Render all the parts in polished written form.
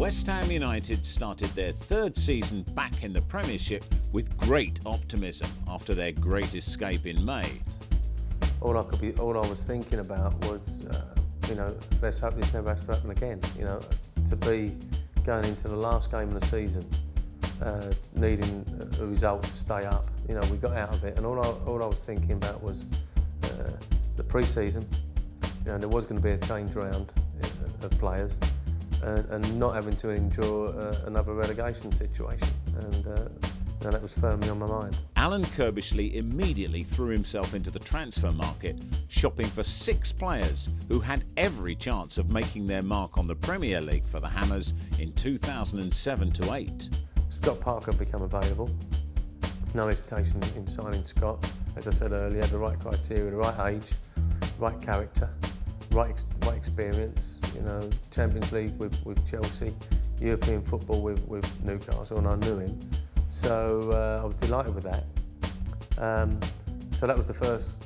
West Ham United started their third season back in the Premiership with great optimism after their great escape in May. All I was thinking about was, let's hope this never has to happen again. To be going into the last game of the season, needing a result to stay up. We got out of it, and all I was thinking about was the pre-season. There was going to be a change round of players, and not having to endure another relegation situation, and that was firmly on my mind. Alan Kirbishley immediately threw himself into the transfer market, shopping for 6 players who had every chance of making their mark on the Premier League for the Hammers in 2007-8. Scott Parker became available. No hesitation in signing Scott. As I said earlier, the right criteria, the right age, right character, right experience. Champions League with Chelsea, European football with Newcastle, and I knew him. So I was delighted with that. So that was the first.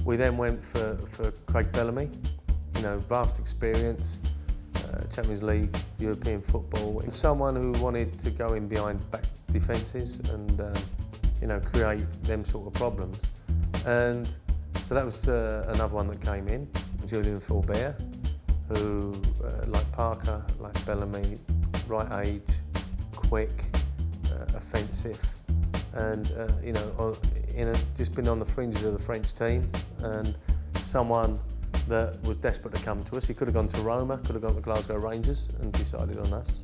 We then went for Craig Bellamy. Vast experience, Champions League, European football. Someone who wanted to go in behind back defences and create them sort of problems. And so that was another one that came in, Julian Fulbert, who, like Parker, like Bellamy, right age, quick, offensive, and just been on the fringes of the French team, and someone that was desperate to come to us. He could have gone to Roma, could have gone to Glasgow Rangers, and decided on us.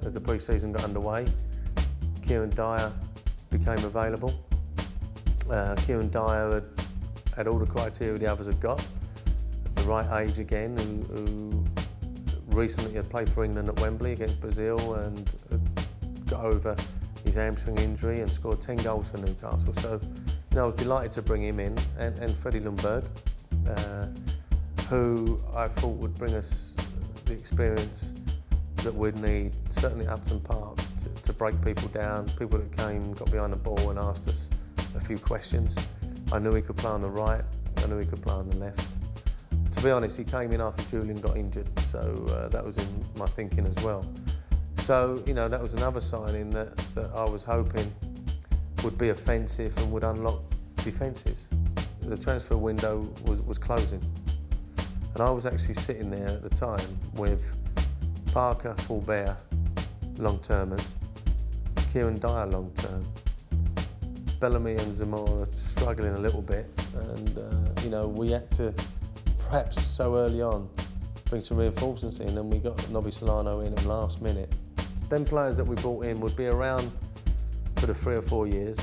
As the pre-season got underway, Kieran Dyer became available. Kieran Dyer had all the criteria the others had got. The right age again, who recently had played for England at Wembley against Brazil and got over his hamstring injury and scored 10 goals for Newcastle. So, I was delighted to bring him in, and Freddie Ljungberg, who I thought would bring us the experience that we'd need, certainly at Upton Park, to break people down, people that came, got behind the ball and asked us a few questions. I knew he could play on the right, I knew he could play on the left. To be honest, he came in after Julian got injured, so that was in my thinking as well. So, that was another signing that I was hoping would be offensive and would unlock defences. The transfer window was closing, and I was actually sitting there at the time with Parker, Fulbert, long-termers, Kieran Dyer, long-term, Bellamy and Zamora struggling a little bit, and we had to, perhaps so early on, bring some reinforcements in, and we got Nobby Solano in at last minute. Them players that we brought in would be around for the 3 or 4 years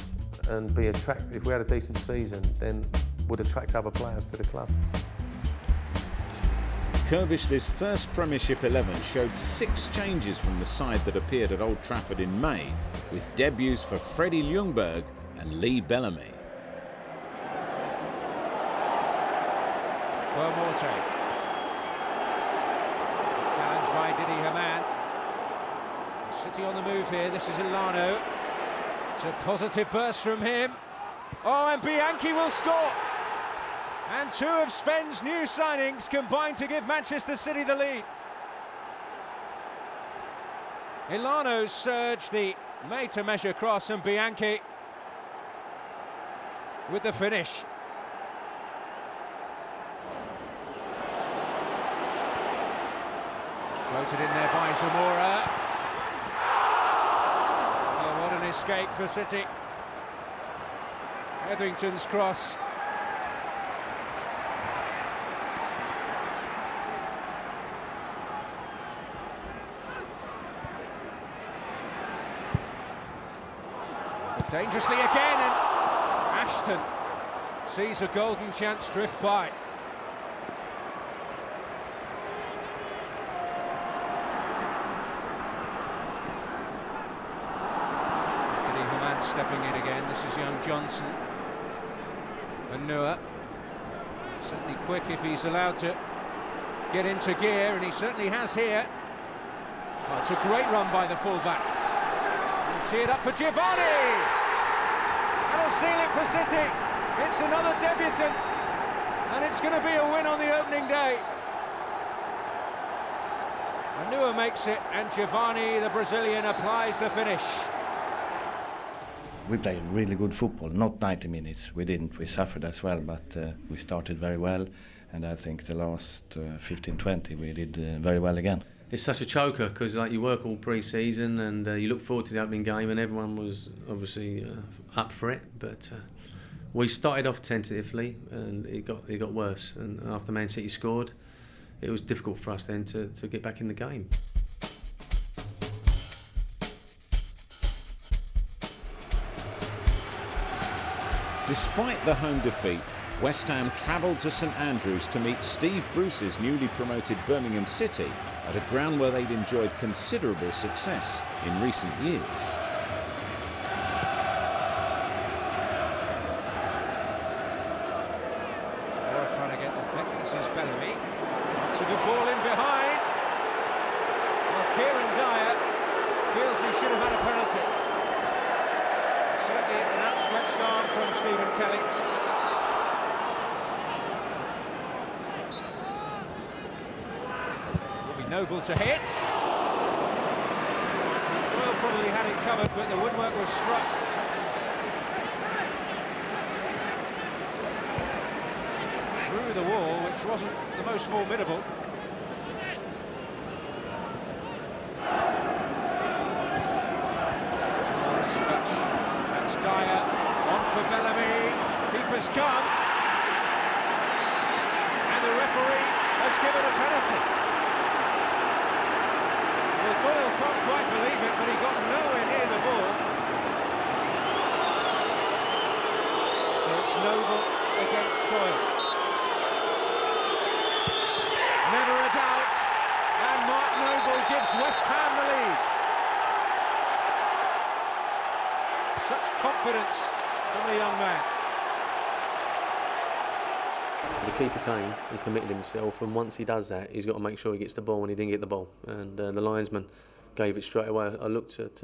and be attractive. If we had a decent season, then would attract other players to the club. Kirbishley's first Premiership 11 showed 6 changes from the side that appeared at Old Trafford in May, with debuts for Freddie Ljungberg and Lee Bellamy. Morte. Challenged by Didi Hamann. City on the move here. This is Ilano. It's a positive burst from him. Oh, and Bianchi will score. And 2 of Sven's new signings combine to give Manchester City the lead. Ilano's surge, the made-to-measure cross, and Bianchi with the finish. Floated in there by Zamora. Oh, what an escape for City. Etherington's cross. Dangerously again, and Ashton sees a golden chance drift by. Stepping in again, this is young Johnson. And Noah, certainly quick if he's allowed to get into gear, and he certainly has here. Oh, it's a great run by the fullback. And cheered up for Giovanni! That'll seal it for City. It's another debutant, and it's going to be a win on the opening day. Anua makes it, and Giovanni, the Brazilian, applies the finish. We played really good football, not 90 minutes. We didn't. We suffered as well, but we started very well. And I think the last 15-20 we did very well again. It's such a choker because like you work all pre-season and you look forward to the opening game, and everyone was obviously up for it. But we started off tentatively, and it got worse. And after Man City scored, it was difficult for us then to get back in the game. Despite the home defeat, West Ham travelled to St Andrews to meet Steve Bruce's newly promoted Birmingham City at a ground where they'd enjoyed considerable success in recent years. Trying to get the flick. This is Bellamy. That's a good ball in behind. Well, Kieran Dyer feels he should have had a penalty. Certainly an outstretched arm from Stephen Kelly. Will be Noble to hit. Well, probably had it covered, but the woodwork was struck. Through the wall, which wasn't the most formidable. Morris touch. That's Dyer. On for Bellamy. Keeper's come. And the referee has given a penalty. Well, Doyle can't quite believe it, but he got nowhere near the ball. So it's Noble against Doyle. Never a doubt, and Mark Noble gives West Ham the lead. Such confidence from the young man. The keeper came and committed himself, and once he does that, he's got to make sure he gets the ball, and he didn't get the ball. And the linesman gave it straight away. I looked at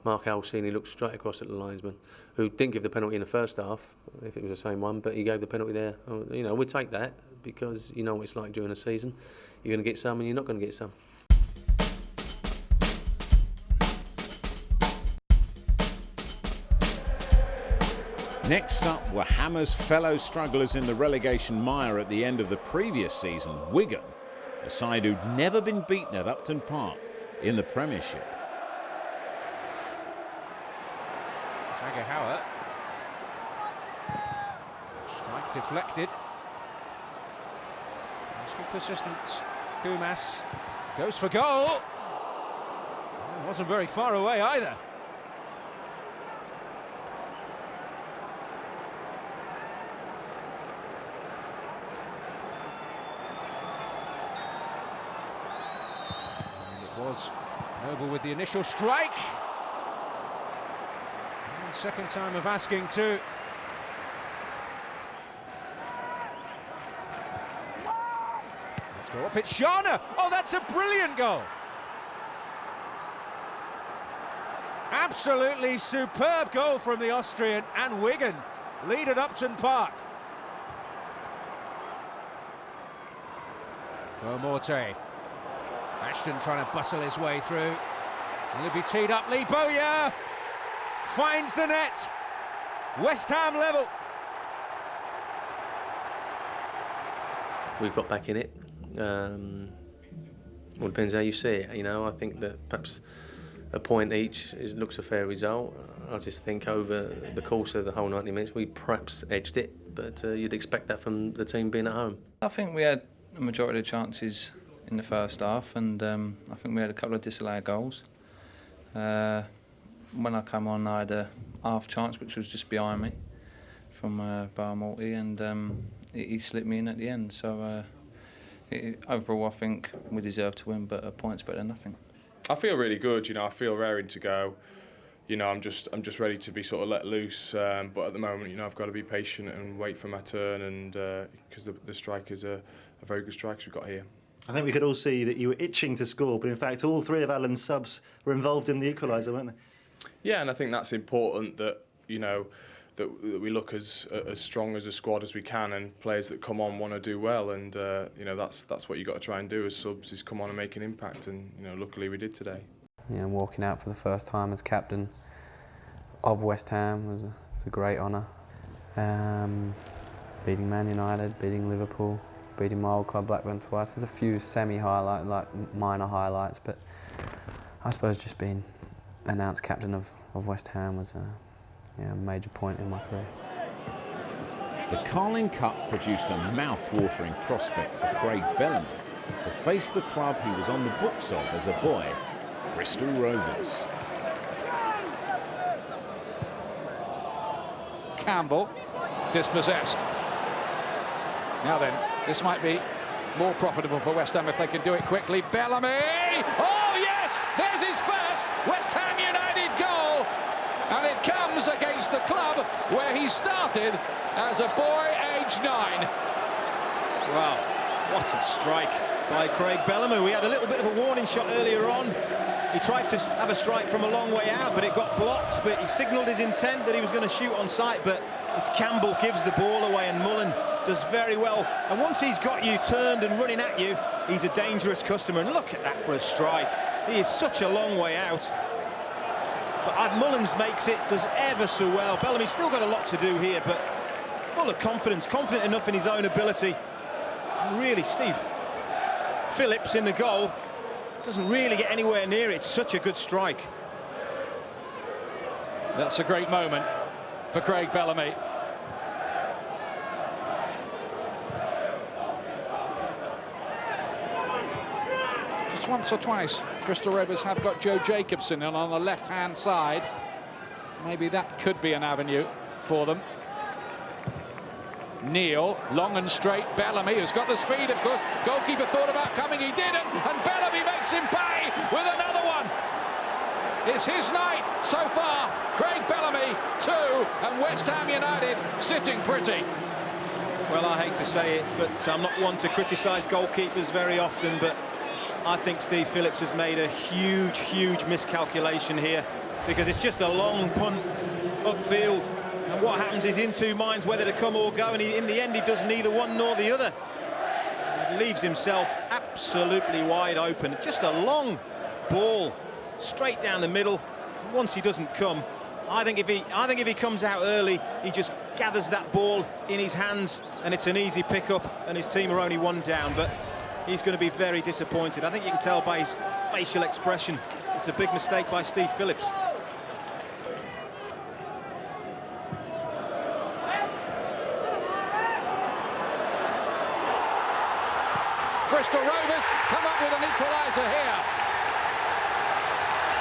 Mark Alsey, and he looked straight across at the linesman, who didn't give the penalty in the first half, if it was the same one, but he gave the penalty there. You know, we'd take that, because you know what it's like during the season. You're going to get some and you're not going to get some. Next up were Hammer's fellow strugglers in the relegation mire at the end of the previous season, Wigan, a side who'd never been beaten at Upton Park in the Premiership. Jagger Howard. Strike deflected. Good persistence. Kumas goes for goal. Well, wasn't very far away either. And it was Noble with the initial strike. And second time of asking too. Go up, it's Schana. Oh, that's a brilliant goal. Absolutely superb goal from the Austrian, and Wigan lead at Upton Park. Morte. Ashton trying to bustle his way through. And he'll be teed up. Lee Bowyer finds the net. West Ham level. We've got back in it. Well, it depends how you see it. You know, I think that perhaps a point each looks a fair result. I just think over the course of the whole 90 minutes, we perhaps edged it, but you'd expect that from the team being at home. I think we had a majority of the chances in the first half, and I think we had a couple of disallowed goals. When I come on, I had a half chance, which was just behind me, from Morte, and he slipped me in at the end. So. Overall, I think we deserve to win, but a point's better than nothing. I feel really good. You know, I feel raring to go. You know, I'm just ready to be sort of let loose. But at the moment, you know, I've got to be patient and wait for my turn, and because the strike is a very good strike we've got here. I think we could all see that you were itching to score, but in fact, all three of Alan's subs were involved in the equaliser, weren't they? Yeah, and I think that's important that, you know, that we look as strong as a squad as we can, and players that come on want to do well, and you know, that's what you got to try and do as subs, is come on and make an impact, and you know, luckily we did today. You know, walking out for the first time as captain of West Ham was a great honour. Beating Man United, beating Liverpool, beating my old club Blackburn twice. There's a few semi-highlight, like minor highlights, but I suppose just being announced captain of West Ham was a major point in my career. The Carling Cup produced a mouth-watering prospect for Craig Bellamy to face the club he was on the books of as a boy, Bristol Rovers. Campbell, dispossessed. Now then, this might be more profitable for West Ham if they can do it quickly. Bellamy! Oh yes! There's his first West Ham United goal! And it comes against the club where he started as a boy aged 9. Wow, what a strike by Craig Bellamy. We had a little bit of a warning shot earlier on. He tried to have a strike from a long way out, but it got blocked. But he signalled his intent that he was going to shoot on sight, but it's Campbell gives the ball away, and Mullen does very well. And once he's got you turned and running at you, he's a dangerous customer. And look at that for a strike. He is such a long way out. But Mullins makes it, does ever so well. Bellamy's still got a lot to do here, but full of confidence, confident enough in his own ability. And really, Steve Phillips in the goal doesn't really get anywhere near it. It's such a good strike. That's a great moment for Craig Bellamy. Just once or twice, Bristol Rovers have got Joe Jacobson in on the left-hand side. Maybe that could be an avenue for them. Neil, long and straight. Bellamy, who's got the speed, of course. Goalkeeper thought about coming, he didn't, and Bellamy makes him pay with another one. It's his night so far. Craig Bellamy, 2, and West Ham United sitting pretty. Well, I hate to say it, but I'm not one to criticise goalkeepers very often, but I think Steve Phillips has made a huge, huge miscalculation here, because it's just a long punt upfield. And what happens is in two minds whether to come or go, and in the end he does neither one nor the other. He leaves himself absolutely wide open. Just a long ball straight down the middle. Once he doesn't come, I think if he comes out early, he just gathers that ball in his hands, and it's an easy pick-up, and his team are only 1 down. But he's going to be very disappointed. I think you can tell by his facial expression. It's a big mistake by Steve Phillips. Bristol Rovers come up with an equaliser here.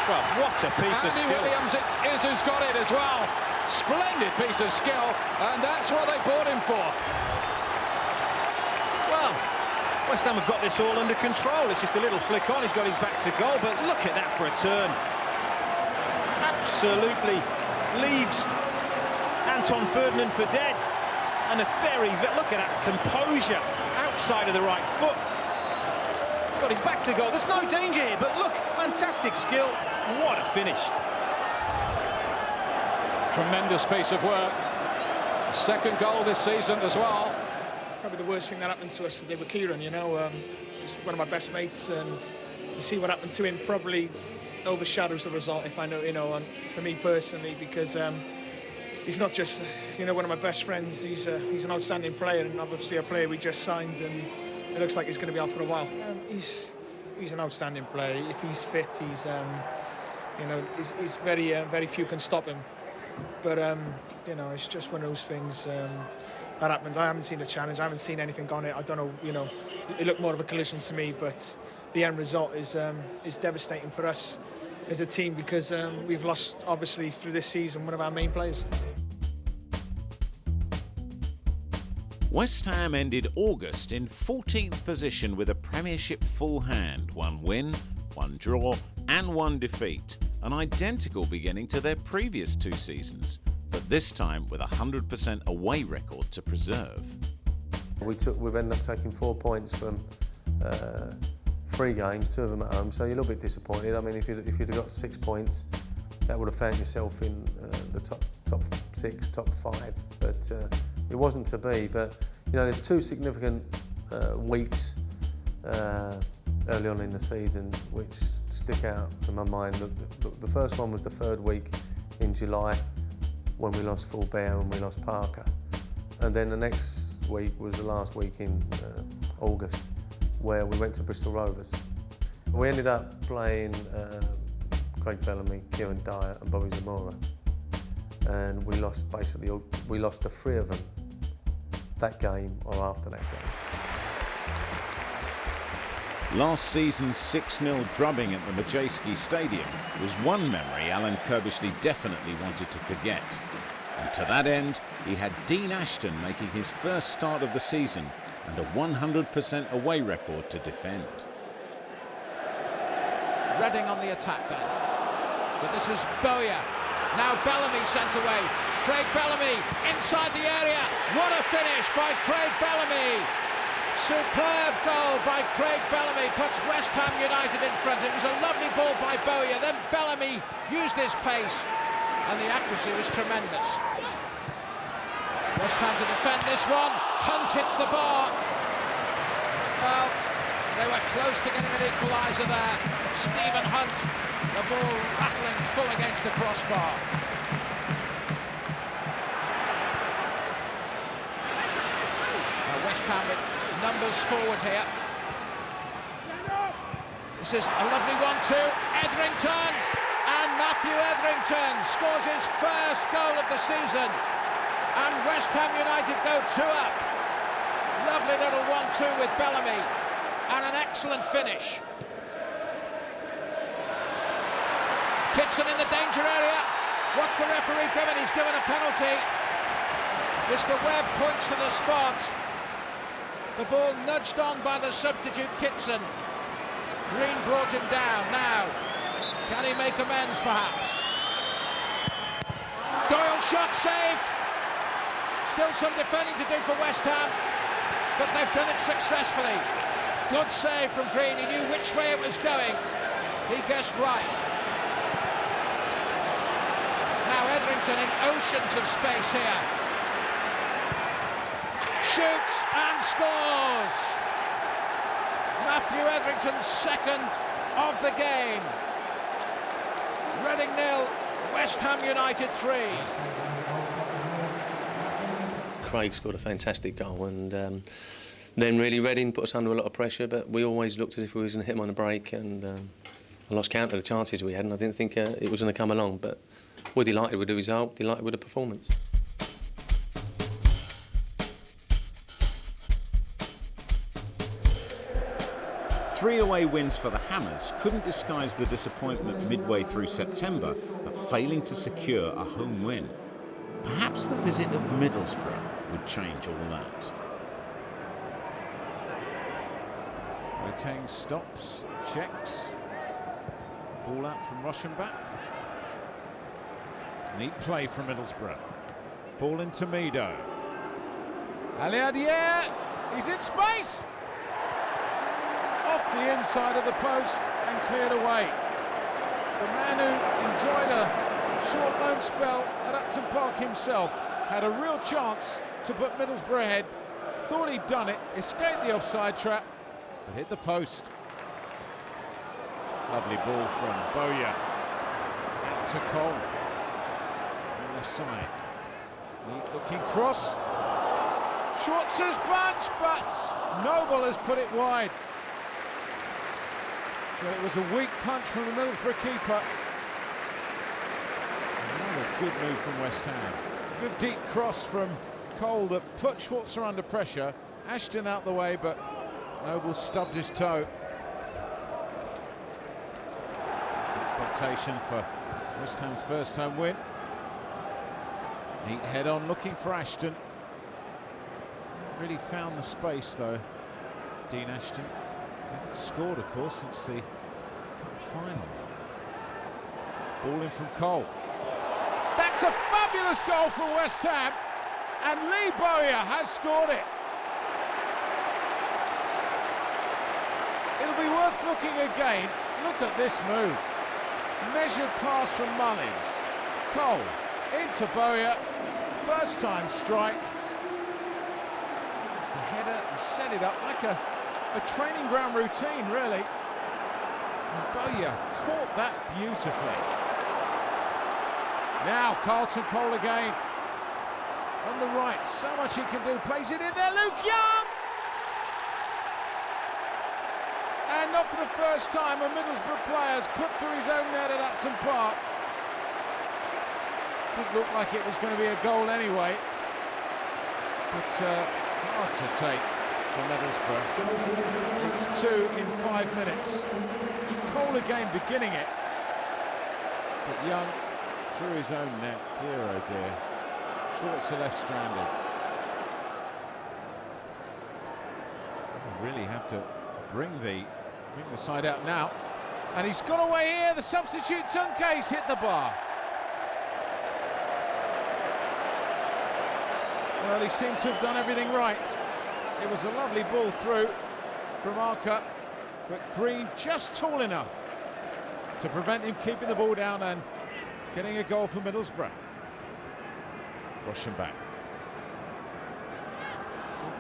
Well, what a piece of skill. Williams is who's got it as well. Splendid piece of skill, and that's what they bought him for. Well, West Ham have got this all under control. It's just a little flick on. He's got his back to goal, but look at that for a turn. Absolutely leaves Anton Ferdinand for dead. And look at that composure outside of the right foot. He's got his back to goal. There's no danger here, but look, fantastic skill. What a finish. Tremendous piece of work. Second goal this season as well. Probably the worst thing that happened to us today with Kieran, you know. He's one of my best mates, and to see what happened to him probably overshadows the result, if I know, you know, for me personally, because he's not just, you know, one of my best friends. He's an outstanding player, and obviously a player we just signed, and it looks like he's going to be out for a while. He's an outstanding player. If he's fit, he's you know, he's very few can stop him. But you know, it's just one of those things that happened. I haven't seen a challenge. I haven't seen anything on it. I don't know. You know, it looked more of a collision to me, but the end result is devastating for us as a team, because we've lost, obviously, through this season, one of our main players. West Ham ended August in 14th position with a Premiership full hand, 1 win, 1 draw and 1 defeat, an identical beginning to their previous 2 seasons, but this time with a 100% away record to preserve. We've ended up taking 4 points from 3 games, 2 of them at home, so you're a little bit disappointed. I mean, if you'd have got 6 points, that would have found yourself in the top 6, top 5, but it wasn't to be. But you know, there's 2 significant weeks early on in the season which stick out in my mind. The first one was the 3rd week in July when we lost Full Bear and we lost Parker, and then the next week was the last week in August where we went to Bristol Rovers. We ended up playing Craig Bellamy, Kieran Dyer and Bobby Zamora, and we lost the 3 of them that game or after that game. Last season's 6-0 drubbing at the Majewski Stadium was one memory Alan Kirbishley definitely wanted to forget. And to that end, he had Dean Ashton making his first start of the season and a 100% away record to defend. Reading on the attack then. But this is Bowyer. Now Bellamy sent away. Craig Bellamy inside the area. What a finish by Craig Bellamy. Superb goal by Craig Bellamy, puts West Ham United in front. It was a lovely ball by Bowyer, then Bellamy used his pace and the accuracy was tremendous. West Ham to defend this one. Hunt hits the bar. Well, they were close to getting an equaliser there. Stephen Hunt, the ball rattling full against the crossbar. Now West Ham with numbers forward here. This is a lovely 1-2. Etherington, and Matthew Etherington scores his first goal of the season, and West Ham United go 2 up. Lovely little 1-2 with Bellamy, and an excellent finish. Kitson in the danger area. What's the referee given? He's given a penalty. Mr. Webb points to the spot. The ball nudged on by the substitute Kitson. Green brought him down. Now, can he make amends perhaps? Doyle shot saved. Still some defending to do for West Ham, but they've done it successfully. Good save from Green. He knew which way it was going. He guessed right. Now Etherington in oceans of space here. Shoots and scores! Matthew Etherington's 2nd of the game. Reading 0, West Ham United 3. Craig scored a fantastic goal, and then really Reading put us under a lot of pressure, but we always looked as if we was going to hit them on a break, and I lost count of the chances we had, and I didn't think it was going to come along, but we're delighted with the result, delighted with the performance. Three away wins for the Hammers couldn't disguise the disappointment midway through September of failing to secure a home win. Perhaps the visit of Middlesbrough would change all that. Boateng stops, checks. Ball out from Rochenbach. Neat play from Middlesbrough. Ball into Mido. Aliadier, he's in space! Off the inside of the post and cleared away. The man who enjoyed a short loan spell at Upton Park himself had a real chance to put Middlesbrough ahead. Thought he'd done it, escaped the offside trap, but hit the post. Lovely ball from Bowyer. Out to Cole. On the left side. Neat looking cross. Schwartz's punch, but Noble has put it wide. Well, it was a weak punch from the Middlesbrough keeper. Another good move from West Ham. Good deep cross from Cole that put Schwarzer under pressure. Ashton out the way, but Noble stubbed his toe. Expectation for West Ham's first home win. Neat head on, looking for Ashton. Really found the space though, Dean Ashton. Hasn't scored, of course, since the cup final. Ball in from Cole. That's a fabulous goal from West Ham, and Lee Bowyer has scored it. It'll be worth looking again. Look at this move. Measured pass from Mullins. Cole into Bowyer. first time strike. The header and set it up like a training ground routine, really. And Bowyer caught that beautifully. Now Carlton Cole again. On the right, so much he can do. Plays it in there, Luke Young! And not for the first time, a Middlesbrough player has put through his own net at Upton Park. Didn't look like it was going to be a goal anyway. But hard to take for Middlesbrough. It's 2 in 5 minutes. Cole again beginning it. But Young through his own net. Dear oh dear. Schwarzer left stranded. Really have to bring the side out now. And he's got away here. The substitute Tunke's hit the bar. Well, he seemed to have done everything right. It was a lovely ball through from Arca, but Green just tall enough to prevent him keeping the ball down and getting a goal for Middlesbrough. Roshenbach.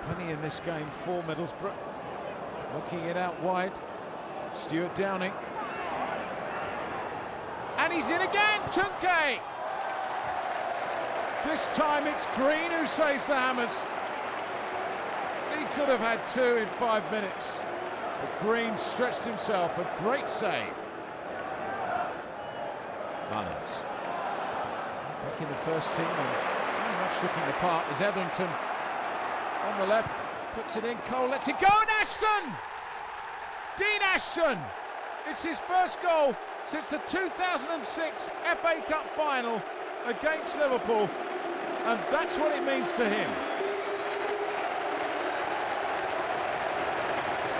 Plenty in this game for Middlesbrough. Looking it out wide. Stuart Downing. And he's in again, Tunke! This time it's Green who saves the Hammers. He could have had 2 in 5 minutes. But Green stretched himself, a great save. Mullins. Back in the first team and very much looking the part is Everton. On the left, puts it in, Cole lets it go, and Ashton! Dean Ashton! It's his first goal since the 2006 FA Cup final against Liverpool, and that's what it means to him.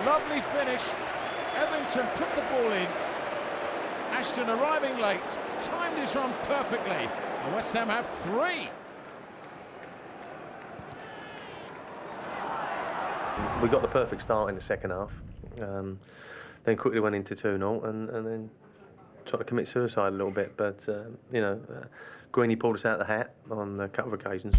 Lovely finish. Everton put the ball in. Ashton arriving late, timed his run perfectly, and West Ham have 3. We got the perfect start in the second half, then quickly went into 2-0 and then tried to commit suicide a little bit, but Greeny pulled us out of the hat on a couple of occasions.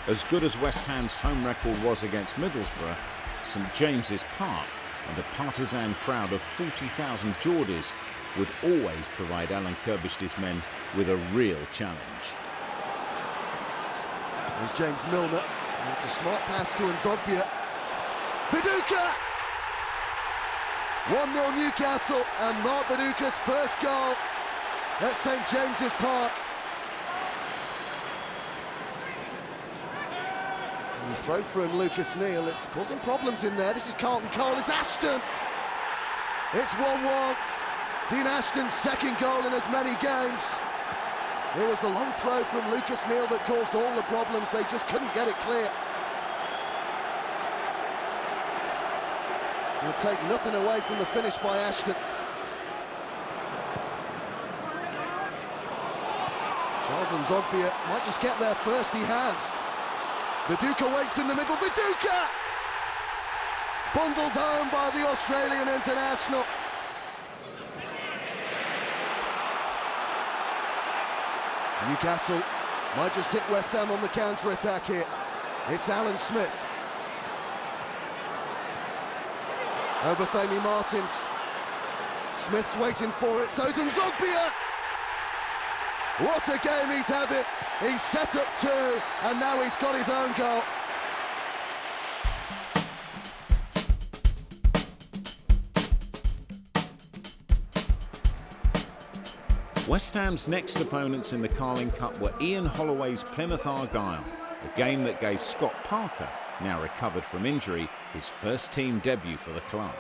As good as West Ham's home record was against Middlesbrough, St James's Park and a partisan crowd of 40,000 Geordies would always provide Alan Kirbish's men with a real challenge. There's James Milner, and it's a smart pass to Nzogbia. Viduka! 1-0 Newcastle, and Mark Viduka's first goal at St James's Park. And the throw from Lucas Neal, it's causing problems in there. This is Carlton Cole, it's Ashton! It's 1-1. Dean Ashton's second goal in as many games. It was a long throw from Lucas Neal that caused all the problems. They just couldn't get it clear. Will take nothing away from the finish by Ashton. Charles Nzogbia might just get there first, he has. Viduka waits in the middle, Viduka! Bundled home by the Australian international. Newcastle might just hit West Ham on the counter-attack here. It's Alan Smith. Obafemi Martins. Smith's waiting for it, so's Nzogbia! What a game he's having. He's set up 2, and now he's got his own goal. West Ham's next opponents in the Carling Cup were Ian Holloway's Plymouth Argyle, a game that gave Scott Parker, now recovered from injury, his first team debut for the club.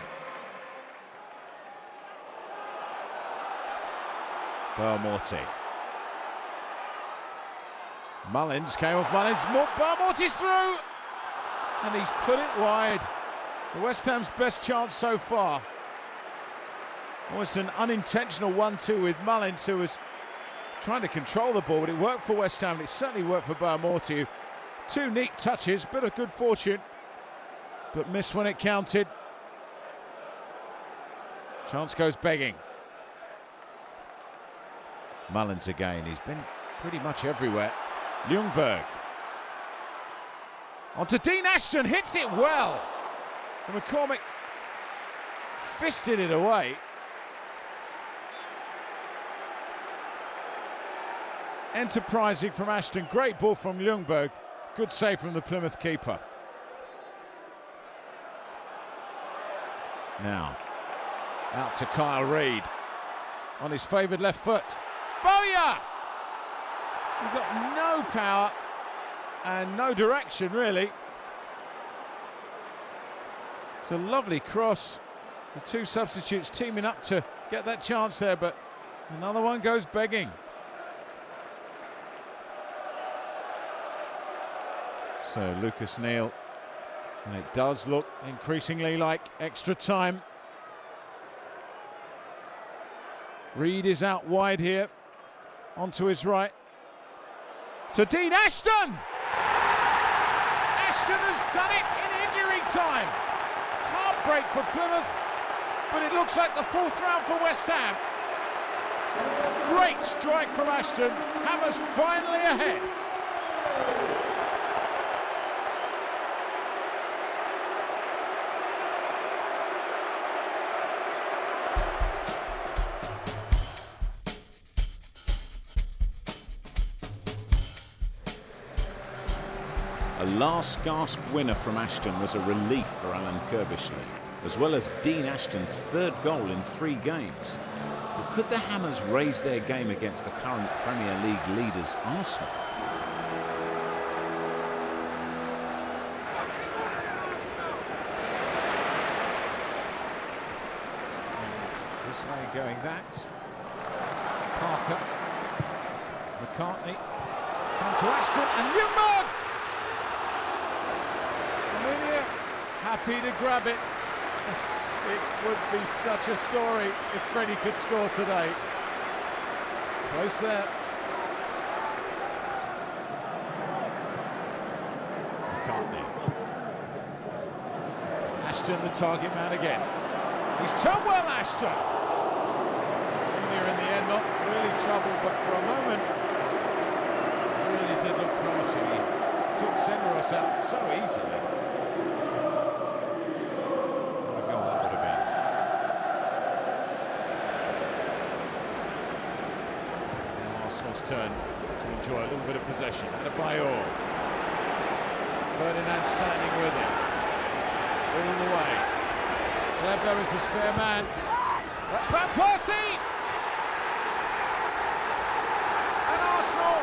Barmorty. Mullins came off Mullins, Barmorty's through! And he's put it wide. The West Ham's best chance so far. Almost an unintentional 1-2 with Mullins, who was trying to control the ball, but it worked for West Ham, and it certainly worked for Barmorty. 2 neat touches, bit of good fortune, but missed when it counted. Chance goes begging. Mullins again, he's been pretty much everywhere. Ljungberg. On to Dean Ashton, hits it well. And McCormick fisted it away. Enterprising from Ashton, great ball from Ljungberg. Good save from the Plymouth keeper. Now, out to Kyle Reid. On his favoured left foot. Bowyer! You've got no power and no direction, really. It's a lovely cross. The two substitutes teaming up to get that chance there, but another one goes begging. So Lucas Neal, and it does look increasingly like extra time. Reid is out wide here, onto his right, to Dean Ashton! Ashton has done it in injury time. Heartbreak for Plymouth, but it looks like the fourth round for West Ham. Great strike from Ashton, Hammers finally ahead. A last gasp winner from Ashton was a relief for Alan Kirbishley, as well as Dean Ashton's third goal in 3 games. But could the Hammers raise their game against the current Premier League leaders, Arsenal? This way going that. Parker. McCartney. Come to Ashton and Ljungberg! Happy to grab it. It would be such a story if Freddie could score today. Close there. McCartney. Ashton, the target man again. He's done well, Ashton. Here in the end, not really trouble, but for a moment, it really did look promising. He took Senderos out so easily. Turn to enjoy a little bit of possession. Adebayor. Ferdinand standing with him. All the way. Clever is the spare man. That's Van Persie! And Arsenal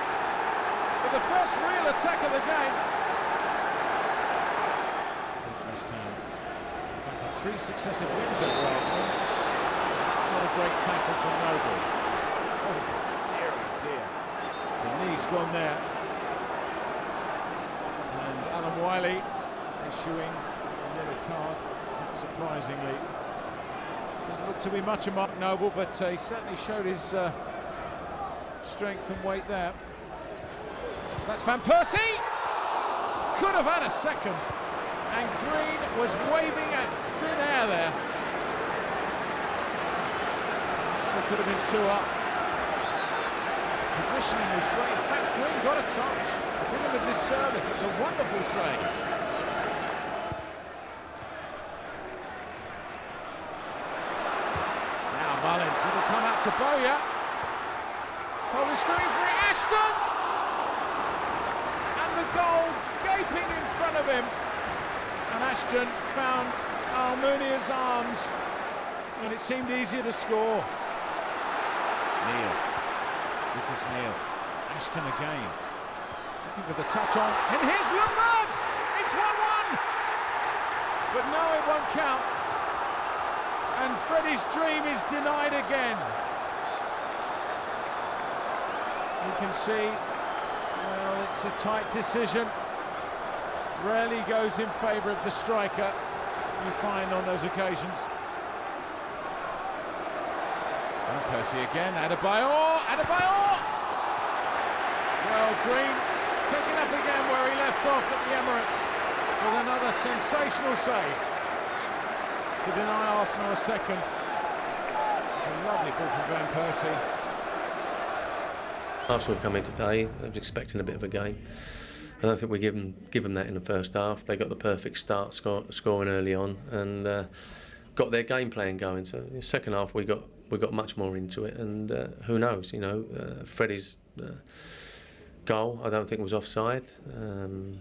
with the first real attack of the game. West Ham. 3 successive wins over Arsenal. It's not a great tackle from Noble. Oh. The knee's gone there. And Alan Wiley issuing a yellow card, not surprisingly. Doesn't look to be much of Mark Noble, but he certainly showed his strength and weight there. That's Van Persie! Could have had a second. And Green was waving at thin air there. So could have been 2 up. Positioning was great. In fact, Green got a touch. Did him a disservice. It's a wonderful save. Now Mullins, it'll come out to Bowyer. Polish screaming for it. Ashton! And the goal gaping in front of him. And Ashton found Almunia's arms. And it seemed easier to score. Neal. Lucas Neal, Ashton again, looking for the touch on, and here's Ljungberg! It's 1-1! But no, it won't count. And Freddie's dream is denied again. You can see, well, it's a tight decision. Rarely goes in favour of the striker, you find on those occasions. Van Persie again, Adebayor! Well, Green taking up again where he left off at the Emirates with another sensational save to deny Arsenal a second. It's a lovely ball from Van Persie. Arsenal have come in today. I was expecting a bit of a game. I don't think we give them that in the first half. They got the perfect start, scoring early on, and got their game plan going. So in the second half we got much more into it, and who knows? You know, Freddie's goal I don't think was offside, and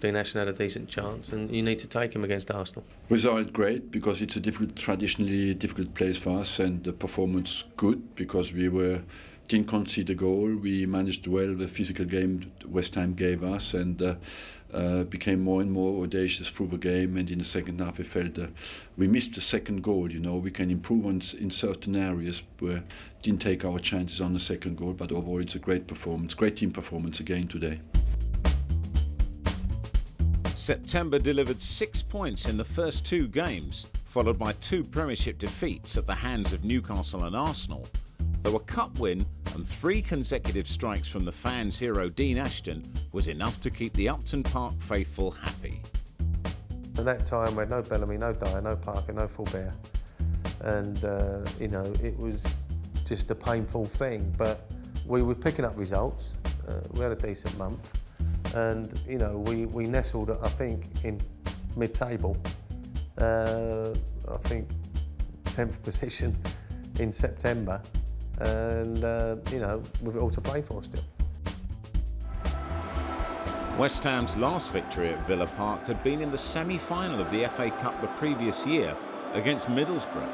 Dean Ashton had a decent chance, and you need to take him against Arsenal. Result great because it's a traditionally difficult place for us, and the performance good because we didn't concede a goal. We managed well the physical game West Ham gave us, and became more and more audacious through the game. And in the second half, we felt we missed the second goal. You know, we can improve in certain areas where didn't take our chances on the second goal. But overall, it's a great performance, great team performance again today. September delivered 6 points in the first 2 games, followed by 2 Premiership defeats at the hands of Newcastle and Arsenal. Though a cup win and 3 consecutive strikes from the fans' hero Dean Ashton was enough to keep the Upton Park faithful happy. At that time, we had no Bellamy, no Dyer, no Parker, no Fulbert, and you know, it was just a painful thing. But we were picking up results. We had a decent month, and you know, we nestled, I think, in mid-table. I think 10th position in September. And, you know, we've all to play for still. West Ham's last victory at Villa Park had been in the semi-final of the FA Cup the previous year against Middlesbrough.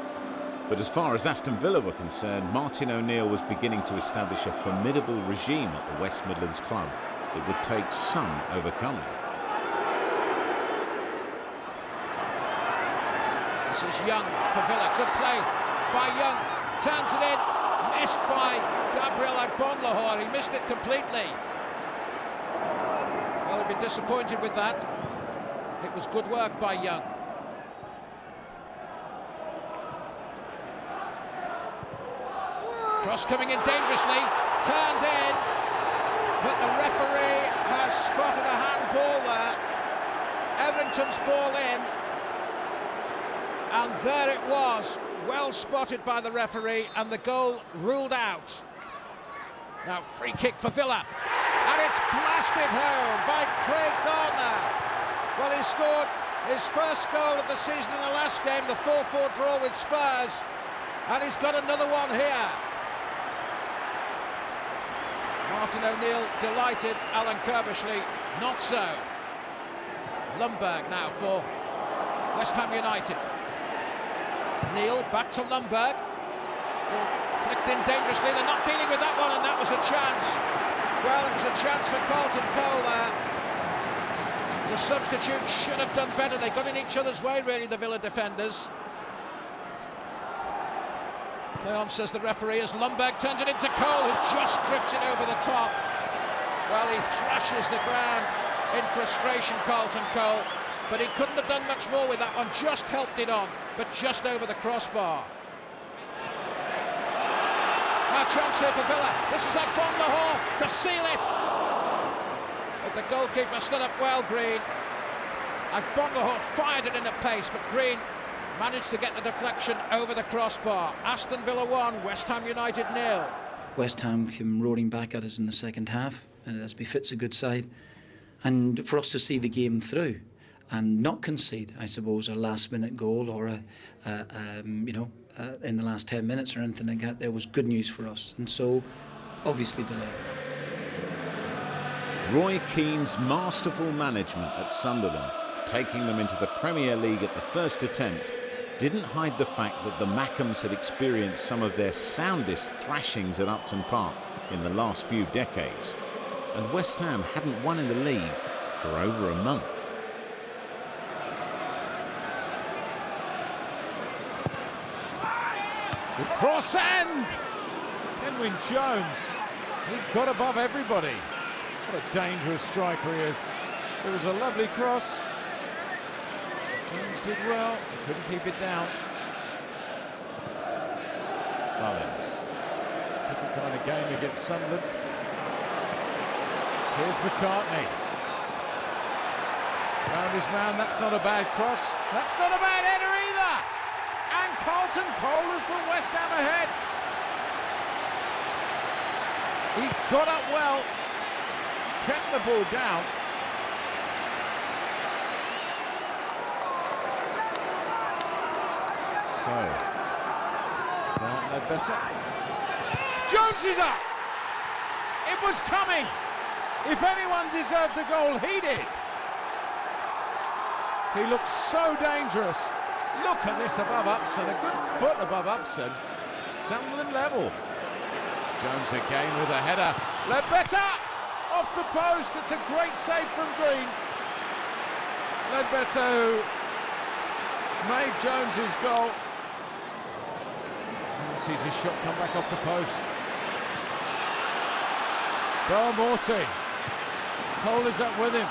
But as far as Aston Villa were concerned, Martin O'Neill was beginning to establish a formidable regime at the West Midlands club that would take some overcoming. This is Young for Villa. Good play by Young. Turns it in. Missed by Gabriel Agbonlahor. He missed it completely. Well, he'd been disappointed with that. It was good work by Young. Cross coming in dangerously. Turned in. But the referee has spotted a handball there. Everton's ball in. And there it was. Well spotted by the referee, and the goal ruled out. Now free kick for Villa, and it's blasted home by Craig Gardner. Well, he scored his first goal of the season in the last game, the 4-4 draw with Spurs, and he's got another one here. Martin O'Neill delighted, Alan Kirbishley not so. Lundberg now for West Ham United. Neil back to Lundberg. Flicked in dangerously. They're not dealing with that one, and that was a chance. Well, it was a chance for Carlton Cole there. The substitute should have done better. They got in each other's way, really, the Villa defenders. Play on, says the referee, as Lundberg turns it into Cole, who just drifts it over the top. Well, he thrashes the ground in frustration, Carlton Cole. But he couldn't have done much more with that one, just helped it on, but just over the crossbar. Now chance here for Villa. This is Agbonlahor to seal it. But the goalkeeper stood up well, Green. Agbonlahor fired it in at pace, but Green managed to get the deflection over the crossbar. Aston Villa 1, West Ham United 0. West Ham came roaring back at us in the second half, as befits a good side. And for us to see the game through and not concede, I suppose, a last-minute goal or in the last 10 minutes or anything like that, there was good news for us, and so obviously delayed. Roy Keane's masterful management at Sunderland, taking them into the Premier League at the first attempt, didn't hide the fact that the Mackems had experienced some of their soundest thrashings at Upton Park in the last few decades, and West Ham hadn't won in the league for over a month. The cross and Kenwyn Jones, he got above everybody. What a dangerous striker he is. It was a lovely cross. Jones did well, he couldn't keep it down. Mullins, different kind of game against Sunderland. Here's McCartney. Round his man, that's not a bad cross. That's not a bad header either. And Carlton Cole has put West Ham ahead. He got up well, kept the ball down. So, no better. Jones is up! It was coming! If anyone deserved a goal, he did! He looks so dangerous. Look at this above Upson, a good foot above Upson. Sunderland level. Jones again with a header. Ledbetter off the post. It's a great save from Green. Ledbetter made Jones's goal. And sees his shot come back off the post. Belmorty. Cole is up with him.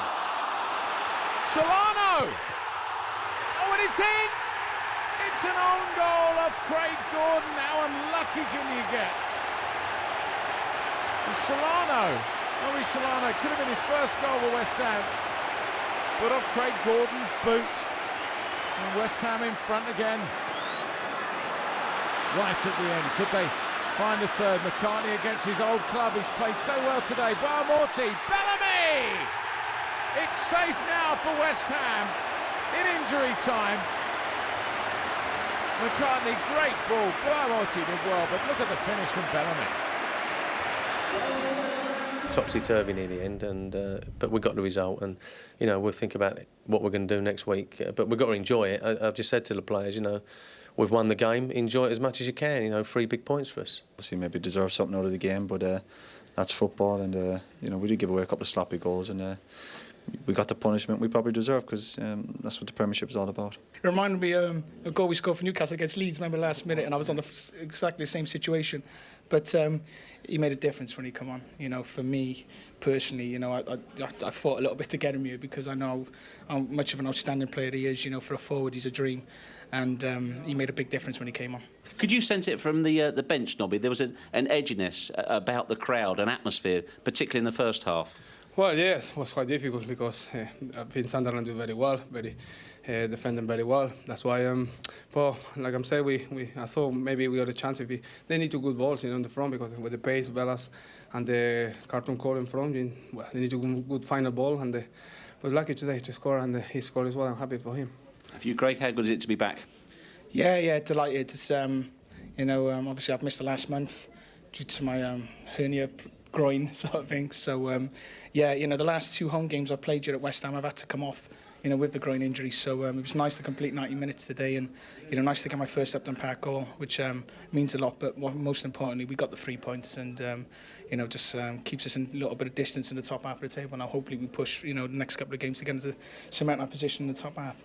Solano! Oh, and it's in! It's an own goal of Craig Gordon. How unlucky can you get? Solano, Solano, could have been his first goal for West Ham, but off Craig Gordon's boot, and West Ham in front again. Right at the end, could they find a third? McCartney against his old club, he's played so well today. Barmorty, Bellamy! It's safe now for West Ham in injury time. McCartney, great ball. Barmorty did well, but look at the finish from Bellamy. Topsy-turvy near the end, and but we got the result, and we'll think about what we're going to do next week. But we've got to enjoy it. I've just said to the players, we've won the game. Enjoy it as much as you can. 3 big points for us. Obviously, maybe deserve something out of the game, but that's football, and we did give away a couple of sloppy goals, and we got the punishment we probably deserve, because that's what the Premiership is all about. It reminded me of a goal we scored for Newcastle against Leeds, remember, last minute, and I was on exactly the same situation. But he made a difference when he come on. For me personally, I fought a little bit to get him here, because I know how much of an outstanding player he is. For a forward, he's a dream, and he made a big difference when he came on. Could you sense it from the bench, Nobby? There was an edginess about the crowd, an atmosphere, particularly in the first half. Well, yes, it was quite difficult, because I think Sunderland do very well, defending very well. That's why, like I'm saying, I thought maybe we had a chance if they need 2 good balls in the front, because with the pace, Bellas and the cartoon call in front, they need a good final ball, and we're lucky today to score, and he scored as well. I'm happy for him. For you, Craig, how good is it to be back? Yeah, delighted. It's, obviously I've missed the last month due to my hernia groin sort of thing. So, the last 2 home games I've played here at West Ham, I've had to come off, with the groin injury. So it was nice to complete 90 minutes today, and, nice to get my first Upton Park goal, which means a lot. But most importantly, we got the 3 points, and, just keeps us in a little bit of distance in the top half of the table. Now, hopefully we push, the next couple of games to get into cement our position in the top half.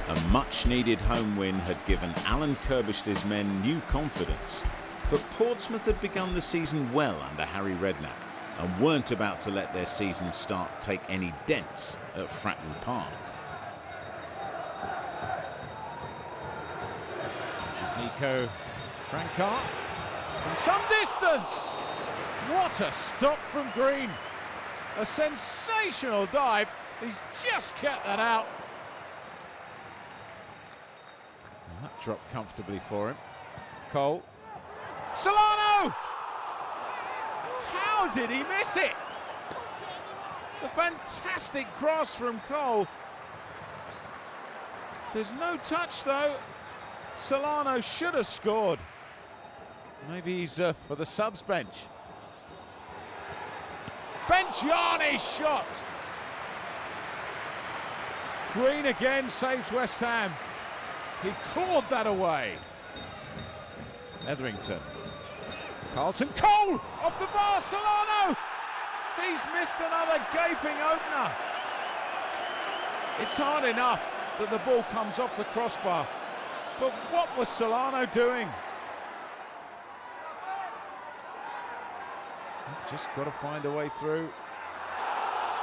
A much-needed home win had given Alan Kirbishley's men new confidence, but Portsmouth had begun the season well under Harry Redknapp and weren't about to let their season start take any dents at Fratton Park. This is Nico Frankart from some distance. What a stop from Green. A sensational dive. He's just kept that out. That dropped comfortably for him. Cole. Solano! How did he miss it? A fantastic cross from Cole. There's no touch though. Solano should have scored. Maybe he's for the subs bench. Benjiani's shot. Green again saves West Ham. He clawed that away. Etherington. Carlton Cole off the bar. Solano. He's missed another gaping opener. It's hard enough that the ball comes off the crossbar, but what was Solano doing? Just got to find a way through.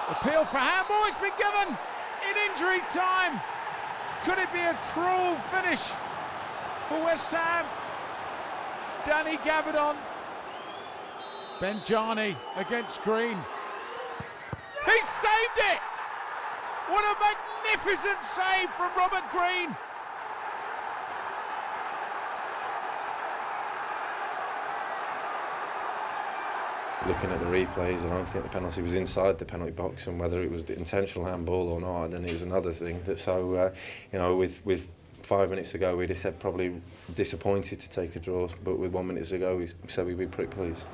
Appeal for handball. It's been given in injury time. Could it be a cruel finish for West Ham? It's Danny Gabardon. Benjani against Green. He saved it! What a magnificent save from Robert Green! Looking at the replays, I don't think the penalty was inside the penalty box, and whether it was the intentional handball or not, then it was another thing. You know, with 5 minutes to go, we'd have said probably disappointed to take a draw, but with 1 minute to go, we said we'd be pretty pleased.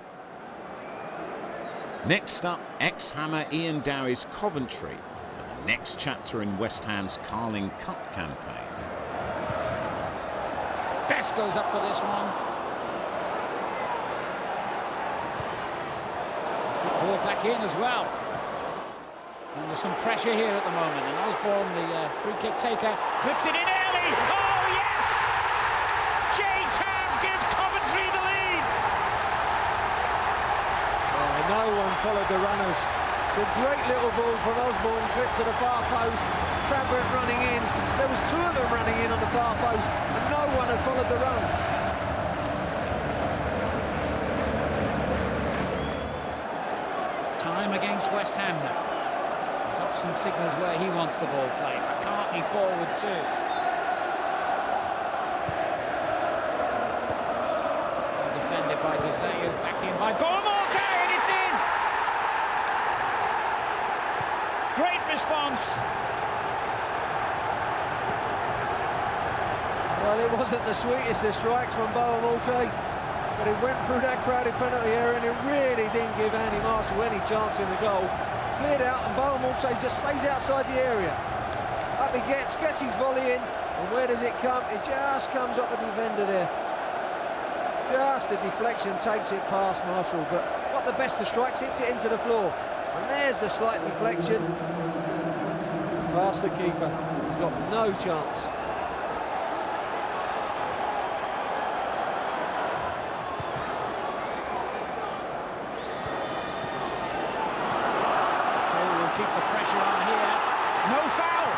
Next up, ex-Hammer Ian Dowie's Coventry for the next chapter in West Ham's Carling Cup campaign. Best goes up for this one. Ball back in as well. And there's some pressure here at the moment. And Osborne, the free kick taker, clips it in early. Oh, yes! J-Tam gives Coventry the lead. No one followed the runners. It's a great little ball from Osborne, clipped to the far post. Tabrick running in. There was two of them running in on the far post, and no one had followed the runs. Time against West Ham now. As Upson signals where he wants the ball played. McCartney forward too. Defended by Deseu, back in by Boamorte, and it's in! Great response. Well, it wasn't the sweetest of strikes from Boamorte, but it went through that crowded penalty area and it really didn't give Andy Marshall any chance in the goal. Cleared out and Boamorte just stays outside the area. Up he gets his volley in, and where does it come? It just comes up the defender there. Just the deflection takes it past Marshall, but not the best of strikes, hits it into the floor. And there's the slight deflection. Past the keeper. He's got no chance. Keep the pressure on here. No foul.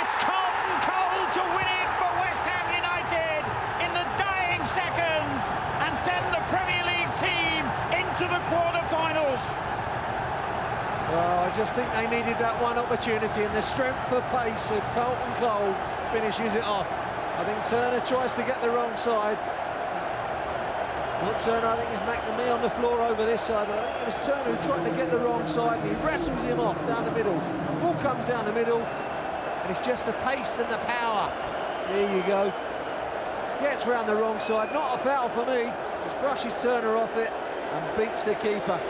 It's Carlton Cole to win it for West Ham United in the dying seconds and send the Premier League team into the quarter-finals. Well, I just think they needed that one opportunity, and the strength of pace of Carlton Cole finishes it off. I think Turner tries to get the wrong side. Not Turner, I think it's McNamee on the floor over this side, but I think it was Turner who tried to get the wrong side, and he wrestles him off down the middle. The ball comes down the middle, and it's just the pace and the power. There you go. Gets round the wrong side, not a foul for me. Just brushes Turner off it and beats the keeper.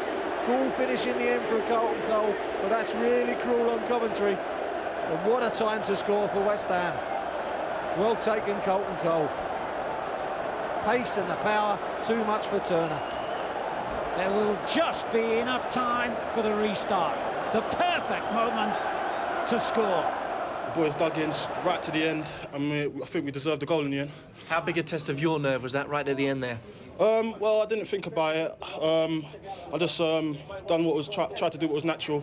Cool finish in the end for Carlton Cole, but that's really cruel on Coventry. And what a time to score for West Ham. Well taken, Carlton Cole. Pace and the power, too much for Turner. There will just be enough time for the restart. The perfect moment to score. The boys dug in right to the end, and I think we deserved the goal in the end. How big a test of your nerve was that right at the end there? Well, I didn't think about it. I just done what was tried to do what was natural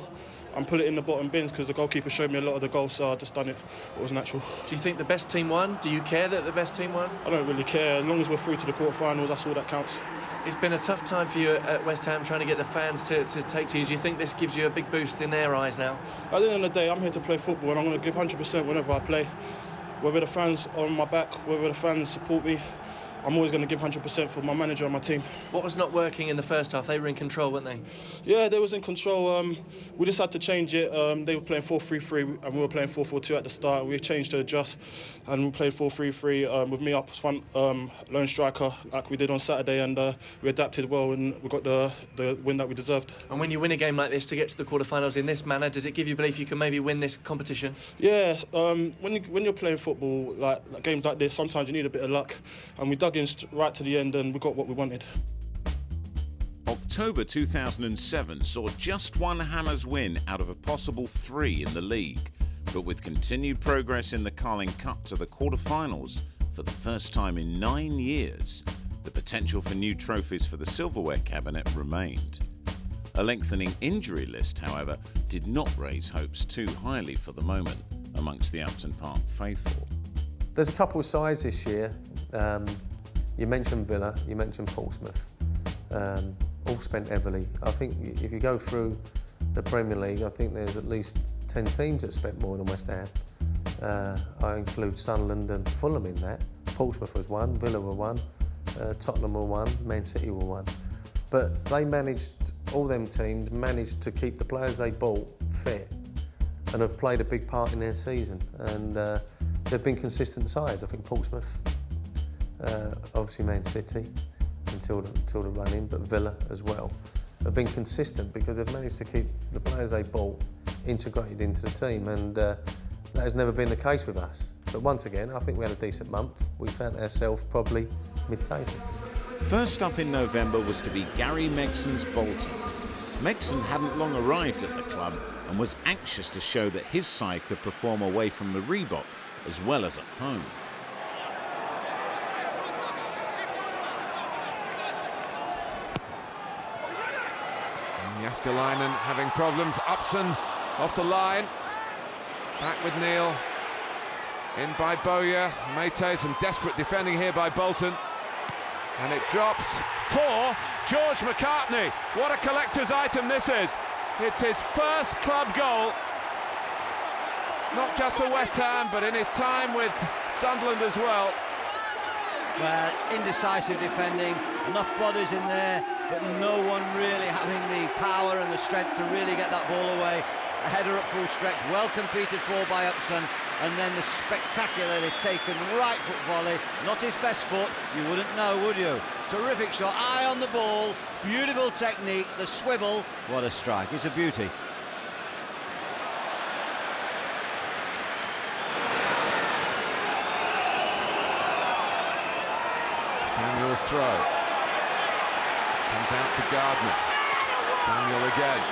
and put it in the bottom bins because the goalkeeper showed me a lot of the goals, so I just done it what was natural. Do you think the best team won? Do you care that the best team won? I don't really care. As long as we're through to the quarterfinals, that's all that counts. It's been a tough time for you at West Ham trying to get the fans to take to you. Do you think this gives you a big boost in their eyes now? At the end of the day, I'm here to play football and I'm going to give 100% whenever I play. Whether the fans are on my back, whether the fans support me, I'm always going to give 100% for my manager and my team. What was not working in the first half? They were in control, weren't they? Yeah, they was in control. We just had to change it. They were playing 4-3-3 and we were playing 4-4-2 at the start. We changed to adjust and we played 4-3-3 with me up front, lone striker, like we did on Saturday, and we adapted well and we got the win that we deserved. And when you win a game like this to get to the quarterfinals in this manner, does it give you belief you can maybe win this competition? Yeah, when you're playing football, like games like this, sometimes you need a bit of luck, and we dug in right to the end and we got what we wanted. October 2007 saw just one Hammers win out of a possible 3 in the league, but with continued progress in the Carling Cup to the quarter-finals for the first time in 9 years, the potential for new trophies for the silverware cabinet remained. A lengthening injury list, however, did not raise hopes too highly for the moment amongst the Upton Park faithful. There's a couple of sides this year. You mentioned Villa, you mentioned Portsmouth, all spent heavily. I think if you go through the Premier League, I think there's at least 10 teams that spent more than West Ham. I include Sunderland and Fulham in that. Portsmouth was one, Villa were one, Tottenham were one, Man City were one. But they managed, all them teams managed to keep the players they bought fit and have played a big part in their season. And they've been consistent sides. I think Portsmouth, obviously Man City until the run-in, but Villa as well, have been consistent because they've managed to keep the players they bought integrated into the team, and that has never been the case with us. But once again, I think we had a decent month. We found ourselves probably mid-table. First up in November was to be Gary Megson's Bolton. Megson hadn't long arrived at the club and was anxious to show that his side could perform away from the Reebok as well as at home. Jaskalainen having problems. Upson off the line. Back with Neil. In by Bowyer. Mate, some desperate defending here by Bolton. And it drops for George McCartney. What a collector's item this is. It's his first club goal. Not just for West Ham, but in his time with Sunderland as well. Well, indecisive defending, enough bodies in there, but no one really having the power and the strength to really get that ball away. A header at full stretch, well competed for by Upson, and then the spectacularly taken right foot volley. Not his best foot, you wouldn't know, would you? Terrific shot, eye on the ball, beautiful technique, the swivel. What a strike, it's a beauty. Samuel's throw. Comes out to Gardner. Samuel again.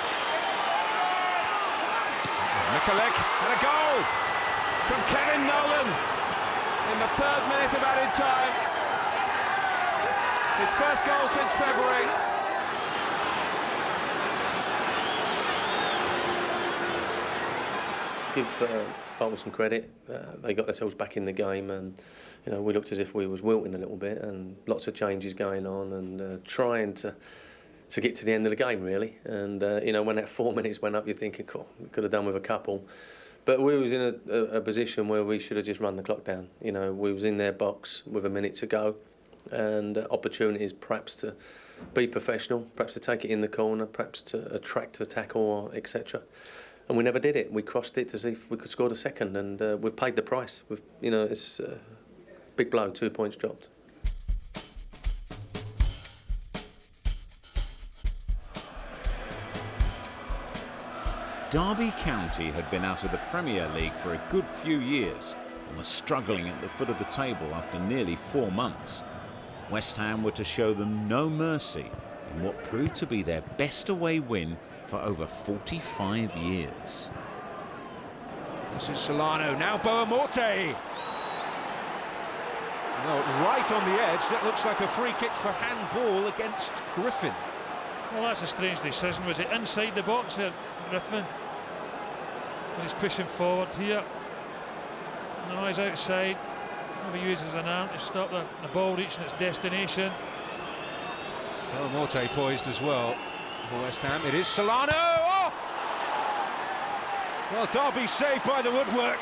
Mikulek and a goal from Kevin Nolan in the 3rd minute of added time. His first goal since February. Give Bolton some credit. They got themselves back in the game, and you know, we looked as if we was wilting a little bit, and lots of changes going on, and trying to get to the end of the game really. And you know, when that 4 minutes went up, you're thinking, cool, we could have done with a couple. But we was in a position where we should have just run the clock down. You know, we was in their box with a minute to go, and opportunities perhaps to be professional, perhaps to take it in the corner, perhaps to attract the tackle, etc. And we never did it. We crossed it to see if we could score the second, and we've paid the price. You know, it's a big blow, 2 points dropped. Derby County had been out of the Premier League for a good few years and were struggling at the foot of the table after nearly 4 months. West Ham were to show them no mercy in what proved to be their best away win for over 45 years. This is Solano, now Boamorte. Well, right on the edge, that looks like a free kick for handball against Griffin. Well, that's a strange decision. Was it inside the box there, Griffin? When he's pushing forward here. No, he's outside. Maybe uses an arm to stop the ball reaching its destination. Boamorte poised as well for West Ham. It is Solano! Oh! Well, Derby saved by the woodwork.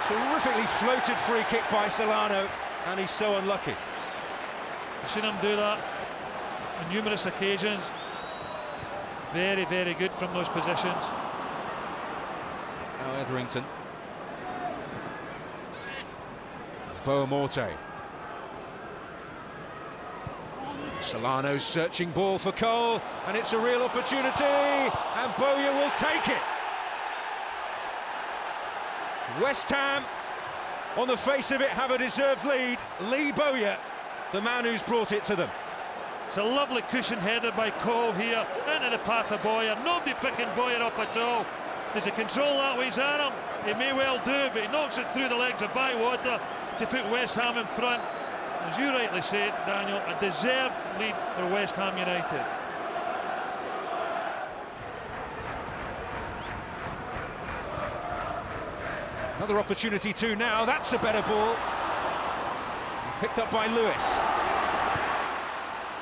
Terrifically floated free kick by Solano, and he's so unlucky. I've seen him do that on numerous occasions. Very, very good from those positions. Now Etherington. Boamorte. Solano's searching ball for Cole, and it's a real opportunity, and Bowyer will take it. West Ham, on the face of it, have a deserved lead. Lee Bowyer, the man who's brought it to them. It's a lovely cushion header by Cole here, into the path of Bowyer. Nobody picking Bowyer up at all. Does he control that with his arm? He may well do, but he knocks it through the legs of Bywater to put West Ham in front. As you rightly say, Daniel, a deserved lead for West Ham United. Another opportunity too now, that's a better ball. Picked up by Lewis.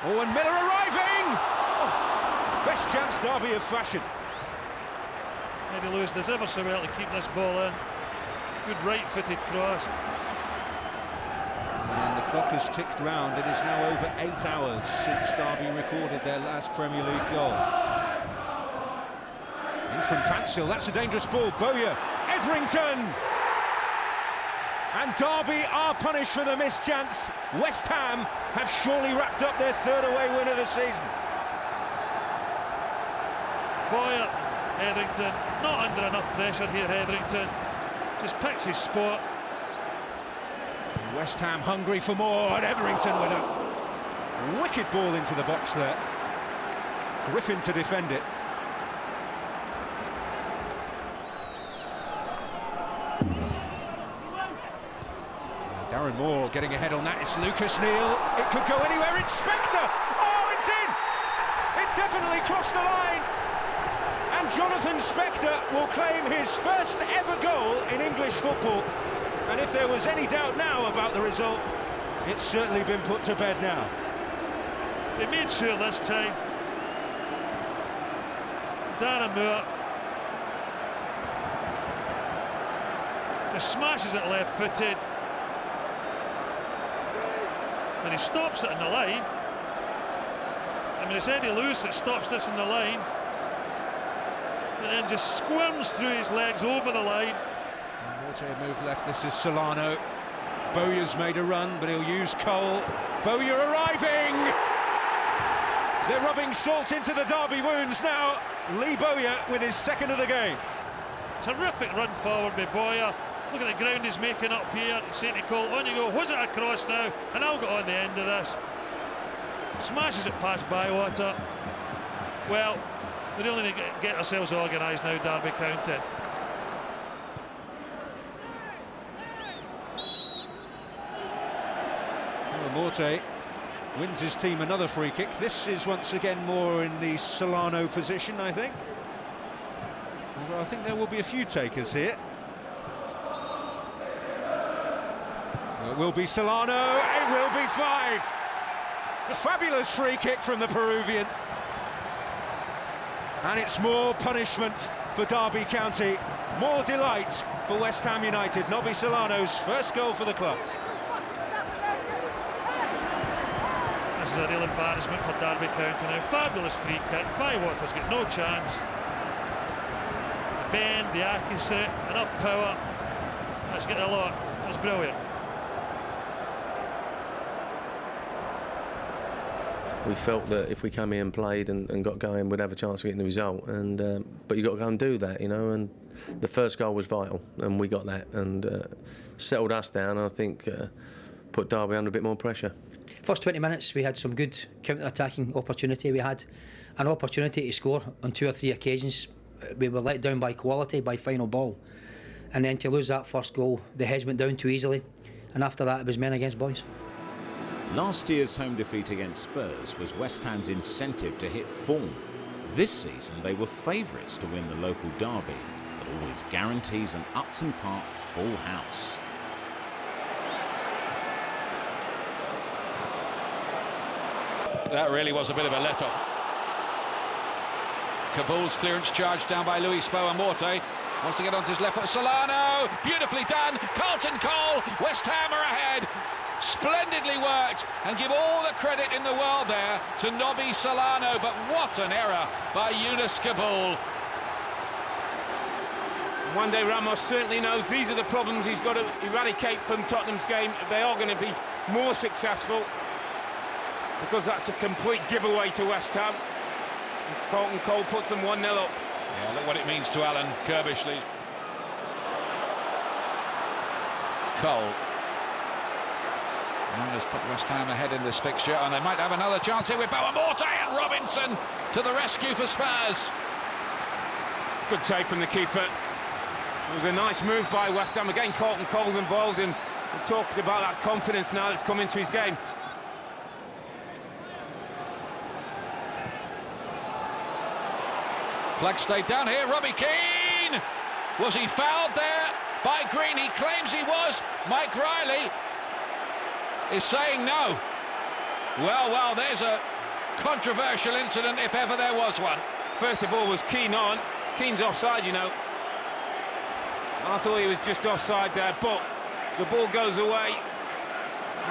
Oh, and Miller arriving! Oh, best chance Derby have fashioned. Eddie Lewis does ever so well to keep this ball in. Good right-footed cross. And the clock has ticked round. It is now over 8 hours since Derby recorded their last Premier League goal. In from Patsill, that's a dangerous ball. Bowyer, Etherington! And Derby are punished for the missed chance. West Ham have surely wrapped up their third away win of the season. Bowyer, Etherington, not under enough pressure here, Etherington. Just picks his spot. West Ham hungry for more, and Etherington with a wicked ball into the box there. Griffin to defend it. Darren Moore getting ahead on that. It's Lucas Neal. It could go anywhere. It's Spector. Oh, it's in! It definitely crossed the line. And Jonathan Spector will claim his first ever goal in English football. And if there was any doubt now about the result, it's certainly been put to bed now. They made sure this time. Darren Moore just smashes it left-footed. And he stops it in the line. I mean, it's Eddie Lewis that stops this in the line. And then just squirms through his legs over the line. Mortier move left, this is Solano. Bowyer's made a run, but he'll use Cole. Bowyer arriving! They're rubbing salt into the Derby wounds now. Lee Bowyer with his second of the game. Terrific run forward by Bowyer. Look at the ground he's making up here. Saying to Cole, on you go, who's it across now? And I'll get on the end of this. Smashes it past Bywater. Well, we really need to get ourselves organised now, Derby County. Morte wins his team another free kick. This is once again more in the Solano position, I think. Although I think there will be a few takers here. It will be Solano, it will be 5. Fabulous free kick from the Peruvian. And it's more punishment for Derby County, more delight for West Ham United. Nobby Solano's first goal for the club. This is a real embarrassment for Derby County now. Fabulous free kick. Bywater's got no chance. The bend, the accuracy, enough power. Let's get a lot. That's brilliant. We felt that if we came in and played and got going, we'd have a chance of getting the result. And but you got to go and do that, you know. And the first goal was vital, and we got that and settled us down. And I think put Derby under a bit more pressure. First 20 minutes we had some good counter-attacking opportunity. We had an opportunity to score on 2 or 3 occasions. We were let down by quality, by final ball, and then to lose that first goal, the heads went down too easily, and after that it was men against boys. Last year's home defeat against Spurs was West Ham's incentive to hit form. This season they were favourites to win the local derby, that always guarantees an Upton Park full house. That really was a bit of a let-off. Kabul's clearance charged down by Luis Boa-Morte. Wants to get onto his left foot. Solano, beautifully done. Carlton Cole, West Ham are ahead. Splendidly worked, and give all the credit in the world there to Nobby Solano. But what an error by Yunus Kabul. One day Ramos certainly knows these are the problems he's got to eradicate from Tottenham's game. They are going to be more successful, because that's a complete giveaway to West Ham. Carlton Cole puts them 1-0 up. Yeah, look what it means to Alan Kirbishley. Cole. Has put West Ham ahead in this fixture, and they might have another chance here with Boa-Morte, and Robinson to the rescue for Spurs. Good save from the keeper. It was a nice move by West Ham. Again, Carlton Cole's involved, and we're talking about that confidence now that's come into his game. Flag stayed down here. Robbie Keane. Was he fouled there by Green? He claims he was. Mike Riley is saying no. Well, there's a controversial incident if ever there was one. First of all was Keane on. Keane's offside, you know. I thought he was just offside there, but the ball goes away.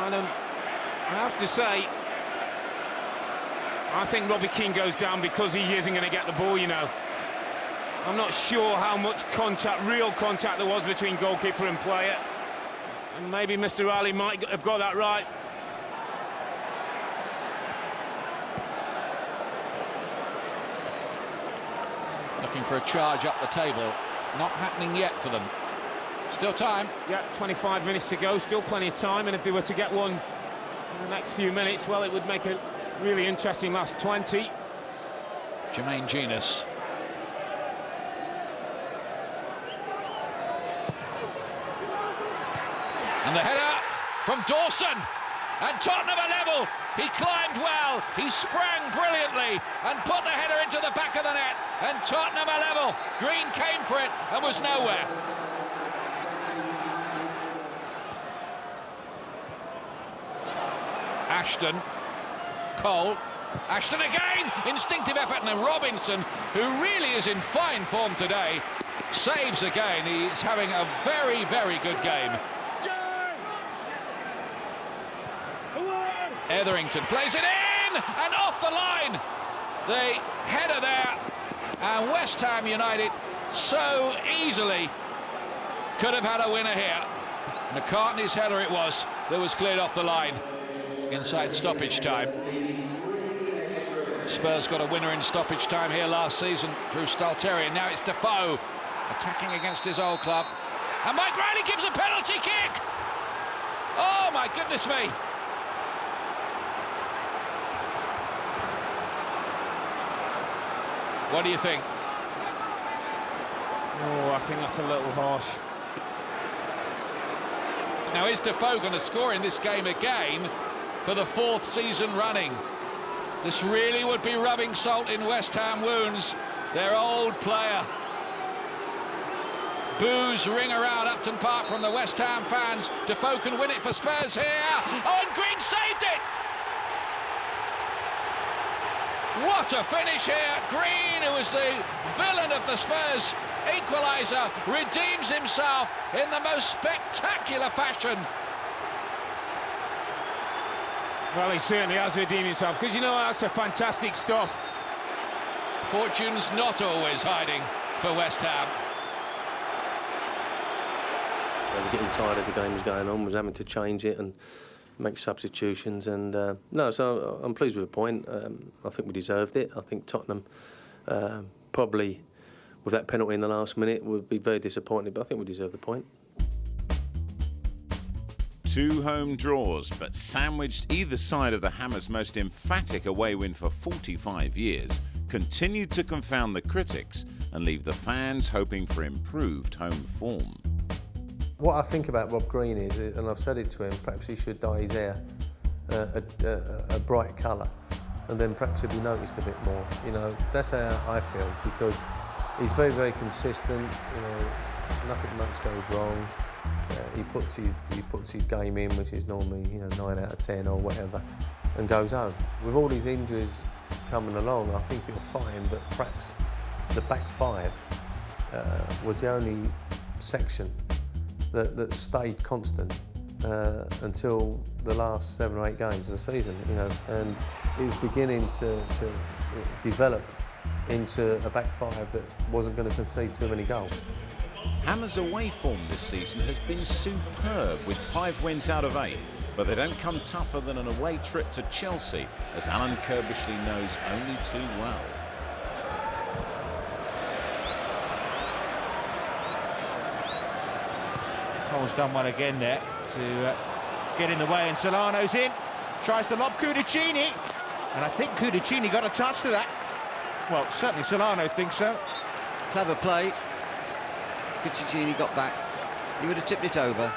And I have to say, I think Robbie Keane goes down because he isn't going to get the ball, you know. I'm not sure how much contact, real contact, there was between goalkeeper and player. And maybe Mr. Ali might have got that right. Looking for a charge up the table. Not happening yet for them. Still time. Yeah, 25 minutes to go, still plenty of time, and if they were to get one in the next few minutes, well, it would make a really interesting last 20. Jermaine Genus. And the header from Dawson. And Tottenham are level. He climbed well, he sprang brilliantly and put the header into the back of the net. And Tottenham are level. Green came for it and was nowhere. Ashton, Cole, Ashton again, instinctive effort, and Robinson, who really is in fine form today, saves again. He's having a very, very good game. Etherington plays it in and off the line. The header there, and West Ham United so easily could have had a winner here. McCartney's header it was that was cleared off the line inside stoppage time. Spurs got a winner in stoppage time here last season through Stalteri, and now it's Defoe attacking against his old club. And Mike Riley gives a penalty kick. Oh my goodness me. What do you think? Oh, I think that's a little harsh. Now, is Defoe going to score in this game again for the 4th season running? This really would be rubbing salt in West Ham wounds. Their old player. Boos ring around Upton Park from the West Ham fans. Defoe can win it for Spurs here. Oh, and Green saved it! What a finish here. Green, who was the villain of the Spurs equaliser, redeems himself in the most spectacular fashion. Well, he certainly has redeemed himself, because you know that's a fantastic stop. Fortune's not always hiding for West Ham. They were getting tired as the game was going on, was having to change it and make substitutions, and no, so I'm pleased with the point. I think we deserved it. I think Tottenham probably, with that penalty in the last minute, would be very disappointed, but I think we deserve the point. 2 home draws, but sandwiched either side of the Hammers' most emphatic away win for 45 years, continued to confound the critics and leave the fans hoping for improved home form. What I think about Rob Green is, and I've said it to him, perhaps he should dye his hair a bright colour, and then perhaps he'll be noticed a bit more. You know, that's how I feel, because he's very, very consistent. You know, nothing much goes wrong. He puts his game in, which is normally 9 out of 10 or whatever, and goes home. With all these injuries coming along, I think you'll find that perhaps the back 5 was the only section that stayed constant until the last 7 or 8 games of the season, and it was beginning to develop into a back 5 that wasn't going to concede too many goals. Hammers' away form this season has been superb, with 5 wins out of 8, but they don't come tougher than an away trip to Chelsea, as Alan Kirbishley knows only too well. Cole's done one again there to get in the way, and Solano's in, tries to lob Cudicini, and I think Cudicini got a touch to that. Well, certainly Solano thinks so. Clever play. Cudicini got back. He would have tipped it over.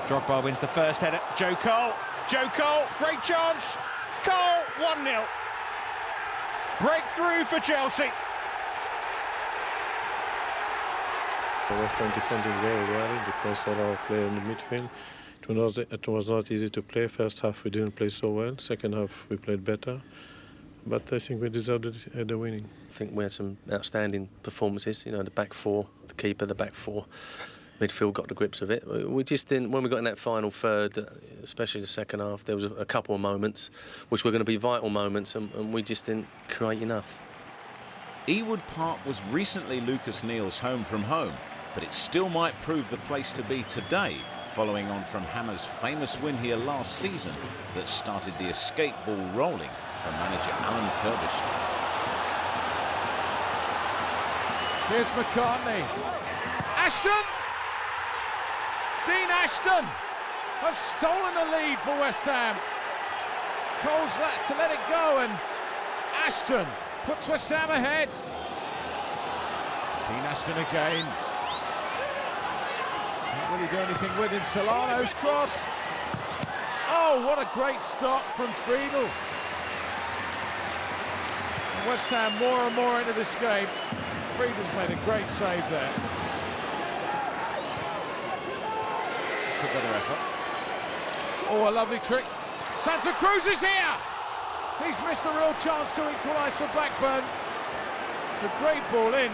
Drogba wins the first header. Joe Cole, great chance. Cole, 1-0. Breakthrough for Chelsea. West Ham defending very well. They pressed all our players in the midfield. It was not easy to play. First half we didn't play so well. Second half we played better. But I think we deserved the winning. I think we had some outstanding performances. You know, the back four, the keeper, the back four. Midfield got the grips of it. We just didn't, when we got in that final third, especially the second half, there was a couple of moments which were going to be vital moments, and we just didn't create enough. Ewood Park was recently Lucas Neal's home from home, but it still might prove the place to be today, following on from Hammer's famous win here last season that started the escape ball rolling for manager Alan Kirbysh. Here's McCartney. Ashton! Dean Ashton has stolen the lead for West Ham. Cole's to let it go, and Ashton puts West Ham ahead. Dean Ashton again. Can't really do anything with him. Solano's cross. Oh, what a great stop from Friedel. And West Ham more and more into this game. Friedel's made a great save there. It's a better effort. Oh, a lovely trick. Santa Cruz is here! He's missed a real chance to equalise for Blackburn. The great ball in.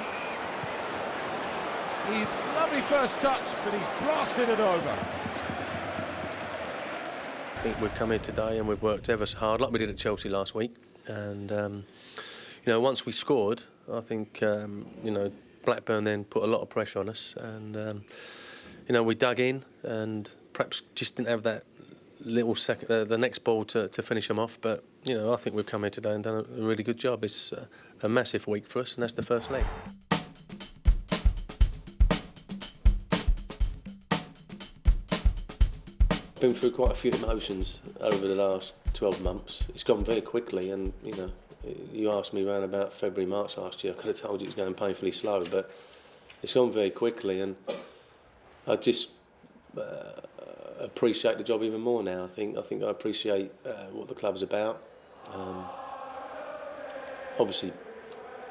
Lovely first touch, but he's blasted it over. I think we've come here today and we've worked ever so hard, like we did at Chelsea last week. And, you know, once we scored, I think, you know, Blackburn then put a lot of pressure on us. And, you know, we dug in and perhaps just didn't have that little second, the next ball to finish them off. But, you know, I think we've come here today and done a really good job. It's a massive week for us, and that's the first leg. Been through quite a few emotions over the last 12 months. It's gone very quickly, and, you know, you asked me around about February, March last year, I could have told you it was going painfully slow, but it's gone very quickly, and I just appreciate the job even more now. I think I appreciate what the club's about. Obviously,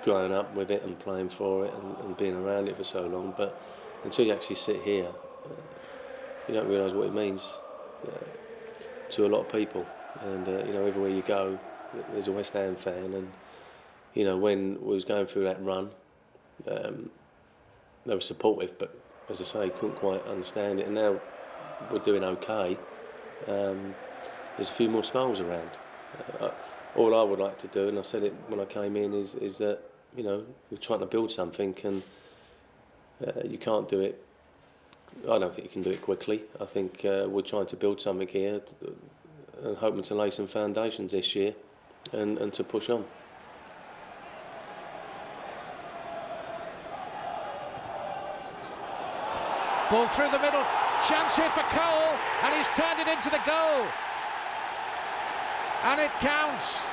growing up with it and playing for it and being around it for so long, but until you actually sit here, you don't realise what it means to a lot of people. And you know, everywhere you go, there's a West Ham fan, and you know, when we was going through that run, they were supportive, but as I say, couldn't quite understand it. And now we're doing okay. There's a few more smiles around. All I would like to do, and I said it when I came in, is that, you know, we're trying to build something, and you can't do it. I don't think you can do it quickly. I think we're trying to build something here and hoping to lay some foundations this year and to push on. Ball through the middle, chance here for Cole, and he's turned it into the goal. And it counts.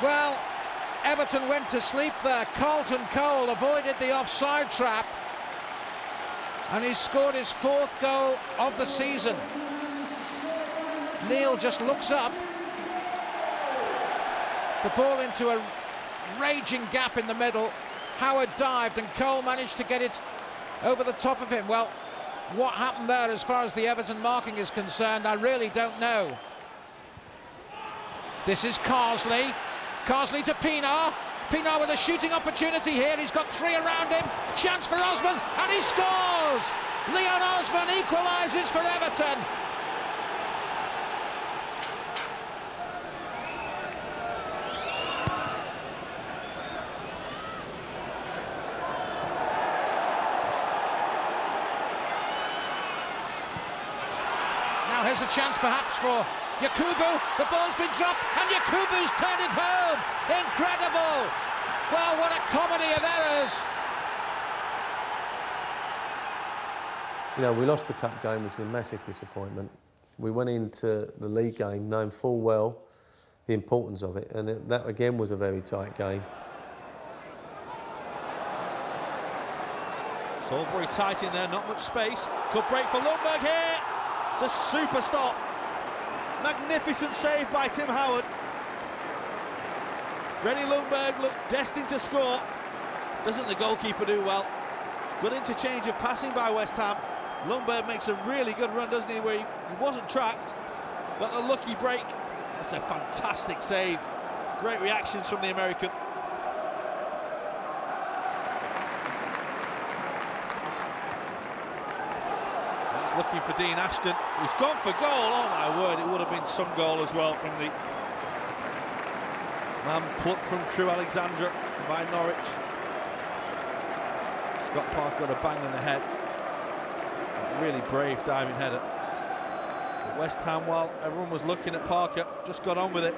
Well, Everton went to sleep there. Carlton Cole avoided the offside trap, and he's scored his 4th goal of the season. Neal just looks up. The ball into a raging gap in the middle. Howard dived, and Cole managed to get it over the top of him. Well, what happened there as far as the Everton marking is concerned, I really don't know. This is Carsley. Carsley to Pienaar. Pienaar with a shooting opportunity here. He's got 3 around him. Chance for Osman, and he scores! Leon Osman equalises for Everton. Now here's a chance perhaps for Yakubu. The ball's been dropped, and Yakubu's turned it home. Incredible! Well, what a comedy of errors. You know, we lost the cup game, which was a massive disappointment. We went into the league game knowing full well the importance of it, and that again was a very tight game. It's all very tight in there, not much space. Could break for Lundberg here. It's a super stop. Magnificent save by Tim Howard. Freddie Lundberg looked destined to score. Doesn't the goalkeeper do well? It's Good interchange of passing by West Ham. Lundberg makes a really good run, doesn't he, where he wasn't tracked. Got a lucky break. That's a fantastic save. Great reactions from the American. That's looking for Dean Ashton, who's gone for goal. Oh my word, it would have been some goal as well from the man plucked from Crewe Alexandra by Norwich. Scott Parker got a bang on the head. A really brave diving header. But West Ham, while everyone was looking at Parker, just got on with it.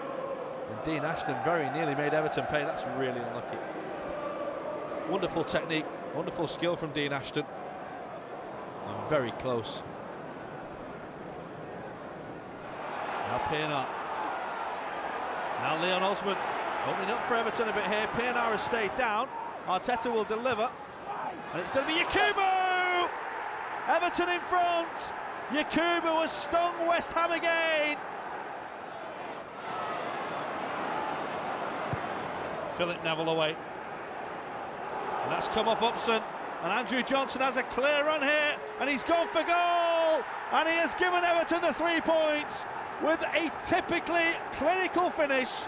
And Dean Ashton very nearly made Everton pay. That's really unlucky. Wonderful technique, wonderful skill from Dean Ashton. And very close. Now Pienaar. Now Leon Osman opening up for Everton a bit here. Pienaar has stayed down. Arteta will deliver. And it's going to be Yakubu! Everton in front. Yakubu has stung West Ham again. Philip Neville away. And that's come off Upson. And Andrew Johnson has a clear run here. And he's gone for goal. And he has given Everton the 3 points with a typically clinical finish.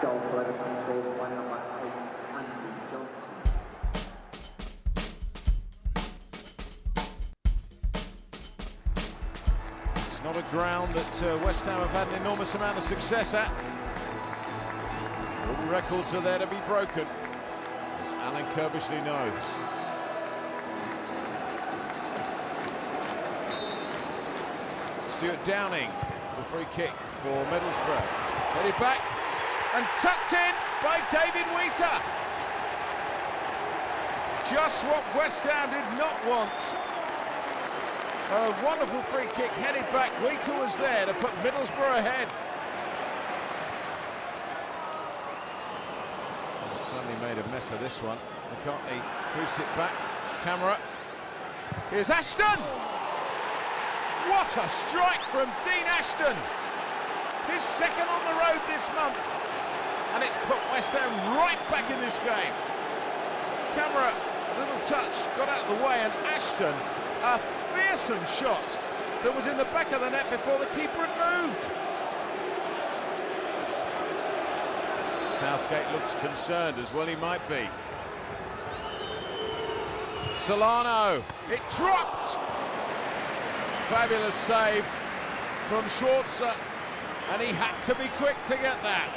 Goal for Everton, scored by number 8, Andrew Johnson. It's not a ground that West Ham have had an enormous amount of success at. All records are there to be broken, as Alan Kirbishley knows. Stuart Downing, the free kick for Middlesbrough. Headed back and tucked in by David Wheater. Just what West Ham did not want. A wonderful free kick headed back. Wheater was there to put Middlesbrough ahead. Well, certainly made a mess of this one. McCartney hoofs it back. Camera. Here's Ashton. What a strike from Dean Ashton. His second on the road this month. And it's put West Ham right back in this game. Camera, a little touch, got out of the way, and Ashton, a fearsome shot that was in the back of the net before the keeper had moved. Southgate looks concerned, as well he might be. Solano, it dropped! Fabulous save from Schwarzer, and he had to be quick to get that.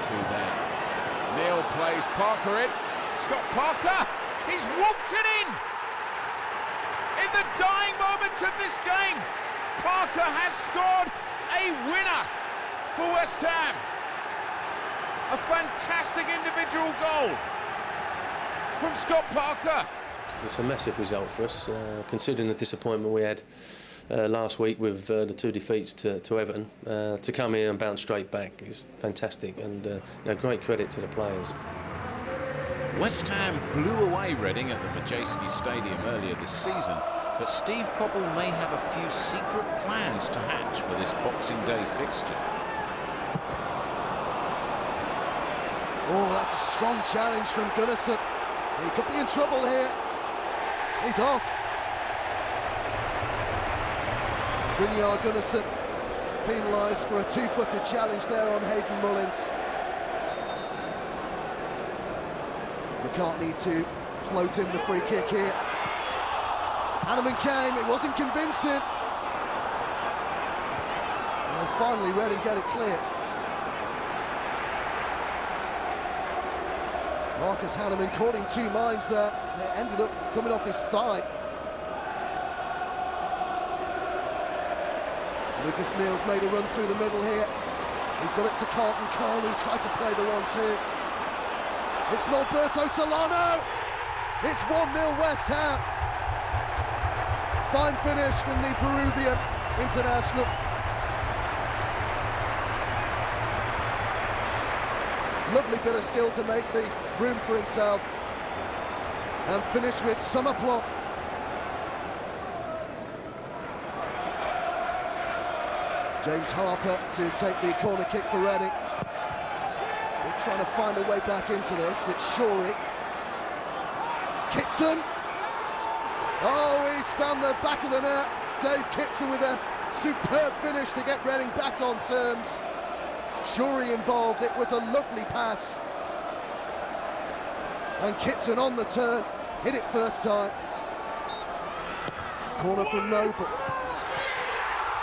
There. Neil plays Parker in. Scott Parker, he's walked it in! In the dying moments of this game, Parker has scored a winner for West Ham. A fantastic individual goal from Scott Parker. It's a massive result for us, considering the disappointment we had last week with the 2 defeats to Everton. To come here and bounce straight back is fantastic, and great credit to the players. West Ham blew away Reading at the Majeski Stadium earlier this season, but Steve Cobble may have a few secret plans to hatch for this Boxing Day fixture. Oh, that's a strong challenge from Gunnarsson. He could be in trouble here. He's off. Brynjar Gunnarsson penalised for a 2-footed challenge there on Hayden Mullins. McCartney to float in the free kick here. Hanneman came, it wasn't convincing. And finally Reading get it clear. Marcus Hanneman caught in two minds there. It ended up coming off his thigh. Lucas Neal's made a run through the middle here. He's got it to Carlton Cole, who tried to play the 1-2. It's Norberto Solano! It's 1-0 West Ham. Fine finish from the Peruvian international. Lovely bit of skill to make the room for himself and finish with some aplomb. James Harper to take the corner kick for Reading. Still trying to find a way back into this. It's Shorey. Kitson. Oh, he's found the back of the net. Dave Kitson with a superb finish to get Reading back on terms. Shorey involved. It was a lovely pass. And Kitson on the turn. Hit it first time. Corner from Noble.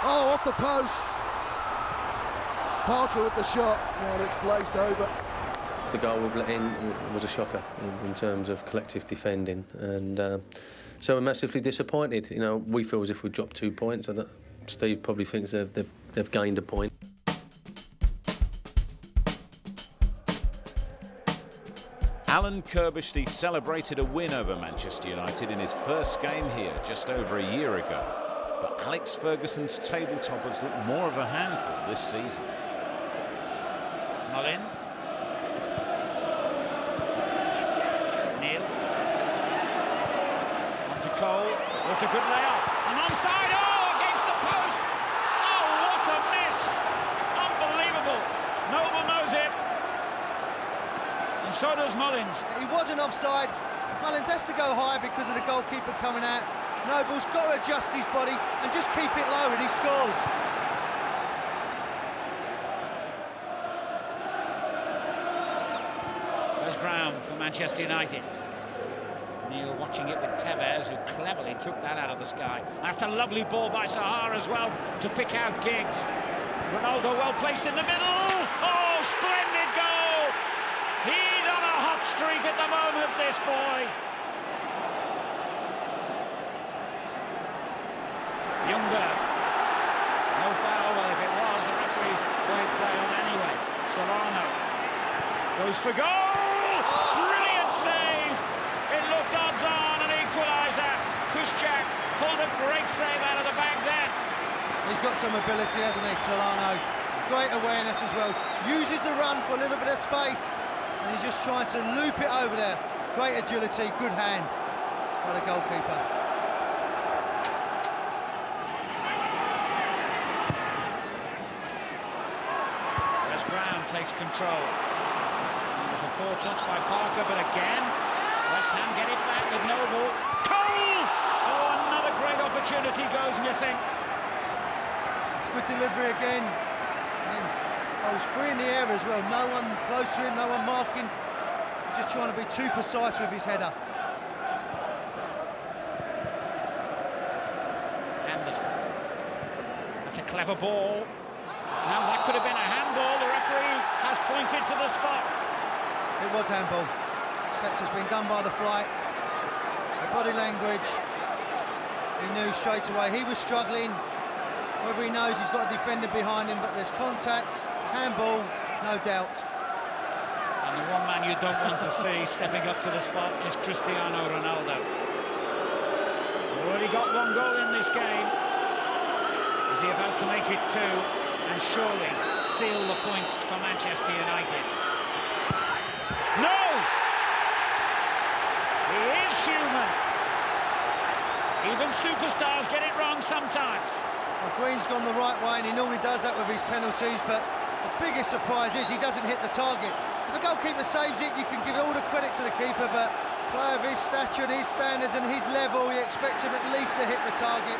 Oh, off the post. Parker with the shot, and it's blazed over. The goal we've let in was a shocker in terms of collective defending, and so we're massively disappointed. You know, we feel as if we dropped 2 points. And Steve probably thinks they've gained a point. Alan Kirbishley celebrated a win over Manchester United in his first game here just over a year ago. But Alex Ferguson's table toppers look more of a handful this season. Mullins. Neil. On to Cole. It's a good layout. And onside. Oh, against the post. Oh, what a miss. Unbelievable. Noble knows it. And so does Mullins. He wasn't offside. Mullins has to go high because of the goalkeeper coming out. Noble's got to adjust his body and just keep it low, and he scores. There's Brown for Manchester United. Neil watching it with Tevez, who cleverly took that out of the sky. That's a lovely ball by Sahar as well to pick out Giggs. Ronaldo well placed in the middle. Oh, splendid goal! He's on a hot streak at the moment, this boy. Younger. No foul. Well, if it was, the referee's going to play on anyway. Solano goes for goal! Brilliant save! It looked odds on, an equaliser. Kuszczak pulled a great save out of the bag there. He's got some ability, hasn't he, Solano? Great awareness as well. Uses the run for a little bit of space, and he's just trying to loop it over there. Great agility, good hand by the goalkeeper. Takes control. There's a poor touch by Parker, but again, West Ham get it back with Noble. Cole! Oh, another great opportunity goes missing. Good delivery again. I was free in the air as well. No one close to him, no one marking. Just trying to be too precise with his header. Anderson. That's a clever ball. Now that could have been a handball. The referee has pointed to the spot. It was handball. Spector's been done by the flight. The body language. He knew straight away. He was struggling. Whether he knows he's got a defender behind him, but there's contact. It's handball, no doubt. And the one man you don't want to see stepping up to the spot is Cristiano Ronaldo. Already got one goal in this game. Is he about to make it two? And surely seal the points for Manchester United. No! He is human. Even superstars get it wrong sometimes. Well, Green's gone the right way, and he normally does that with his penalties, but the biggest surprise is he doesn't hit the target. If the goalkeeper saves it, you can give all the credit to the keeper, but a player of his stature and his standards and his level, you expect him at least to hit the target.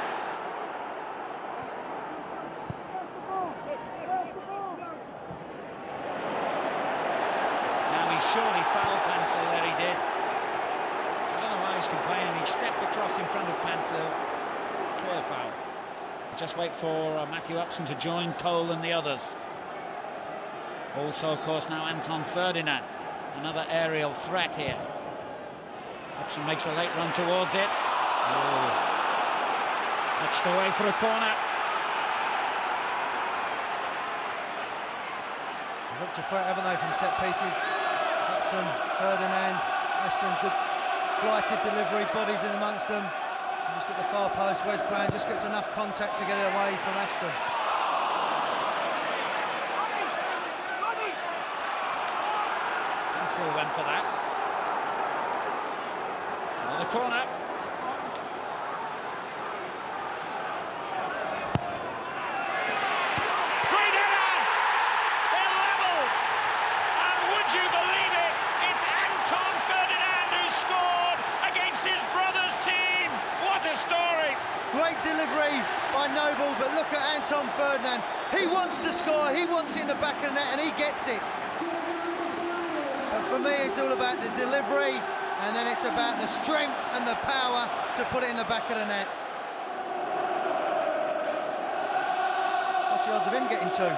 Surely fouled Pansel there, he did. I don't know why he's complaining. He stepped across in front of Pansel. Clear foul. Just wait for Matthew Upson to join Cole and the others. Also, of course, now Anton Ferdinand. Another aerial threat here. Upson makes a late run towards it. Oh. Touched away for a corner. Looked to threat, haven't they, from set pieces? Upson, Ferdinand, Ashton, good flighted delivery, bodies in amongst them. Just at the far post, Wes Brown just gets enough contact to get it away from Ashton. Hansel went for that. Another corner. ball, but look at Anton Ferdinand. He wants to score, he wants it in the back of the net, and he gets it. But for me, it's all about the delivery, and then it's about the strength and the power to put it in the back of the net. What's the odds of him getting two?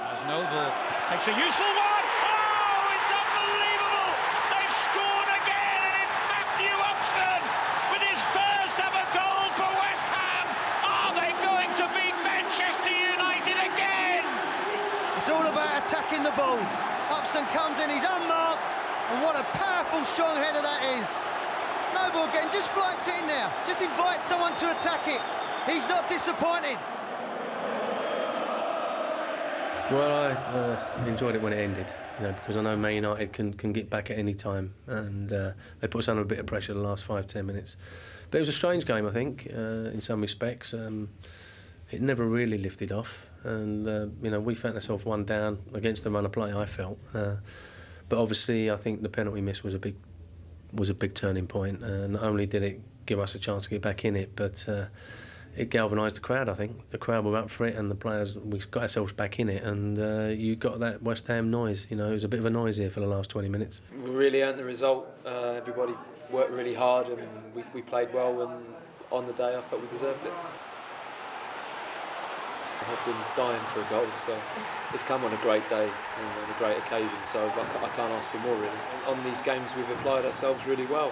As Noble takes a useful one. Oh, it's unbelievable! They've scored again, and it's Matthew Upson with his first ever goal for West Ham. Are they going to beat Manchester United again? It's all about attacking the ball. Upson comes in, he's unmarked, and what a powerful, strong header that is. Noble again, just flights it in there. Just invites someone to attack it. He's not disappointed. Well, I enjoyed it when it ended, because I know Man United can get back at any time, and they put us under a bit of pressure the last 5-10 minutes. But it was a strange game, I think, in some respects. It never really lifted off, and we found ourselves one down against the run of play, I felt. But obviously, I think the penalty miss was a big turning point. Not only did it give us a chance to get back in it, but it galvanised the crowd, I think. The crowd were up for it, and the players, we got ourselves back in it, and you got that West Ham noise. It was a bit of a noise here for the last 20 minutes. We really earned the result. Everybody worked really hard, and we played well, and on the day I felt we deserved it. I've been dying for a goal, so it's come on a great day and on a great occasion, so I can't ask for more, really. On these games we've applied ourselves really well.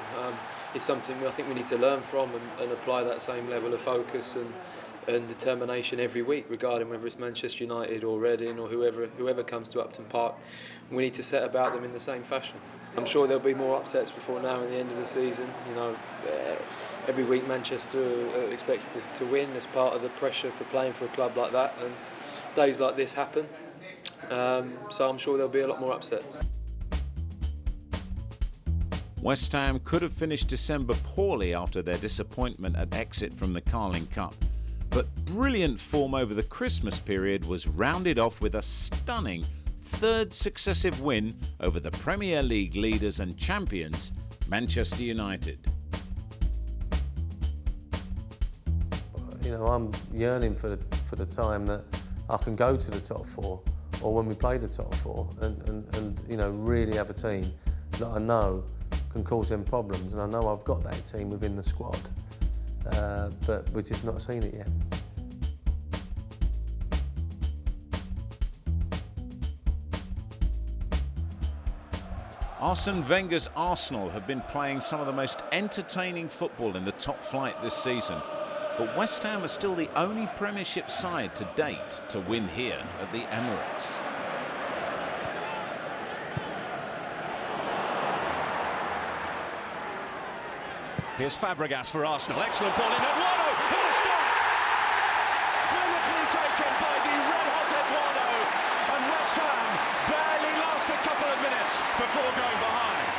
It's something I think we need to learn from and apply that same level of focus and determination every week, regarding whether it's Manchester United or Reading or whoever comes to Upton Park. We need to set about them in the same fashion. I'm sure there'll be more upsets before now and the end of the season. Every week Manchester are expected to win as part of the pressure for playing for a club like that, and days like this happen. So I'm sure there'll be a lot more upsets. West Ham could have finished December poorly after their disappointment at exit from the Carling Cup, but brilliant form over the Christmas period was rounded off with a stunning third successive win over the Premier League leaders and champions, Manchester United. I'm yearning for the time that I can go to the top four, or when we play the top four, and really have a team that I know can cause them problems. And I know I've got that team within the squad, but we've just not seen it yet. Arsene Wenger's Arsenal have been playing some of the most entertaining football in the top flight this season. But West Ham are still the only Premiership side to date to win here at the Emirates. Here's Fabregas for Arsenal. Excellent ball in. Eduardo, who the start! Clinically taken by the red-hot Eduardo. And West Ham barely lost a couple of minutes before going behind.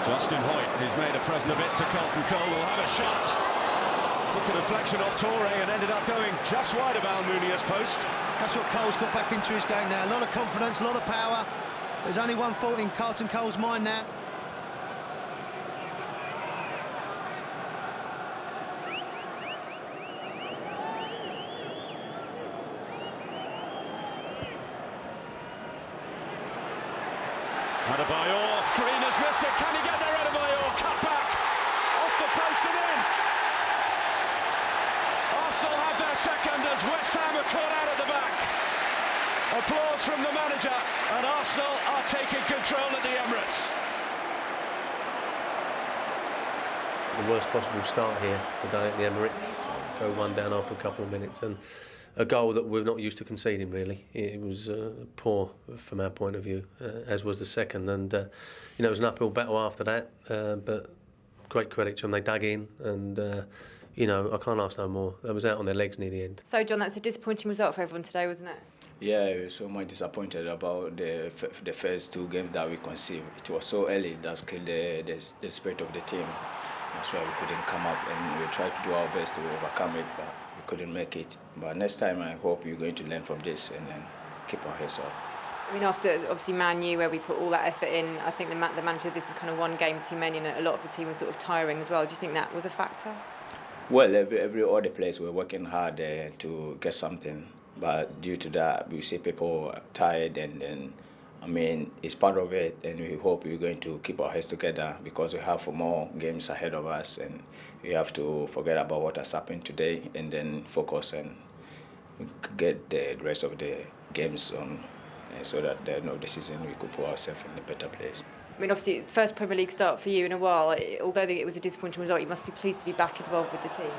Justin Hoyt, who's made a present of it to Carlton Cole, will have a shot. Took a deflection off Torre and ended up going just wide of Almunia's post. That's what Cole's got back into his game now. A lot of confidence, a lot of power. There's only one fault in Carlton Cole's mind now. Adebayor, Green has missed it. Can he get there, Adebayor? Cut back, off the post and in. Arsenal have their second as West Ham are caught out at the back. Applause from the manager, and Arsenal are taking control at the Emirates. The worst possible start here today at the Emirates. Go one down after a couple of minutes, and a goal that we're not used to conceding, really. It was poor from our point of view, as was the second. And, it was an uphill battle after that, but great credit to them. They dug in, and, I can't ask no more. They was out on their legs near the end. So, John, that's a disappointing result for everyone today, wasn't it? Yeah, we were so much disappointed about the first two games that we conceived. It was so early that killed the spirit of the team. That's why we couldn't come up, and we tried to do our best to overcome it, but we couldn't make it. But next time, I hope you're going to learn from this and then keep our heads up. I mean, after obviously Man U, where we put all that effort in, I think the manager, this was kind of one game too many, and a lot of the team was sort of tiring as well. Do you think that was a factor? Well, every other players were working hard to get something, but due to that, we see people tired, and I mean, it's part of it, and we hope we're going to keep our heads together because we have more games ahead of us, and we have to forget about what has happened today and then focus and get the rest of the games on, so that the end of the season we could put ourselves in a better place. I mean, obviously, first Premier League start for you in a while. Although it was a disappointing result, you must be pleased to be back involved with the team.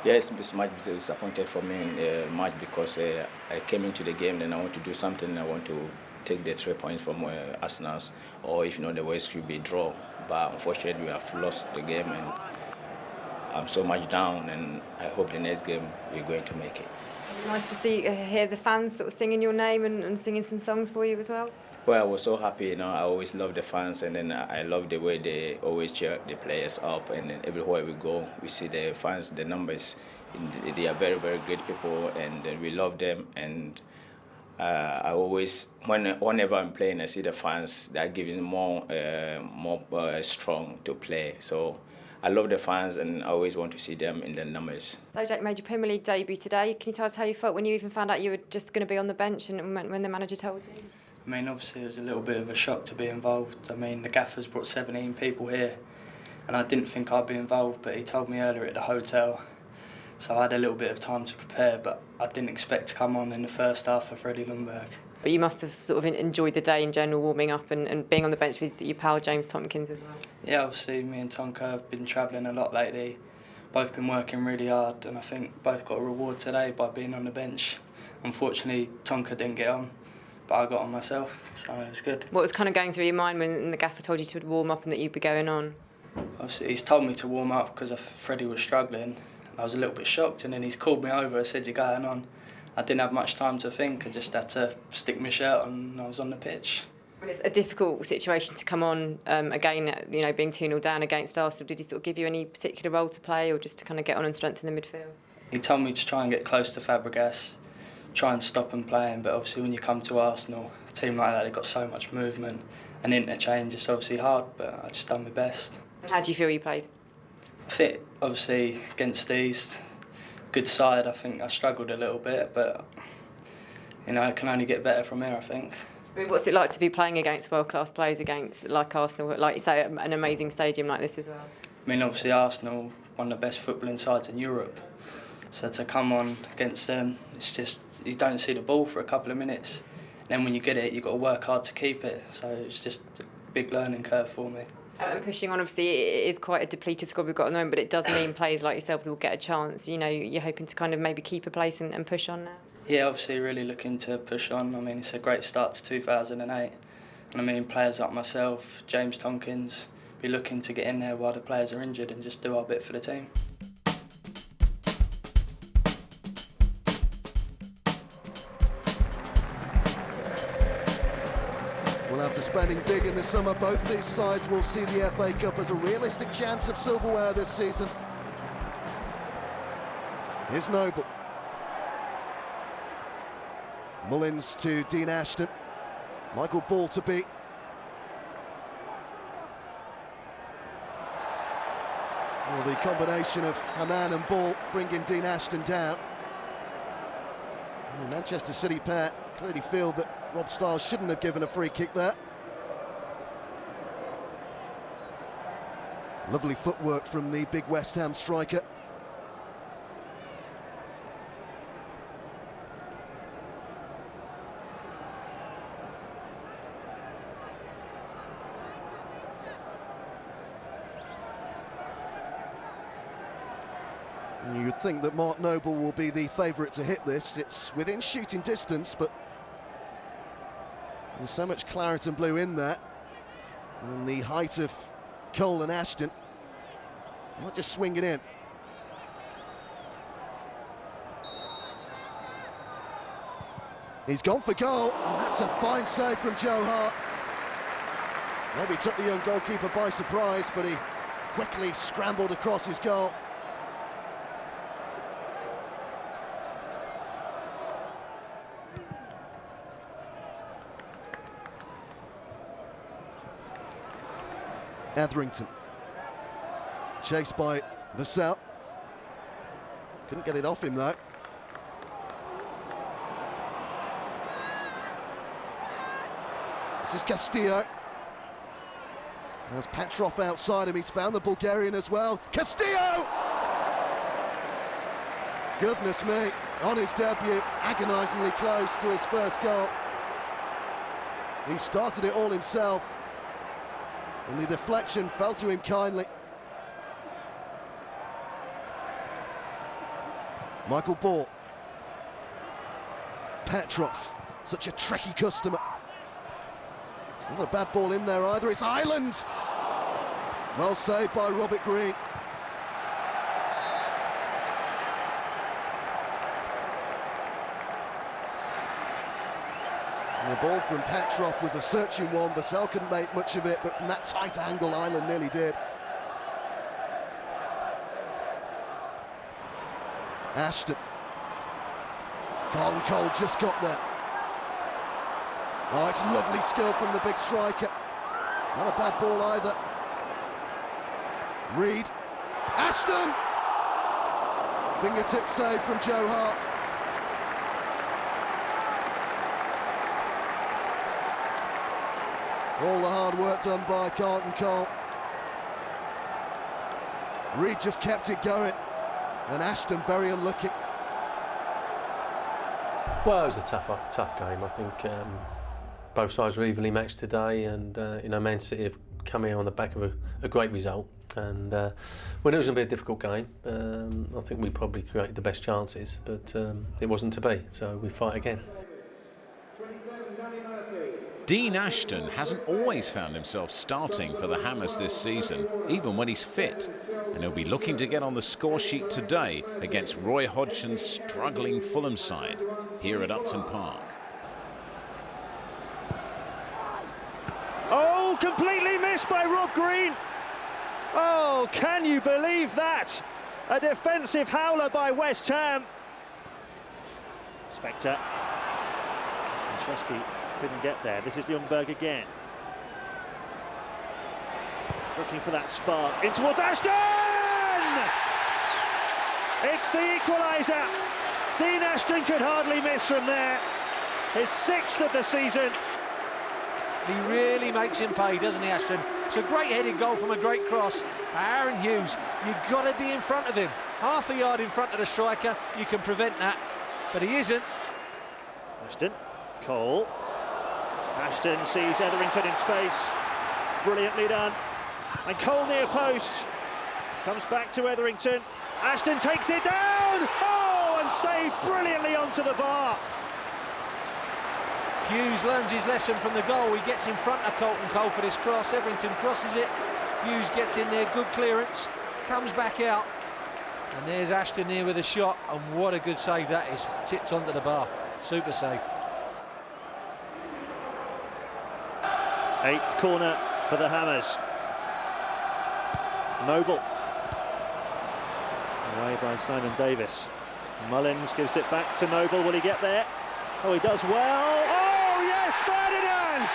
Yes, it's much disappointed for me, much because I came into the game and I want to do something. I want to take the 3 points from Arsenal, or if not, the West should be draw. But unfortunately, we have lost the game, and I'm so much down. And I hope the next game we're going to make it. Nice to hear the fans sort of singing your name and singing some songs for you as well. Well, I was so happy, you know. I always love the fans, and then I love the way they always cheer the players up. And then everywhere we go, we see the fans, the numbers. They are very, very great people, and we love them. And I always, whenever I'm playing, I see the fans. They are giving more strong to play. So I love the fans, and I always want to see them in the numbers. So Jack made your Premier League debut today. Can you tell us how you felt when you even found out you were just going to be on the bench, and when the manager told you? I mean, obviously it was a little bit of a shock to be involved. I mean, the gaffer's brought 17 people here, and I didn't think I'd be involved, but he told me earlier at the hotel. So I had a little bit of time to prepare, but I didn't expect to come on in the first half for Freddie Lundberg. But you must have sort of enjoyed the day in general, warming up and being on the bench with your pal James Tompkins as well. Yeah, obviously me and Tonka have been travelling a lot lately. Both been working really hard, and I think both got a reward today by being on the bench. Unfortunately, Tonka didn't get on, but I got on myself, so it was good. What was kind of going through your mind when the gaffer told you to warm up and that you'd be going on? Obviously, he's told me to warm up because Freddie was struggling. I was a little bit shocked, and then he's called me over and said, "You're going on." I didn't have much time to think. I just had to stick my shirt on, and I was on the pitch. Well, it's a difficult situation to come on again, you know, being 2-0 down against Arsenal. Did he sort of give you any particular role to play, or just to kind of get on and strengthen the midfield? He told me to try and get close to Fabregas, try and stop him playing, but obviously when you come to Arsenal, a team like that, they've got so much movement and interchange, it's obviously hard, but I just done my best. And how do you feel you played? I think obviously against these good side, I think I struggled a little bit, but you know, it can only get better from here, I think. I mean, what's it like to be playing against world-class players, against like Arsenal, like you say, an amazing stadium like this as well? I mean, obviously Arsenal, one of the best footballing sides in Europe, so to come on against them, it's just, you don't see the ball for a couple of minutes. Then when you get it, you've got to work hard to keep it, so it's just a big learning curve for me. And pushing on, obviously, it is quite a depleted squad we've got at the moment, but it does mean players like yourselves will get a chance. You know, you're hoping to kind of maybe keep a place and push on now? Yeah, obviously really looking to push on. I mean, it's a great start to 2008. And I mean, players like myself, James Tompkins, be looking to get in there while the players are injured and just do our bit for the team. Well, after spending big in the summer, both these sides will see the FA Cup as a realistic chance of silverware this season. Here's Noble. Mullins to Dean Ashton. Michael Ball to beat. Well, the combination of Haman and Ball bringing Dean Ashton down. The Manchester City pair clearly feel that Rob Stiles shouldn't have given a free kick there. Lovely footwork from the big West Ham striker. You would think that Mark Noble will be the favourite to hit this. It's within shooting distance, but there's so much claret and blue in there. And the height of Cole and Ashton might just swing it in. He's gone for goal, and that's a fine save from Joe Hart. Maybe took the young goalkeeper by surprise, but he quickly scrambled across his goal. Etherington. Chased by Vassell. Couldn't get it off him though. This is Castillo. There's Petrov outside him, he's found the Bulgarian as well. Castillo! Goodness me, on his debut, agonisingly close to his first goal. He started it all himself, and the deflection fell to him kindly. Michael Ball. Petrov, such a tricky customer. It's not a bad ball in there either, it's Ireland! Well saved by Robert Green. And the ball from Petrov was a searching one. Vassell couldn't make much of it, but from that tight angle, Ireland nearly did. Ashton. Carlton Cole just got there. Oh, it's lovely skill from the big striker. Not a bad ball either. Reed. Ashton! Fingertip save from Joe Hart. All the hard work done by Carlton Cole. Reed just kept it going. And Ashton very unlucky. Well, it was a tough game. I think both sides were evenly matched today, and Man City have come here on the back of a great result. And we knew it was going to be a difficult game. I think we probably created the best chances, but it wasn't to be. So we fight again. Dean Ashton hasn't always found himself starting for the Hammers this season, even when he's fit. And he'll be looking to get on the score sheet today against Roy Hodgson's struggling Fulham side here at Upton Park. Oh, completely missed by Rob Green. Oh, can you believe that? A defensive howler by West Ham. Spectre. Chesky couldn't get there. This is Ljungberg again. Looking for that spark. In towards Ashton! It's the equaliser. Dean Ashton could hardly miss from there. His 6th of the season. He really makes him pay, doesn't he, Ashton? It's a great headed goal from a great cross. Aaron Hughes, you've got to be in front of him. Half a yard in front of the striker, you can prevent that. But he isn't. Ashton, Cole. Ashton sees Etherington in space. Brilliantly done. And Cole near post. Comes back to Etherington. Ashton takes it down! Oh, and saved brilliantly onto the bar. Hughes learns his lesson from the goal. He gets in front of Carlton Cole for this cross. Etherington crosses it. Hughes gets in there, good clearance. Comes back out. And there's Ashton here with a shot. And what a good save that is. Tipped onto the bar. Super save. 8th corner for the Hammers. Noble. Away by Simon Davis. Mullins gives it back to Noble. Will he get there? Oh, he does well. Oh, yes, Ferdinand!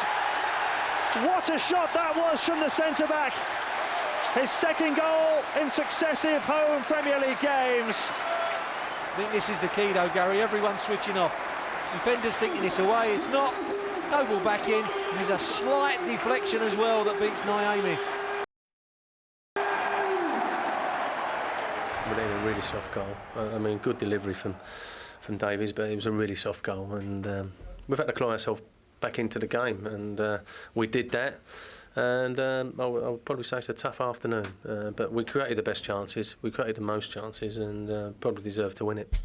What a shot that was from the centre-back. His 2nd goal in successive home Premier League games. I think this is the key, though, Gary. Everyone's switching off. Defenders thinking it's away. It's not. Noble back in. And there's a slight deflection as well that beats Naomi. A really soft goal. I mean, good delivery from Davies, but it was a really soft goal, and we've had to claw ourselves back into the game, and we did that. And I would probably say it's a tough afternoon, but we created the best chances, we created the most chances, and probably deserved to win it.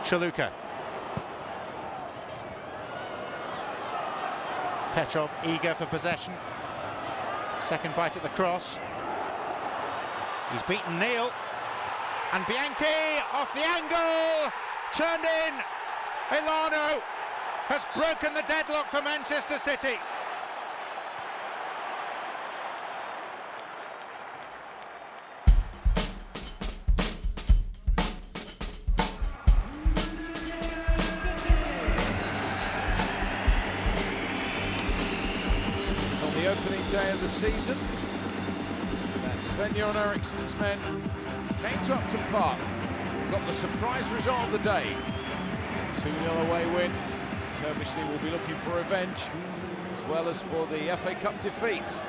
Chaluka. Petrov eager for possession. Second bite at the cross. He's beaten Neil. And Bianchi off the angle. Turned in. Ilano has broken the deadlock for Manchester City. on the opening day of the season. That's Sven-Göran Eriksson's men came to Upton Park, got the surprise result of the day. 2-0 away win. Kerbishley will be looking for revenge, as well as for the FA Cup defeat.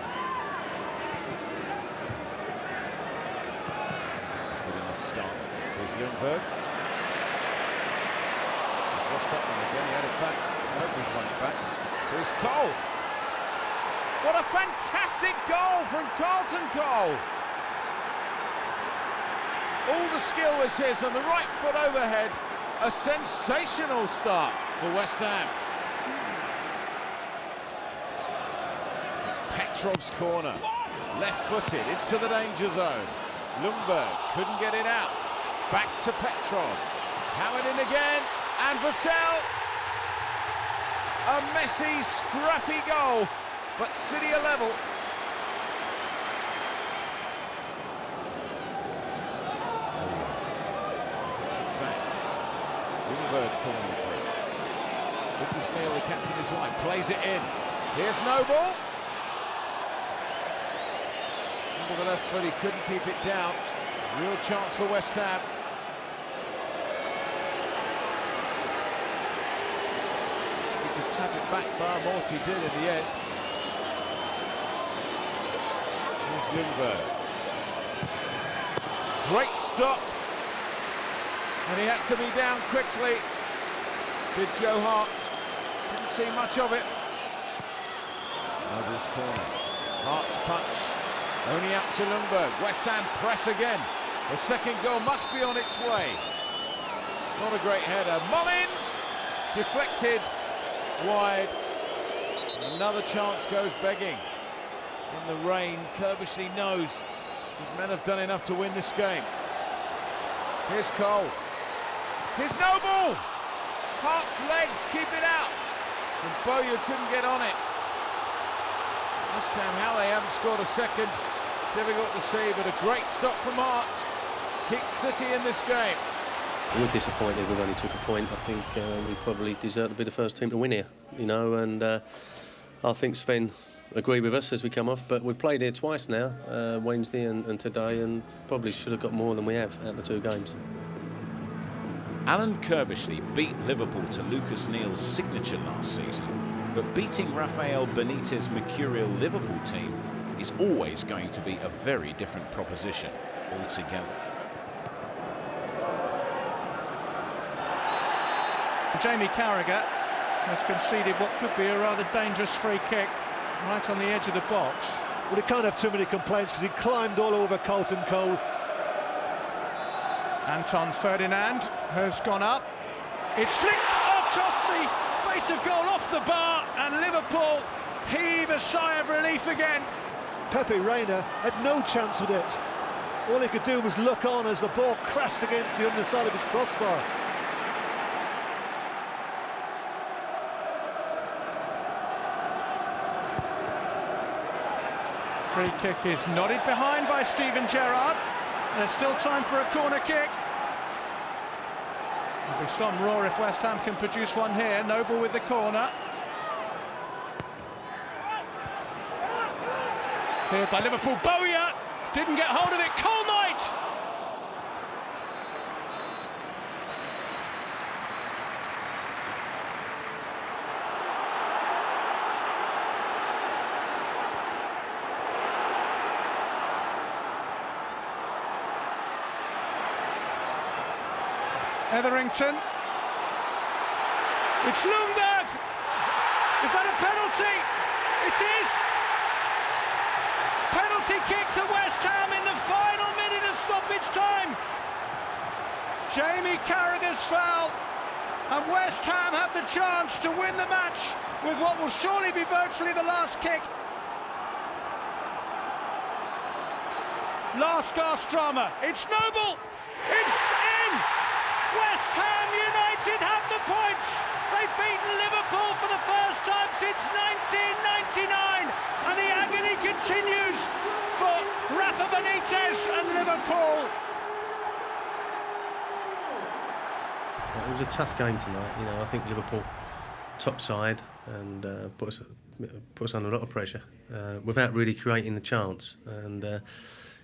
Good enough start. Here's Ljungberg. He's lost that one again, he had it back. Noble's won it back. Here's Cole. What a fantastic goal from Carlton Cole. All the skill was his, and the right foot overhead. A sensational start for West Ham. It's Petrov's corner. Left-footed into the danger zone. Ljungberg couldn't get it out. Back to Petrov. Hammered in again. And Vassell. A messy, scrappy goal. But City are level. Corner through. Lucas Neal, the captain, is wide, plays it in. Here's Noble. Under the left foot, he couldn't keep it down. Real chance for West Ham. He could tap it back, Morty did in the end. Here's Ljungberg. Great stop. And he had to be down quickly. Did Joe Hart. Didn't see much of it. Noble's corner. Hart's punch. Only out to Ljungberg. West Ham press again. The second goal must be on its way. Not a great header. Mullins deflected wide. Another chance goes begging. In the rain, Kerbishley knows his men have done enough to win this game. Here's Cole. Here's Noble! Hart's legs keep it out. And Bowyer couldn't get on it. This time, how they haven't scored a second, difficult to see, but a great stop from Hart. Keeps City in this game. We're disappointed we've only took a point. I think we probably deserve to be the first team to win here, you know, and I think Sven agreed with us as we come off, but we've played here twice now, Wednesday and today, and probably should have got more than we have out of the two games. Alan Kerbishley beat Liverpool to Lucas Neal's signature last season, but beating Rafael Benitez's mercurial Liverpool team is always going to be a very different proposition altogether. Jamie Carragher has conceded what could be a rather dangerous free kick right on the edge of the box. Well, he can't have too many complaints because he climbed all over Carlton Cole. Anton Ferdinand has gone up. It's flicked across the face of goal off the bar, and Liverpool heave a sigh of relief again. Pepe Reina had no chance with it. All he could do was look on as the ball crashed against the underside of his crossbar. Free kick is nodded behind by Steven Gerrard. There's still time for a corner kick. There'll be some roar if West Ham can produce one here. Noble with the corner. Cleared by Liverpool. Bowyer didn't get hold of it. Cole might. Etherington. It's Ljungberg. Is that a penalty? It is. Penalty kick to West Ham in the final minute of stoppage time. Jamie Carragher's foul, and West Ham have the chance to win the match with what will surely be virtually the last kick. Last gasp drama. It's Noble. It's in. West Ham United have the points. They've beaten Liverpool for the first time since 1999, and the agony continues for Rafa Benitez and Liverpool. It was a tough game tonight. You know, I think Liverpool top side and put us puts us under a lot of pressure without really creating the chance. And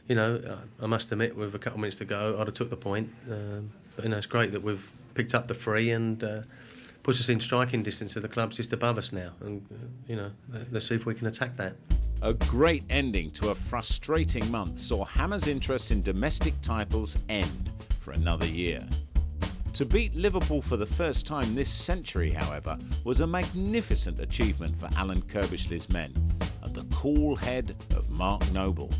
you know, I must admit, with a couple of minutes to go, I'd have took the point. But you know, it's great that we've picked up the 3 and puts us in striking distance of the clubs just above us now. And you know, let's see if we can attack that. A great ending to a frustrating month saw Hammers' interest in domestic titles end for another year. To beat Liverpool for the first time this century, however, was a magnificent achievement for Alan Kirbishley's men and the cool head of Mark Noble.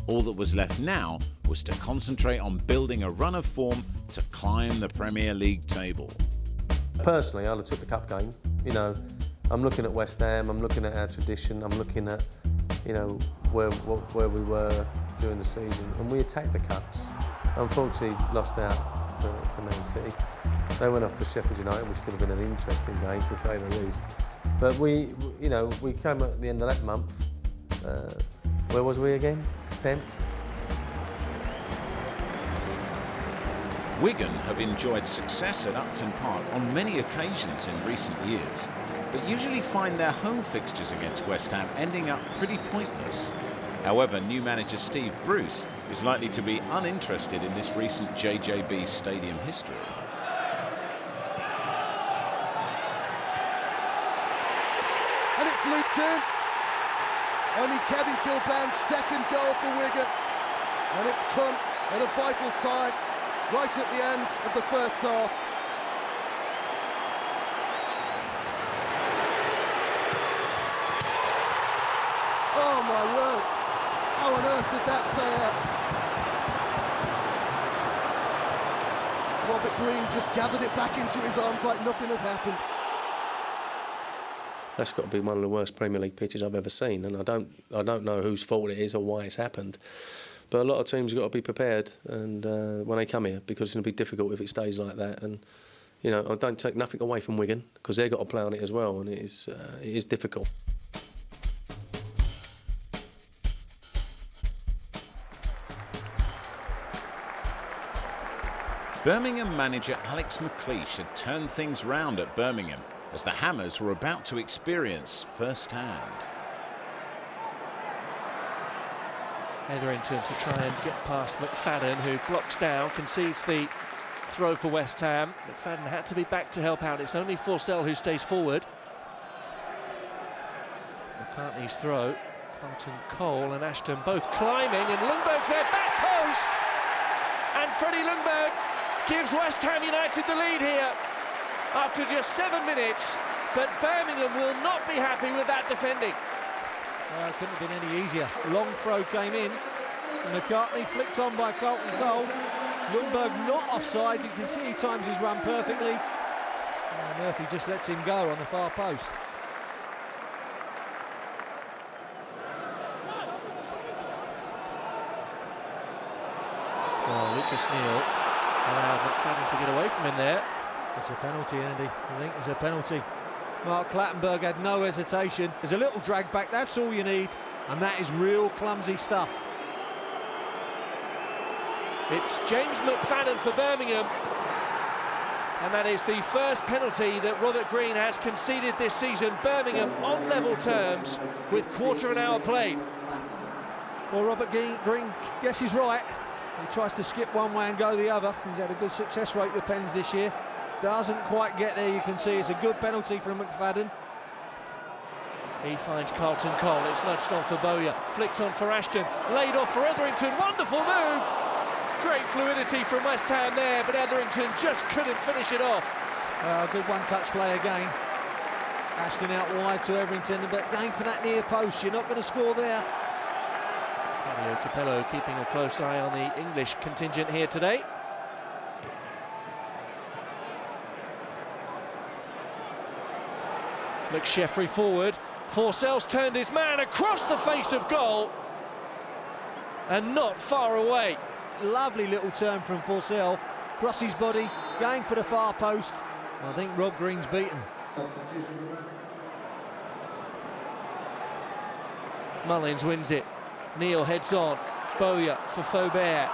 All that was left now was to concentrate on building a run of form to climb the Premier League table. Personally, I'd have took the cup game. You know, I'm looking at West Ham, I'm looking at our tradition, I'm looking at, you know, where we were during the season, and we attacked the cups. Unfortunately, lost out to Man City. They went off to Sheffield United, which could have been an interesting game, to say the least. But we came at the end of that month. Where was we again? 10th. Wigan have enjoyed success at Upton Park on many occasions in recent years, but usually find their home fixtures against West Ham ending up pretty pointless. However, new manager Steve Bruce is likely to be uninterested in this recent JJB Stadium history. And it's looped in. Only Kevin Kilbane's second goal for Wigan. And it's come at a vital time, right at the end of the first half. Oh my word! How on earth did that stay out? Robert Green just gathered it back into his arms like nothing had happened. That's got to be one of the worst Premier League pitches I've ever seen, and I don't know whose fault it is or why it's happened. But a lot of teams have got to be prepared, and when they come here, because it's going to be difficult if it stays like that. And you know, I don't take nothing away from Wigan, because they've got to play on it as well, and it is difficult. Birmingham manager Alex McLeish had turned things round at Birmingham as the Hammers were about to experience firsthand. Etherington to try and get past McFadden, who blocks down, concedes the throw for West Ham. McFadden had to be back to help out. It's only Forsell who stays forward. McCartney's throw. Carlton Cole and Ashton both climbing, and Lundberg's there, back post! And Freddie Lundberg gives West Ham United the lead here after just 7 minutes, but Birmingham will not be happy with that defending. It couldn't have been any easier. Long throw came in. McCartney flicked on by Carlton Cole. Lundberg not offside. You can see he times his run perfectly. Murphy just lets him go on the far post. Oh, Lucas Neal allowed McFadden to get away from him there. It's a penalty, Andy. I think it's a penalty. Mark Clattenburg had no hesitation. There's a little drag back, that's all you need, and that is real clumsy stuff. It's James McFadden for Birmingham, and that is the first penalty that Robert Green has conceded this season. Birmingham on level terms with quarter an hour played. Well, Robert Green guesses right. He tries to skip one way and go the other. He's had a good success rate with pens this year. Doesn't quite get there, you can see. It's a good penalty from McFadden. He finds Carlton Cole, it's nudged on for Bowyer, flicked on for Ashton, laid off for Etherington, wonderful move! Great fluidity from West Ham there, but Etherington just couldn't finish it off. Good one-touch play again. Ashton out wide to Etherington, but going for that near post, you're not going to score there. Fabio Capello keeping a close eye on the English contingent here today. McSheffrey forward, Forsell's turned his man across the face of goal and not far away. Lovely little turn from Forsell, across his body, going for the far post. I think Rob Green's beaten. Mullins wins it, Neal heads on, Bowyer for Faubert.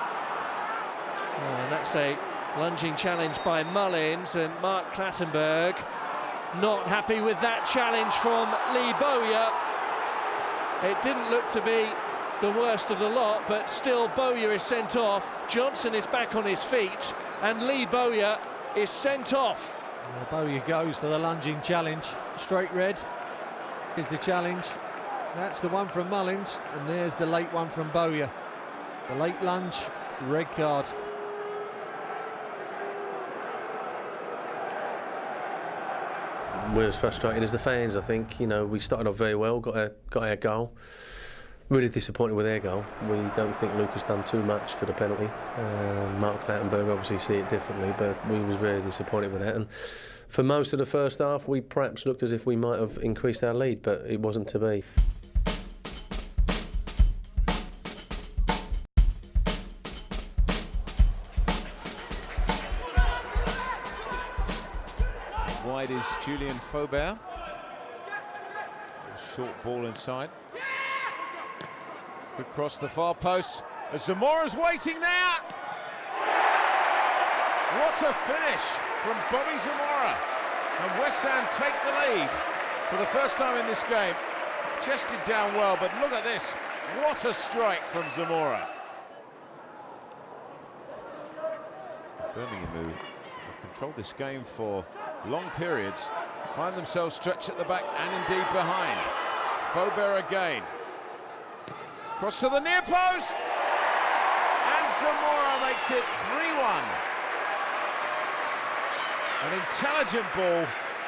And that's a lunging challenge by Mullins, and Mark Clattenburg Not happy with that challenge from Lee Bowyer. It didn't look to be the worst of the lot, but still Bowyer is sent off. Johnson is back on his feet, and Lee Bowyer is sent off. Well, Bowyer goes for the lunging challenge. Straight red is the challenge. That's the one from Mullins, and there's the late one from Bowyer. The late lunge, red card. We're as frustrated as the fans, I think. You know, we started off very well, got our goal. Really disappointed with their goal. We don't think Luke has done too much for the penalty. Mark Lattenberg obviously see it differently, but we was very disappointed with that. And for most of the first half, we perhaps looked as if we might have increased our lead, but it wasn't to be. Wide is Julien Faubert. Short ball inside. Across the far post. Zamora's waiting there. What a finish from Bobby Zamora. And West Ham take the lead for the first time in this game. Chested down well, but look at this. What a strike from Zamora. Birmingham, who have controlled this game for long periods, find themselves stretched at the back and indeed behind. Faubert again. Cross to the near post. And Zamora makes it 3-1. An intelligent ball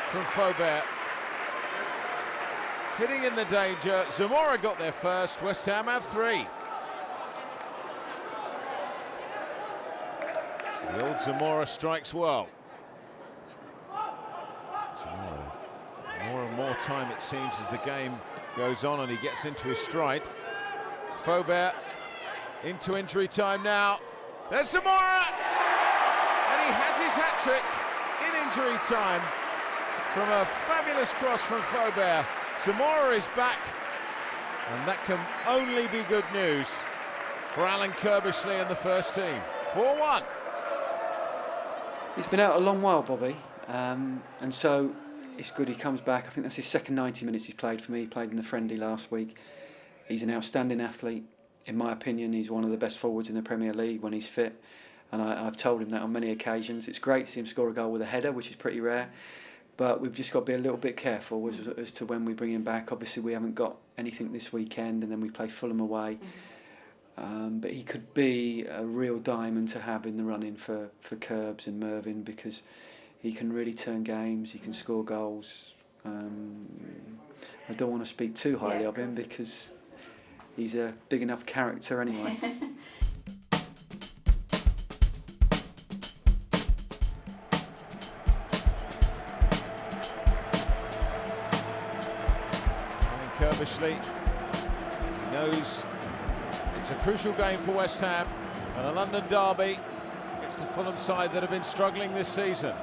from Faubert. Hitting in the danger. Zamora got there first. West Ham have 3. The old Zamora strikes well. Zamora, more and more time it seems as the game goes on and he gets into his stride. Faubert into injury time now. There's Zamora! And he has his hat-trick in injury time from a fabulous cross from Faubert. Zamora is back, and that can only be good news for Alan Kirbishley and the first team. 4-1. He's been out a long while, Bobby, and so it's good he comes back. I think that's his second 90 minutes he's played for me. He played in the friendly last week. He's an outstanding athlete. In my opinion, he's one of the best forwards in the Premier League when he's fit, and I've told him that on many occasions. It's great to see him score a goal with a header, which is pretty rare, but we've just got to be a little bit careful as to when we bring him back. Obviously, we haven't got anything this weekend, and then we play Fulham away. But he could be a real diamond to have in the running for Curbs and Mervyn, because he can really turn games, he can score goals. I don't want to speak too highly of him because he's a big enough character anyway. Kirbishley knows it's a crucial game for West Ham and a London derby. It's the Fulham side that have been struggling this season.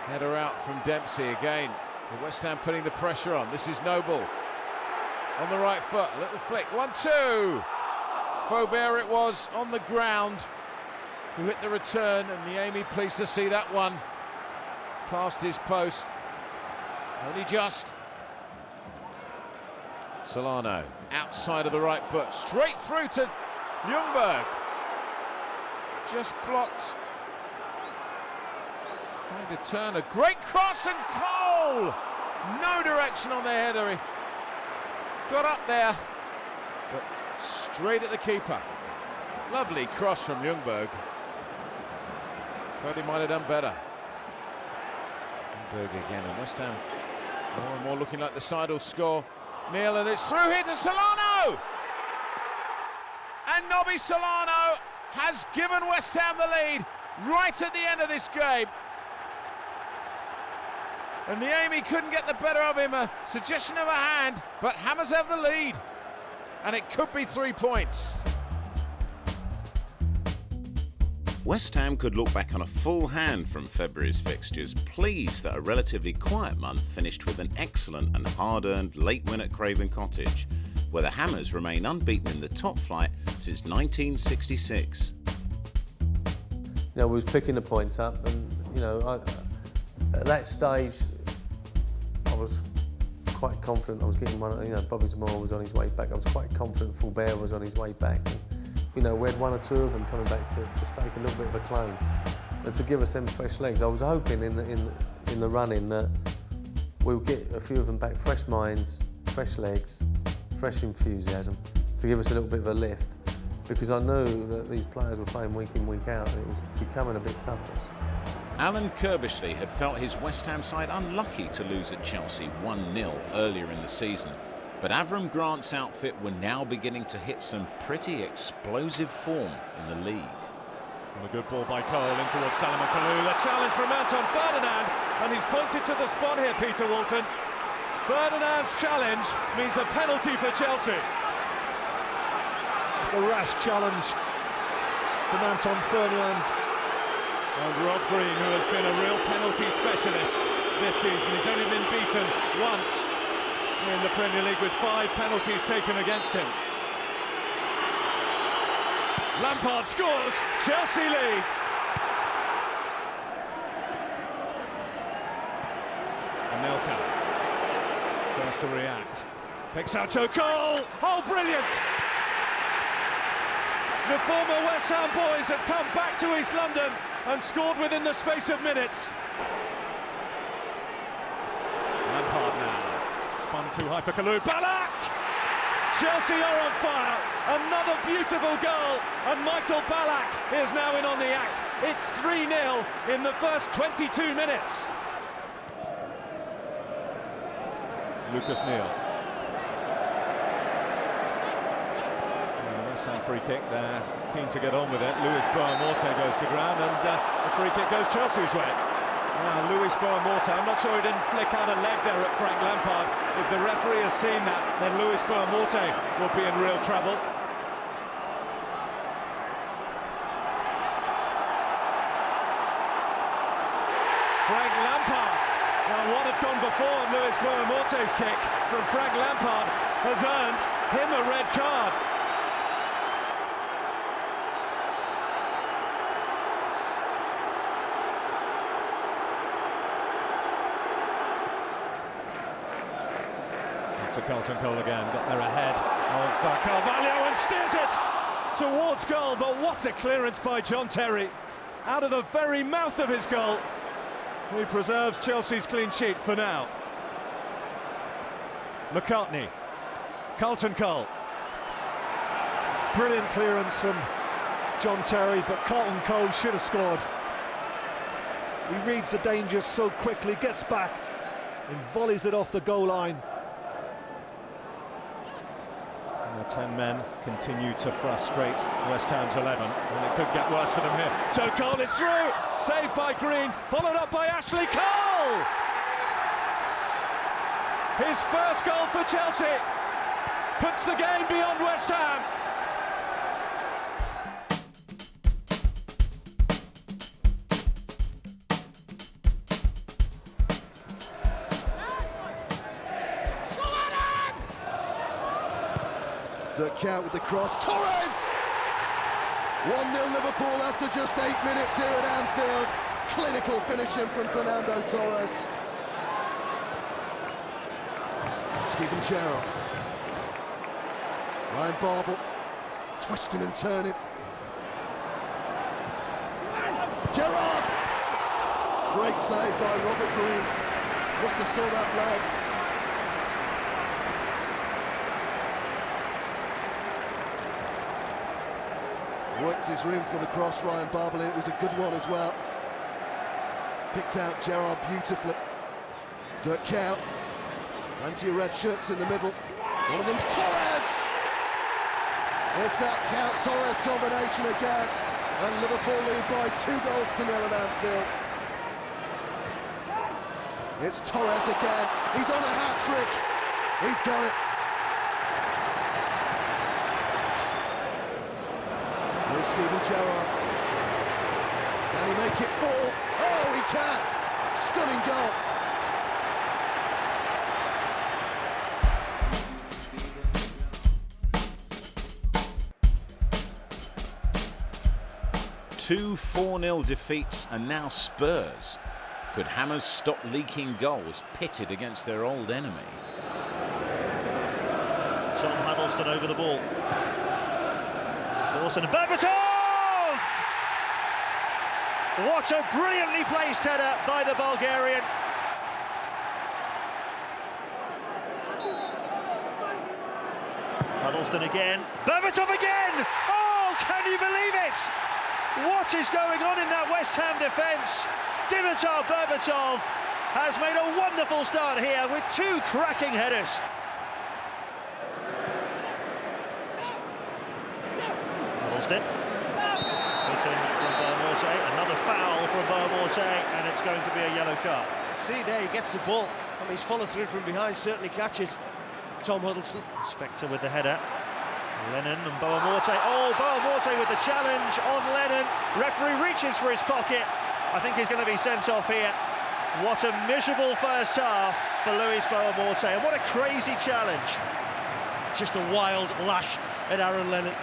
Header out from Dempsey again. The West Ham putting the pressure on. This is Noble on the right foot. A little flick. 1-2. Faubert it was on the ground who hit the return, and Niemi pleased to see that one past his post. Only just. Solano outside of the right foot, straight through to Ljungberg. Just blocked. Trying to turn a great cross, and Cole! No direction on the header. He got up there, but straight at the keeper. Lovely cross from Ljungberg. Thought he might have done better. Ljungberg again, and West Ham more and more looking like the side will score. Neil, and it's through here to Solano! And Nobby Solano has given West Ham the lead right at the end of this game. And Niemi couldn't get the better of him, a suggestion of a hand, but Hammers have the lead. And it could be 3 points. West Ham could look back on a full hand from February's fixtures, pleased that a relatively quiet month finished with an excellent and hard-earned late win at Craven Cottage, where the Hammers remain unbeaten in the top flight since 1966. we was picking the points up, and at that stage, I was quite confident I was getting one. Bobby Zamora was on his way back. I was quite confident Fulbert was on his way back. And, we had one or two of them coming back to stake a little bit of a claim and to give us them fresh legs. I was hoping in the running that we'll get a few of them back, fresh minds, fresh legs, fresh enthusiasm, to give us a little bit of a lift, because I knew that these players were playing week in, week out, and it was becoming a bit tough for us. Alan Kirbishley had felt his West Ham side unlucky to lose at Chelsea 1-0 earlier in the season, but Avram Grant's outfit were now beginning to hit some pretty explosive form in the league. And a good ball by Cole in towards Salomon Kalou. The challenge from Anton Ferdinand, and he's pointed to the spot here, Peter Walton. Ferdinand's challenge means a penalty for Chelsea. It's a rash challenge from Anton Ferdinand. And Rob Green, who has been a real penalty specialist this season, he's only been beaten once in the Premier League with 5 penalties taken against him. Lampard scores, Chelsea lead. Anelka, first to react, picks out Joe Cole. Oh, brilliant! The former West Ham boys have come back to East London and scored within the space of minutes. Lampard now, spun too high for Kalou. Ballack! Chelsea are on fire. Another beautiful goal, and Michael Ballack is now in on the act. It's 3-0 in the first 22 minutes. Lucas Neal. West Ham free kick there, keen to get on with it. Luis Boa-Morte goes to ground, and the free kick goes Chelsea's way. Now, Luis Boa-Morte, I'm not sure he didn't flick out a leg there at Frank Lampard. If the referee has seen that, then Luis Boa-Morte will be in real trouble. Frank Lampard. Now, what had gone before Luis Boa-Morte's kick from Frank Lampard has earned him a red card. To Carlton Cole again, got there ahead of Carvalho and steers it towards goal, but what a clearance by John Terry out of the very mouth of his goal. He preserves Chelsea's clean sheet for now. McCartney, Carlton Cole. Brilliant clearance from John Terry, but Carlton Cole should have scored. He reads the danger so quickly, gets back and volleys it off the goal line. The 10 men continue to frustrate West Ham's 11, and it could get worse for them here. Joe Cole is through, saved by Green, followed up by Ashley Cole! His first goal for Chelsea puts the game beyond West Ham. Count with the cross, Torres! 1-0 Liverpool after just 8 minutes here at Anfield. Clinical finishing from Fernando Torres. Steven Gerrard. Ryan Babel, twisting and turning. Gerrard! Great save by Robert Green. Must have saw that leg. Worked his room for the cross, Ryan Babel, and it was a good one as well. Picked out Gerrard beautifully. Dirk Kuyt, plenty of red shirts in the middle. One of them's Torres! There's that Kuyt-Torres combination again, and Liverpool lead by 2-0 at Anfield. It's Torres again, he's on a hat-trick, he's got it. Here's Steven Gerrard. Can he make it fall? Oh, he can! Stunning goal. 2 4-0 defeats and now Spurs. Could Hammers stop leaking goals pitted against their old enemy? Tom Huddleston over the ball. Dawson and Berbatov! What a brilliantly placed header by the Bulgarian. Huddleston again. Berbatov again! Oh, can you believe it? What is going on in that West Ham defence? Dimitar Berbatov has made a wonderful start here with 2 cracking headers. Huddleston. Hitting from Boamorte. Another foul from Boamorte, and it's going to be a yellow card. See there, he gets the ball, and he's followed through from behind, certainly catches Tom Huddleston. Spector with the header. Lennon and Boamorte. Oh, Boamorte with the challenge on Lennon. Referee reaches for his pocket. I think he's going to be sent off here. What a miserable first half for Luis Boamorte, and what a crazy challenge. Just a wild lash at Aaron Lennon.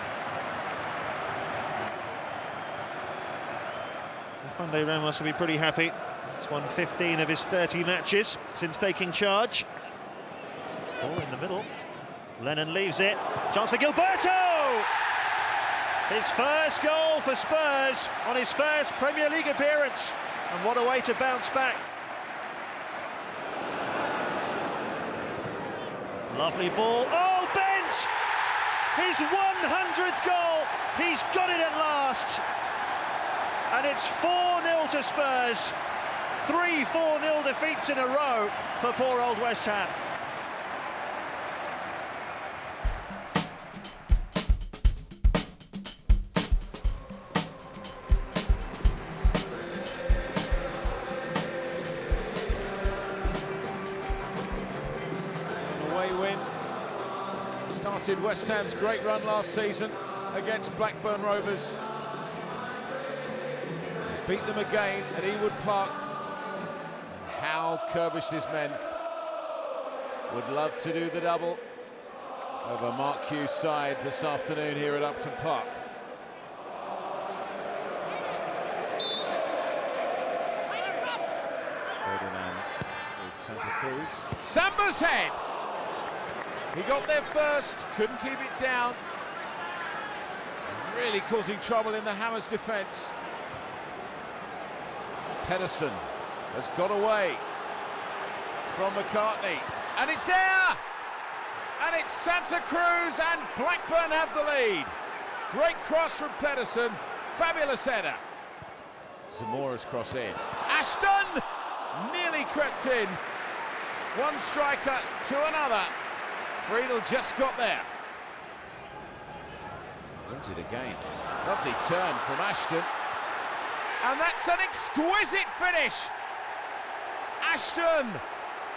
Funde Ramos will be pretty happy. He's won 15 of his 30 matches since taking charge. Ball in the middle. Lennon leaves it. Chance for Gilberto! His first goal for Spurs on his first Premier League appearance. And what a way to bounce back. Lovely ball. Oh, bent! His 100th goal. He's got it at last. And it's 4-0 to Spurs. 3 4-0 defeats in a row for poor old West Ham. An away win. Started West Ham's great run last season against Blackburn Rovers. Beat them again at Ewood Park. How Kirbish's men would love to do the double over Mark Hughes' side this afternoon here at Upton Park. Ferdinand with Santa Cruz. Samba's head! He got there first, couldn't keep it down. Really causing trouble in the Hammers' defence. Pedersen has got away from McCartney, and it's there! And it's Santa Cruz, and Blackburn have the lead. Great cross from Pedersen, fabulous header. Zamora's cross in. Ashton nearly crept in. One striker to another. Friedel just got there. Wins it again. Lovely turn from Ashton. And that's an exquisite finish. Ashton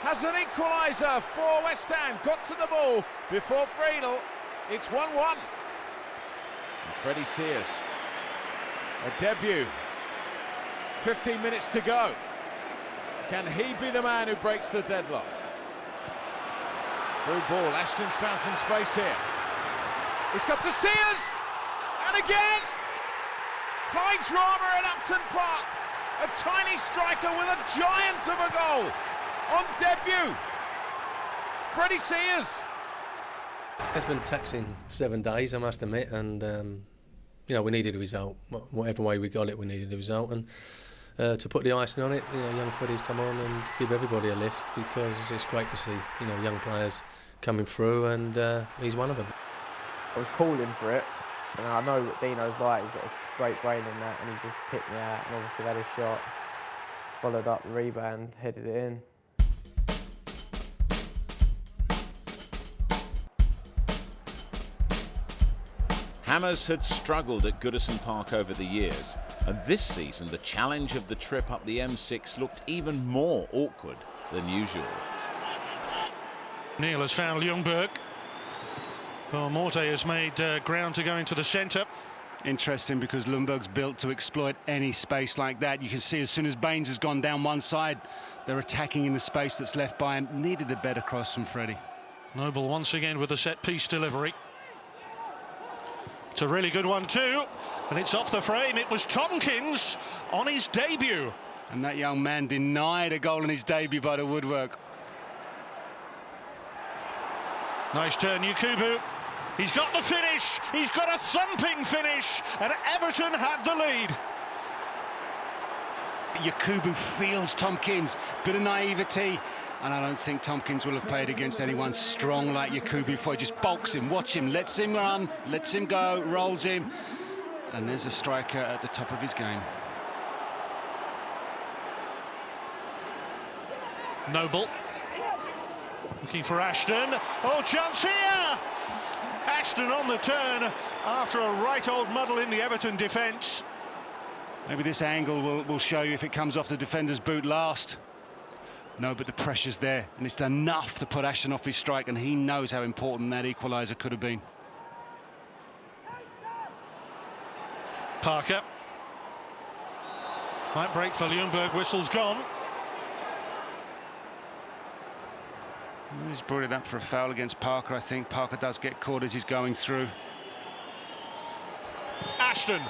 has an equaliser for West Ham. Got to the ball before Friedel. It's 1-1. And Freddie Sears, a debut. 15 minutes to go. Can he be the man who breaks the deadlock? Through ball, Ashton's found some space here. It's got to Sears, and again! High drama at Upton Park. A tiny striker with a giant of a goal on debut. Freddie Sears. It's been taxing 7 days, I must admit, and you know, we needed a result. Whatever way we got it, we needed a result, and to put the icing on it, you know, young Freddie's come on and give everybody a lift, because it's great to see, you know, young players coming through, and he's one of them. I was calling for it, and I know what Dino's like. He's got a great brain in that, and he just picked me out, and obviously had a shot, followed up the rebound, headed it in. Hammers had struggled at Goodison Park over the years, and this season the challenge of the trip up the M6 looked even more awkward than usual. Neil has found Ljungberg. Boamorte has made ground to go into the centre. Interesting, because Ljungberg's built to exploit any space like that. You can see as soon as Baines has gone down one side, they're attacking in the space that's left by him. Needed a better cross from Freddie. Noble once again with a set-piece delivery. It's a really good one too, and it's off the frame. It was Tompkins on his debut. And that young man denied a goal in his debut by the woodwork. Nice turn, Yakubu. He's got the finish. He's got a thumping finish, and Everton have the lead. Yakubu feels Tompkins, bit of naivety, and I don't think Tompkins will have played against anyone strong like Yakubu before. He just bulks him, watch him, lets him run, lets him go, rolls him, and there's a striker at the top of his game. Noble looking for Ashton. Oh, chance here! Ashton on the turn after a right old muddle in the Everton defence. Maybe this angle will show you if it comes off the defender's boot last. No, but the pressure's there, and it's enough to put Ashton off his strike, and he knows how important that equaliser could have been. Parker. Might break for Ljungberg, whistle's gone. He's brought it up for a foul against Parker. I think Parker does get caught as he's going through. Ashton.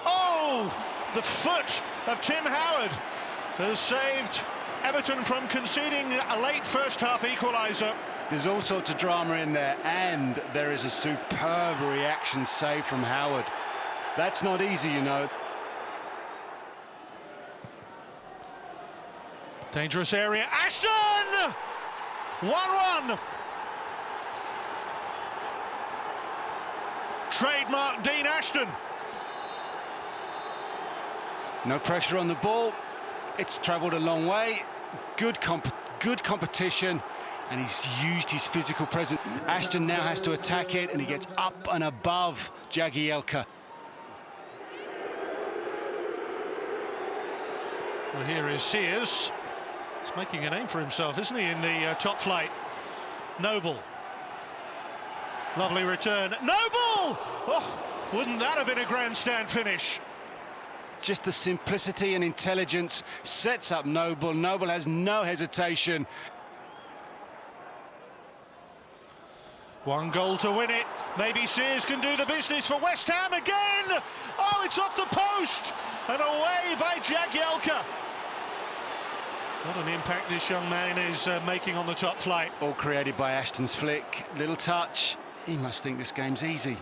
Oh! The foot of Tim Howard has saved Everton from conceding a late first-half equaliser. There's all sorts of drama in there, and there is a superb reaction save from Howard. That's not easy, you know. Dangerous area. Ashton! 1-1. Trademark Dean Ashton. No pressure on the ball. It's travelled a long way. Good competition, and he's used his physical presence. Ashton now has to attack it, and he gets up and above Jagielka. Well, here is Sears. He's making a name for himself, isn't he, in the top flight. Noble. Lovely return. Noble! Oh, wouldn't that have been a grandstand finish? Just the simplicity and intelligence sets up Noble. Noble has no hesitation. One goal to win it. Maybe Sears can do the business for West Ham again. Oh, it's off the post and away by Jagielka. What an impact this young man is making on the top flight. All created by Ashton's flick. Little touch. He must think this game's easy.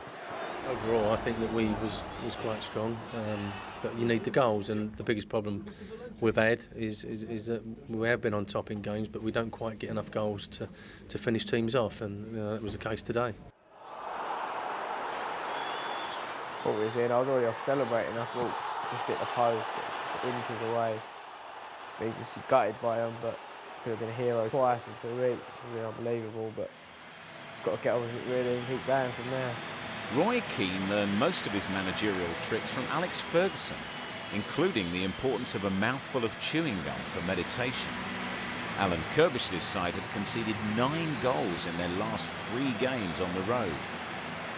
Overall, I think that we was quite strong, but you need the goals, and the biggest problem we've had is that we have been on top in games, but we don't quite get enough goals to finish teams off, and that was the case today. Thought we was in. I was already off celebrating. I thought just hit the post, but it's just inches away. I was gutted by him, but could have been a hero twice into the reach. It's really unbelievable, but just got to get on with it really and keep going from there. Roy Keane learned most of his managerial tricks from Alex Ferguson, including the importance of a mouthful of chewing gum for meditation. Alan Kirbishley's side had conceded 9 goals in their last 3 games on the road.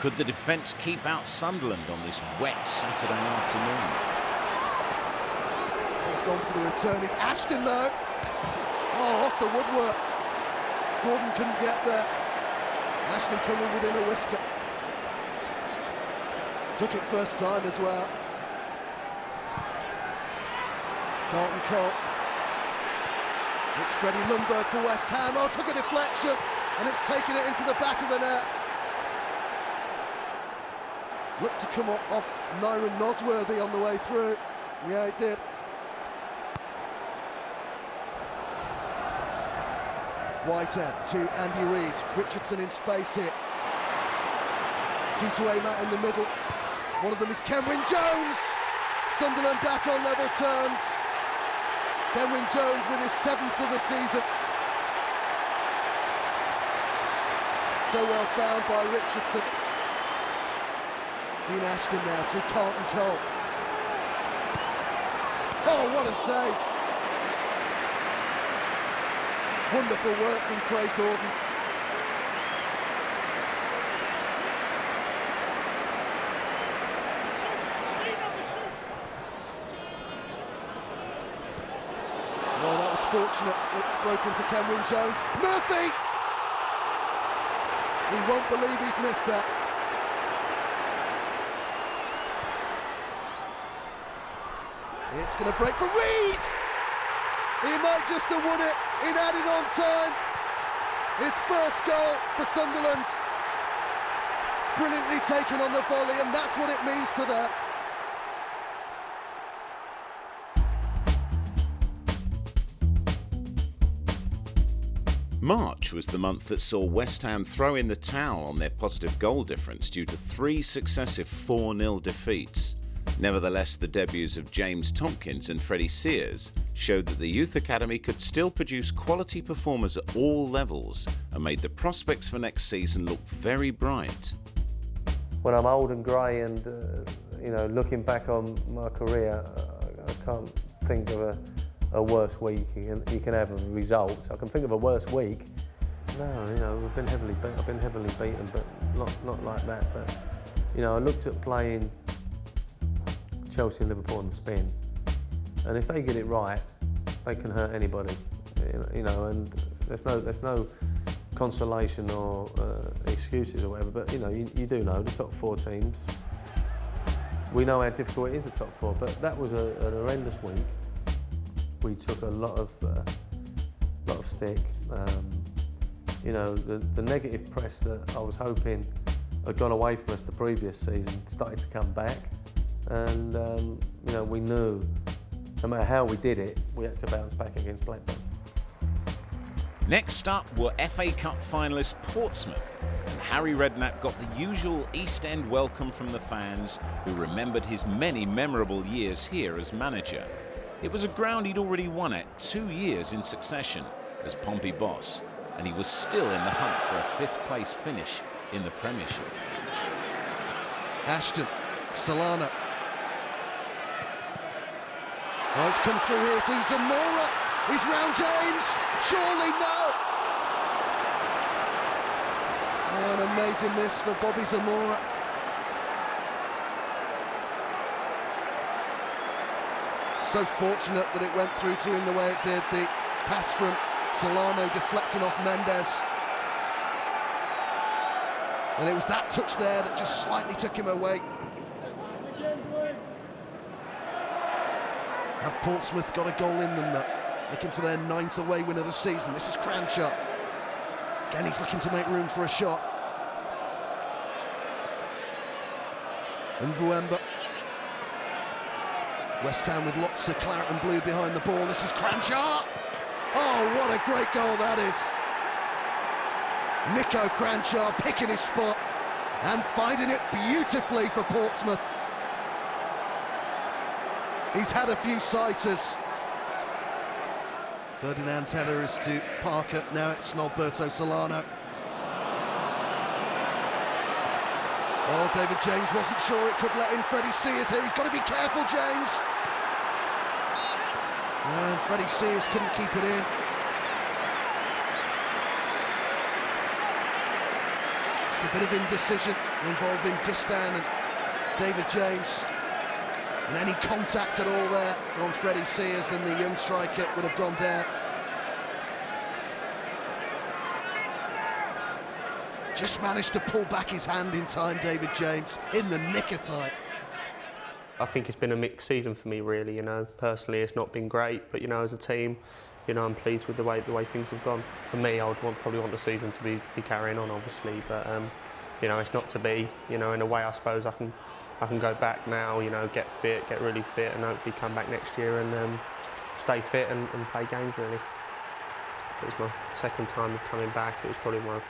Could the defence keep out Sunderland on this wet Saturday afternoon? He's gone for the return. It's Ashton though. Oh, off the woodwork. Gordon couldn't get there. Ashton coming within a whisker. Took it first time as well. Carlton Cole. It's Freddie Ljungberg for West Ham. Oh, took a deflection, and it's taken it into the back of the net. Looked to come off Nyron Nosworthy on the way through. Yeah, it did. Whitehead to Andy Reid. Richardson in space here. 2 to Amat in the middle. One of them is Kenwyne Jones. Sunderland back on level terms. Kenwyne Jones with his 7th of the season. So well found by Richardson. Dean Ashton now to Carlton Cole. Oh, what a save. Wonderful work from Craig Gordon. Well, that was fortunate. It's broken to Kenwyne Jones. Murphy! He won't believe he's missed that. It's going to break for Reed! He might just have won it in added on time. His first goal for Sunderland. Brilliantly taken on the volley, and that's what it means to that. March was the month that saw West Ham throw in the towel on their positive goal difference due to 3 successive 4-0 defeats. Nevertheless, the debuts of James Tompkins and Freddie Sears showed that the youth academy could still produce quality performers at all levels and made the prospects for next season look very bright. When I'm old and grey and looking back on my career, I can't think of a worse week you can have of results. I can think of a worse week. No, I've been heavily beaten, but not like that. But I looked at playing Chelsea and Liverpool on the spin, and if they get it right, they can hurt anybody. And there's no consolation or excuses or whatever. But you do know the top 4 teams. We know how difficult it is, the top 4. But that was an horrendous week. We took a lot of stick. The negative press that I was hoping had gone away from us the previous season started to come back. And we knew no matter how we did it, we had to bounce back against Blackburn. Next up were FA Cup finalist Portsmouth, and Harry Redknapp got the usual East End welcome from the fans who remembered his many memorable years here as manager. It was a ground he'd already won at 2 years in succession as Pompey boss, and he was still in the hunt for a 5th place finish in the Premiership. Ashton, Solana. Oh, it's come through here to Zamora. He's round James. Surely no. Oh, an amazing miss for Bobby Zamora. So fortunate that it went through to him the way it did. The pass from Solano deflecting off Mendes. And it was that touch there that just slightly took him away. Have Portsmouth got a goal in them now, looking for their 9th away win of the season. This is Cranshaw. Again, he's looking to make room for a shot. And Mvuemba. West Ham with lots of claret and blue behind the ball. This is Cranshaw. Oh, what a great goal that is. Nico Cranshaw picking his spot and finding it beautifully for Portsmouth. He's had a few sighters. Ferdinand's header is to Parker, now it's Norberto Solano. Oh, David James wasn't sure it could let in Freddie Sears here. He's got to be careful, James. And Freddie Sears couldn't keep it in. Just a bit of indecision involving Distan and David James. And any contact at all there on Freddie Sears and the young striker would have gone down. Just managed to pull back his hand in time, David James, in the nick of time. I think it's been a mixed season for me, really. Personally, it's not been great, but as a team, I'm pleased with the way things have gone. For me, I would probably want the season to be carrying on, obviously, but it's not to be. In a way, I suppose I can go back now. Get fit, get really fit, and hopefully come back next year and stay fit and play games. Really, it was my 2nd time coming back. It was probably my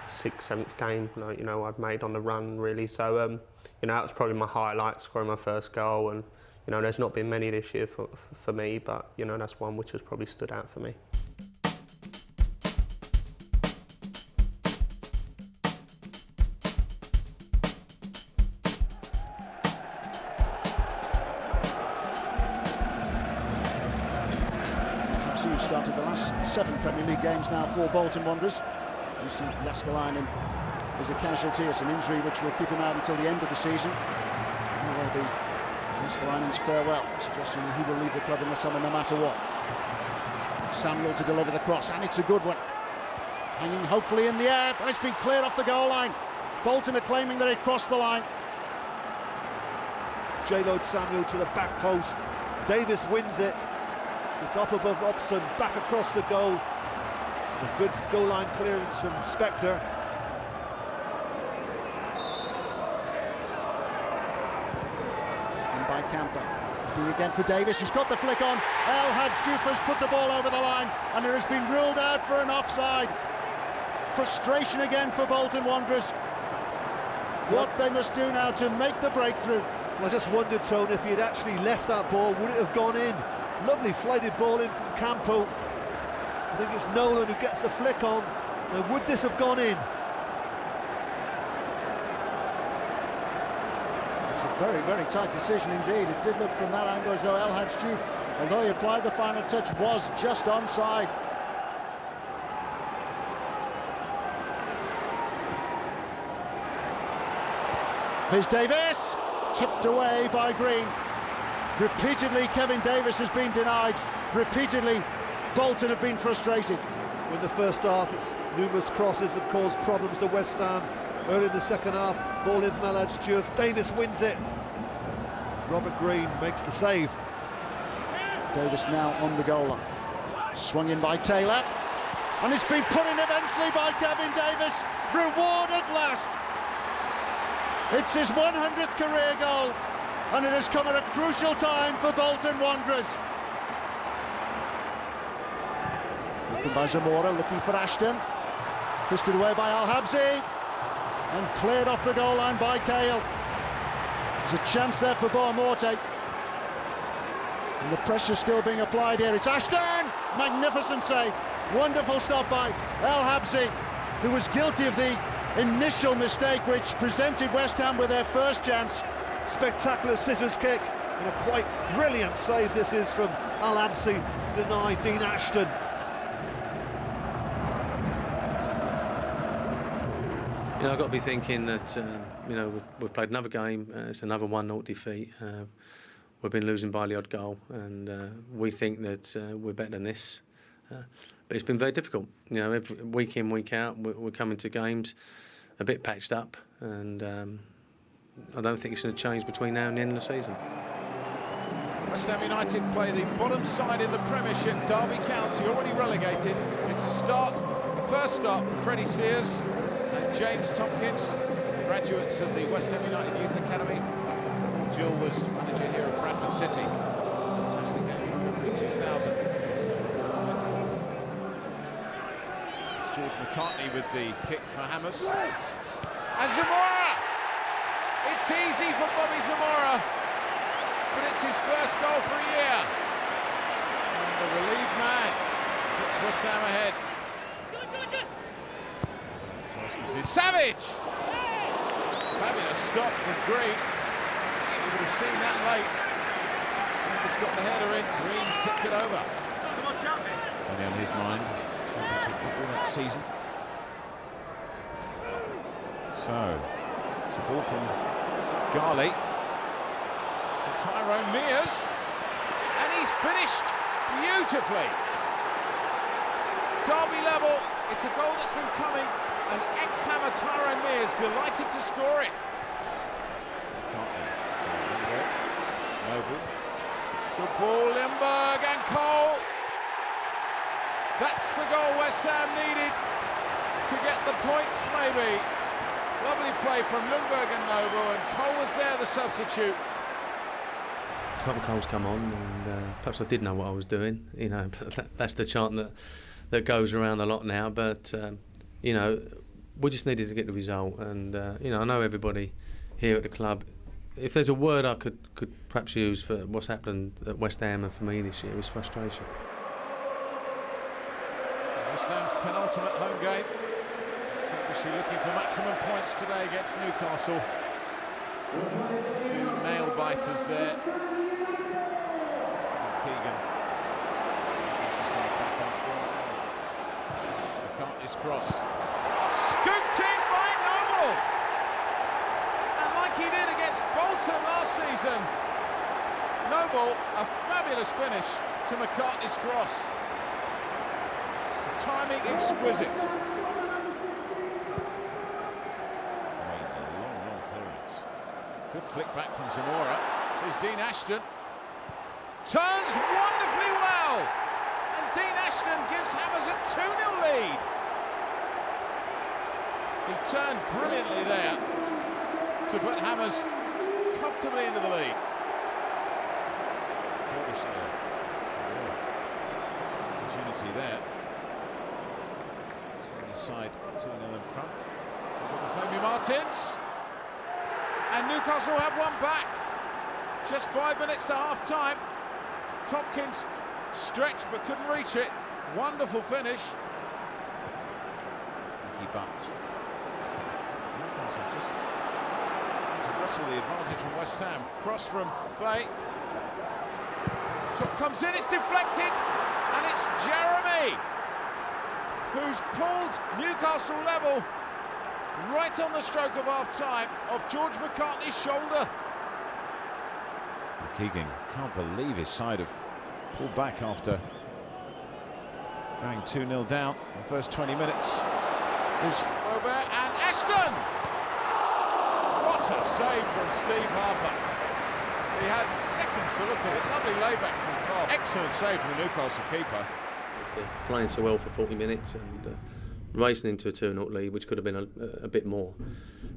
6th, 7th game I'd made on the run, really. So that was probably my highlight, scoring my 1st goal. And there's not been many this year for me, but that's one which has probably stood out for me. Who's started the last 7 Premier League games now for Bolton Wanderers. You see Jaskalainen is a casualty. It's an injury which will keep him out until the end of the season. And there will be Jaskalainen's farewell, suggesting that he will leave the club in the summer no matter what. Samuel to deliver the cross, and it's a good one. Hanging hopefully in the air, but it's been cleared off the goal line. Bolton are claiming that it crossed the line. J-Lode Samuel to the back post. Davis wins it. It's up above Upson, back across the goal. It's a good goal line clearance from Spector. And by Camper. Doing again for Davis, he's got the flick on. El Hadji has put the ball over the line, and it has been ruled out for an offside. Frustration again for Bolton Wanderers. What they must do now to make the breakthrough. Well, I just wondered, Tone, if he had actually left that ball, would it have gone in? Lovely flighted ball in from Campo. I think it's Nolan who gets the flick on. Now, would this have gone in? It's a very, very tight decision indeed. It did look from that angle as though El Hadji, although he applied the final touch, was just onside. Here's Davis, tipped away by Green. Repeatedly Kevin Davis has been denied. Repeatedly Bolton have been frustrated. In the first half, it's numerous crosses that caused problems to West Ham. Early in the second half, ball in from El Hadji. Davis wins it. Robert Green makes the save. Davis now on the goal line. Swung in by Taylor. And it's been put in eventually by Kevin Davis. Reward at last. It's his 100th career goal, and it has come at a crucial time for Bolton Wanderers. Looking by Zamora, looking for Ashton. Fisted away by Al Habsi, and cleared off the goal line by Cahill. There's a chance there for Boamorte. And the pressure still being applied here. It's Ashton! Magnificent save. Wonderful stop by Al Habsi, who was guilty of the initial mistake which presented West Ham with their first chance. Spectacular scissors kick, and a quite brilliant save this is from Al Habsi to deny Dean Ashton. You know, I've got to be thinking that you know, we've played another game. It's another 1-0 defeat. We've been losing by the odd goal, and we think that we're better than this. But it's been very difficult. You know, every week in, week out, we're coming to games a bit patched up, and I don't think it's going to change between now and the end of the season. West Ham United play the bottom side in the Premiership, Derby County, already relegated. It's a start, first start for Freddie Sears and James Tompkins, graduates of the West Ham United Youth Academy. Jill was manager here at Bradford City. Fantastic game in February 2000. It's George McCartney with the kick for Hammers. And Zamora! It's easy for Bobby Zamora, but it's his first goal for a year. And the relieved man puts West Ham ahead. Savage! Fabulous stop from Green. You would have seen that late. Savage got the header in, Green tipped it over. Only on his mind, championship football next season. So, it's a ball from Garley to Tyrone Mears, and he's finished beautifully. Derby level, it's a goal that's been coming, and ex-Hammer Tyrone Mears delighted to score it. Noble. Good ball, Lindberg and Cole. That's the goal West Ham needed to get the points, maybe. Lovely play from Lundberg and Noble, and Cole was there, the substitute. A couple of goals come on, and perhaps I did know what I was doing. You know, that's the chant that goes around a lot now. But you know, we just needed to get the result, and you know, I know everybody here at the club. If there's a word I could perhaps use for what's happened at West Ham and for me this year, is frustration. West Ham's penultimate home game. Obviously looking for maximum points today against Newcastle. Two nail biters there. Keegan. Back on form. McCartney's cross. Scooped in by Noble! And like he did against Bolton last season, Noble, a fabulous finish to McCartney's cross. The timing exquisite. Long clearance. Good flick back from Zamora. Here's Dean Ashton. turns wonderfully well, and Dean Ashton gives Hammers a 2-0 lead. He turned brilliantly there to put Hammers comfortably into the lead. Opportunity there. Setting aside 2-0 in front. Flamey Martins. And Newcastle have one back. Just 5 minutes to half time. Tompkins stretched but couldn't reach it. Wonderful finish. Nicky Butt. Newcastle just to wrestle the advantage from West Ham. Cross from Bay. Shot comes in, it's deflected, and it's Jeremy who's pulled Newcastle level right on the stroke of half time off George McCartney's shoulder. Keegan can't believe his side have pulled back after going 2-0 down in the first 20 minutes. Is Robert and Ashton! What a save from Steve Harper. He had seconds to look at it. Lovely layback from Cobb. Excellent save from the Newcastle keeper. Playing so well for 40 minutes and racing into a 2-0 lead, which could have been a bit more.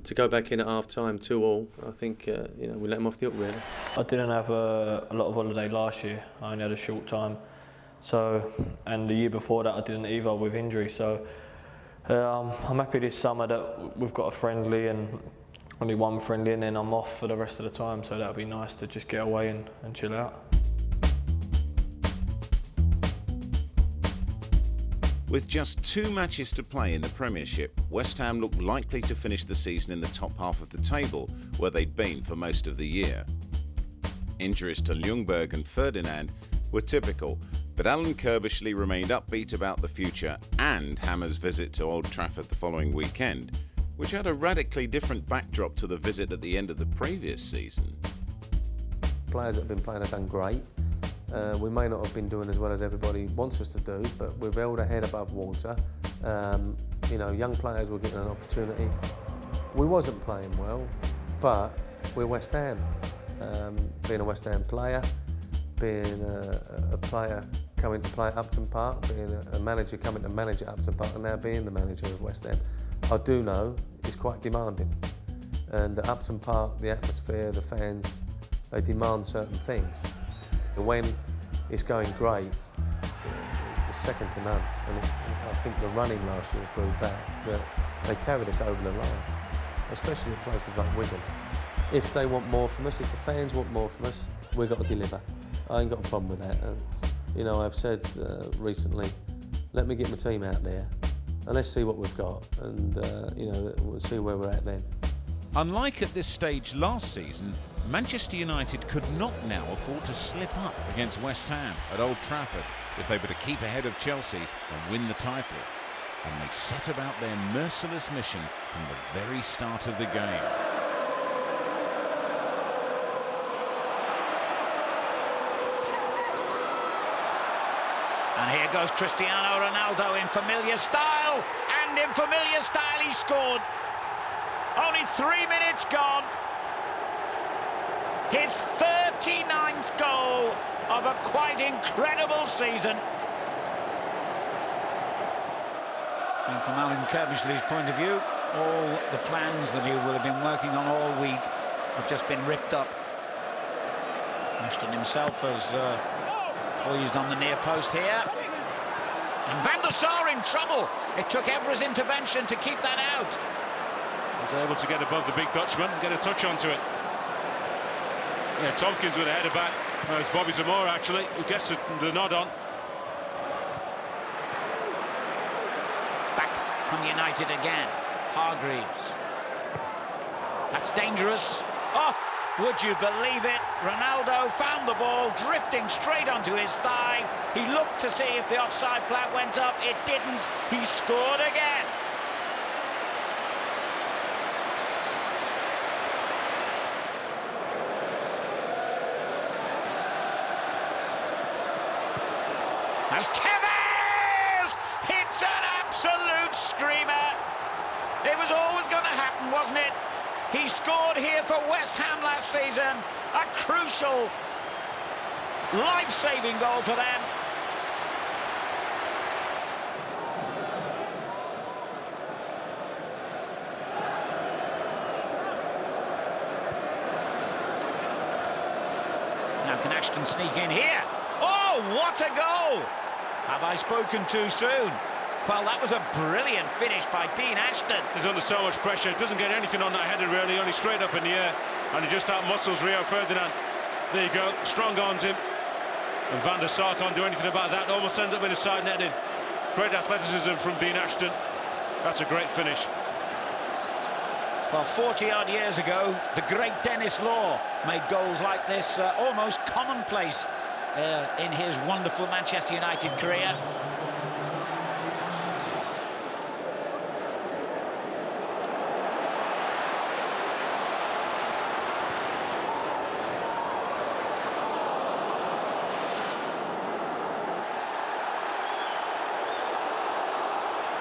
To go back in at half-time 2-2, I think we let them off the hook really. I didn't have a lot of holiday last year. I only had a short time. And the year before that I didn't either with injury. So I'm happy this summer that we've got a friendly and only one friendly, and then I'm off for the rest of the time. So that'll be nice to just get away and chill out. With just 2 matches to play in the Premiership, West Ham looked likely to finish the season in the top half of the table, where they'd been for most of the year. Injuries to Ljungberg and Ferdinand were typical, but Alan Kirbishley remained upbeat about the future and Hammer's visit to Old Trafford the following weekend, which had a radically different backdrop to the visit at the end of the previous season. Players that have been playing have done great. We may not have been doing as well as everybody wants us to do, but we've held our head above water. Young players were getting an opportunity. We wasn't playing well, but we're West Ham. Being a West Ham player, being a player coming to play at Upton Park, being a manager coming to manage at Upton Park, and now being the manager of West Ham, I do know it's quite demanding. And at Upton Park, the atmosphere, the fans, they demand certain things. When it's going great, it's second to none. And I think the running last year proved that they carried us over the line, especially at places like Wigan. If they want more from us, if the fans want more from us, we've got to deliver. I ain't got a problem with that. And, I've said recently, let me get my team out there and let's see what we've got, and we'll see where we're at then. Unlike at this stage last season, Manchester United could not now afford to slip up against West Ham at Old Trafford if they were to keep ahead of Chelsea and win the title. And they set about their merciless mission from the very start of the game. And here goes Cristiano Ronaldo in familiar style, and in familiar style he scored. Only 3 minutes gone. His 39th goal of a quite incredible season. And from Alan Kirbishley's point of view, all the plans that he will have been working on all week have just been ripped up. Ashton himself has poised on the near post here. And Van der Sar in trouble. It took Evra's intervention to keep that out. Was able to get above the big Dutchman and get a touch onto it. Yeah, Tompkins with a header back. Well, it's Bobby Zamora actually who gets the nod on. Back from United again. Hargreaves. That's dangerous. Oh, would you believe it? Ronaldo found the ball drifting straight onto his thigh. He looked to see if the offside flag went up. It didn't. He scored again. As Tevez hits an absolute screamer. It was always going to happen, wasn't it? He scored here for West Ham last season. A crucial life-saving goal for them. Now can Ashton sneak in here? Oh, what a goal! Have I spoken too soon? Well, that was a brilliant finish by Dean Ashton. He's under so much pressure, doesn't get anything on that header really, only straight up in the air, and he just out-muscles Rio Ferdinand. There you go, strong arms him, and Van der Sar can't do anything about that, almost ends up in a side netting. Great athleticism from Dean Ashton. That's a great finish. Well, 40-odd years ago, the great Dennis Law made goals like this almost commonplace in his wonderful Manchester United career.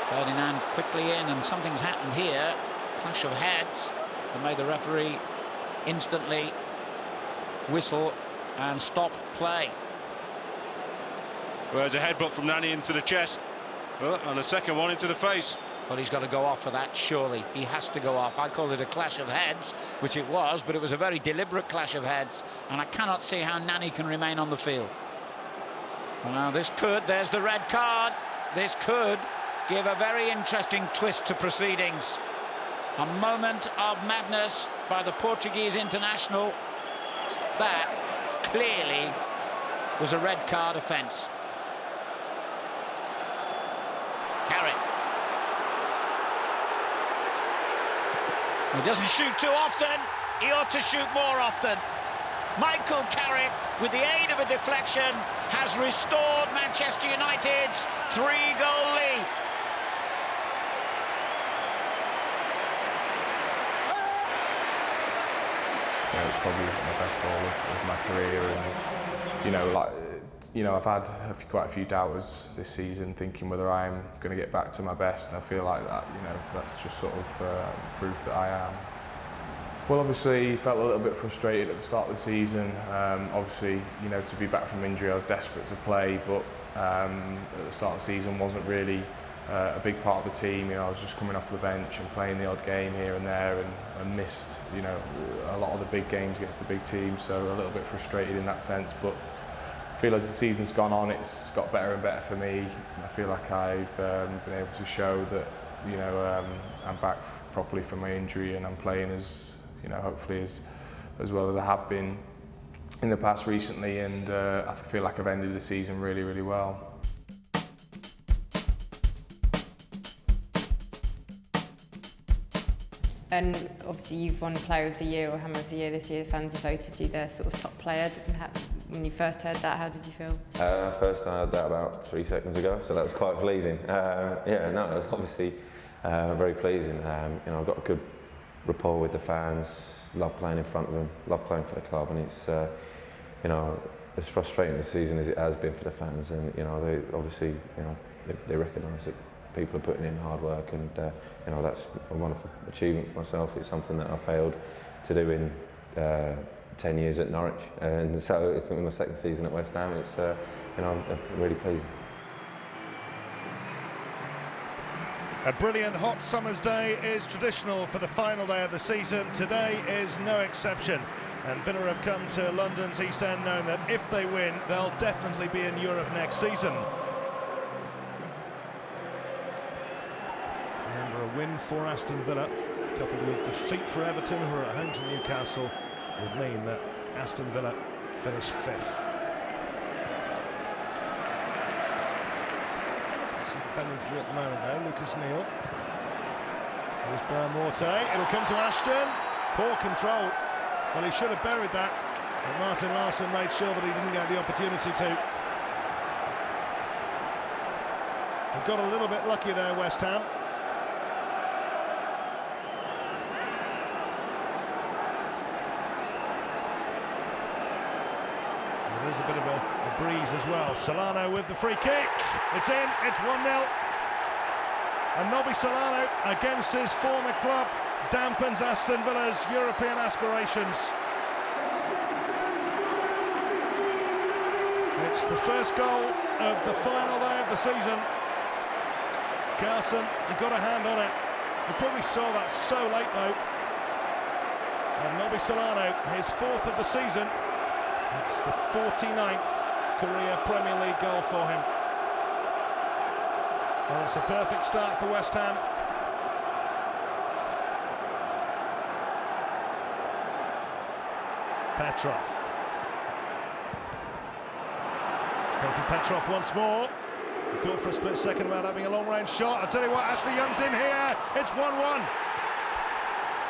Ferdinand quickly in, and something's happened here. Clash of heads that made the referee instantly whistle and stop play. Well, there's a headbutt from Nani into the chest, and a second one into the face. Well, he's got to go off for that, surely. He has to go off. I called it a clash of heads, which it was, but it was a very deliberate clash of heads, and I cannot see how Nani can remain on the field. Well, now this could, there's the red card, this could give a very interesting twist to proceedings. A moment of madness by the Portuguese international. That clearly was a red card offence. Carrick. He doesn't shoot too often. He ought to shoot more often. Michael Carrick, with the aid of a deflection, has restored Manchester United's 3-goal lead. It's probably my best goal of my career, and I've had quite a few doubters this season, thinking whether I'm going to get back to my best, and I feel like that, that's just sort of proof that I am. Well, obviously, felt a little bit frustrated at the start of the season. Obviously, to be back from injury, I was desperate to play, but at the start of the season wasn't really a big part of the team. I was just coming off the bench and playing the odd game here and there, and missed, a lot of the big games against the big teams. So a little bit frustrated in that sense. But I feel as the season's gone on, it's got better and better for me. I feel like I've been able to show that, I'm back properly from my injury, and I'm playing as, hopefully as well as I have been in the past recently. And I feel like I've ended the season really, really well. And obviously you've won Player of the Year or Hammer of the Year this year. The fans have voted you their sort of top player. When you first heard that, how did you feel? First I heard that about 3 seconds ago, so that was quite pleasing. It was obviously very pleasing. I've got a good rapport with the fans, love playing in front of them, love playing for the club, and it's, as frustrating this season as it has been for the fans, and they obviously, they recognise that people are putting in hard work, and that's a wonderful achievement for myself. It's something that I failed to do in 10 years at Norwich, and so in my second season at West Ham, it's really pleasing. A brilliant hot summer's day is traditional for the final day of the season. Today is no exception, and Villa have come to London's East End knowing that if they win, they'll definitely be in Europe next season. A win for Aston Villa, coupled with defeat for Everton, who are at home to Newcastle, would mean that Aston Villa finish 5th. Some defending to do at the moment though, Lucas Neal. Here's Morte, it'll come to Ashton, poor control. Well, he should have buried that, but Martin Larsson made sure that he didn't get the opportunity to. They've got a little bit lucky there, West Ham. There's a bit of a breeze as well. Solano with the free kick. It's in, it's 1-0. And Nobby Solano, against his former club, dampens Aston Villa's European aspirations. It's the first goal of the final day of the season. Carson, he got a hand on it. You probably saw that so late though. And Nobby Solano, his 4th of the season. It's the 49th career Premier League goal for him. Well, it's a perfect start for West Ham. Petrov. It's come from Petrov once more. He thought for a split second about having a long-range shot. I tell you what, Ashley Young's in here. It's 1-1.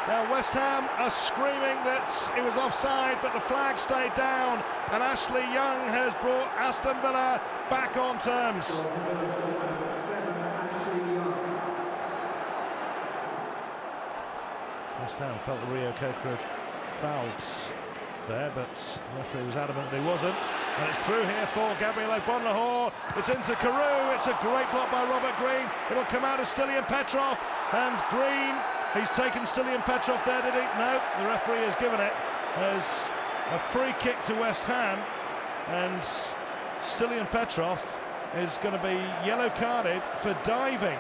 Now West Ham are screaming that it was offside, but the flag stayed down, and Ashley Young has brought Aston Villa back on terms. West Ham felt that Rio Coker had fouled there, but the referee was adamant that he wasn't, and it's through here for Gabriel Bonlahor. It's into Carew. It's a great block by Robert Green. It'll come out of Stilian Petrov, and Green, he's taken Stilian Petrov there, did he? No, the referee has given it as a free kick to West Ham, and Stilian Petrov is going to be yellow carded for diving.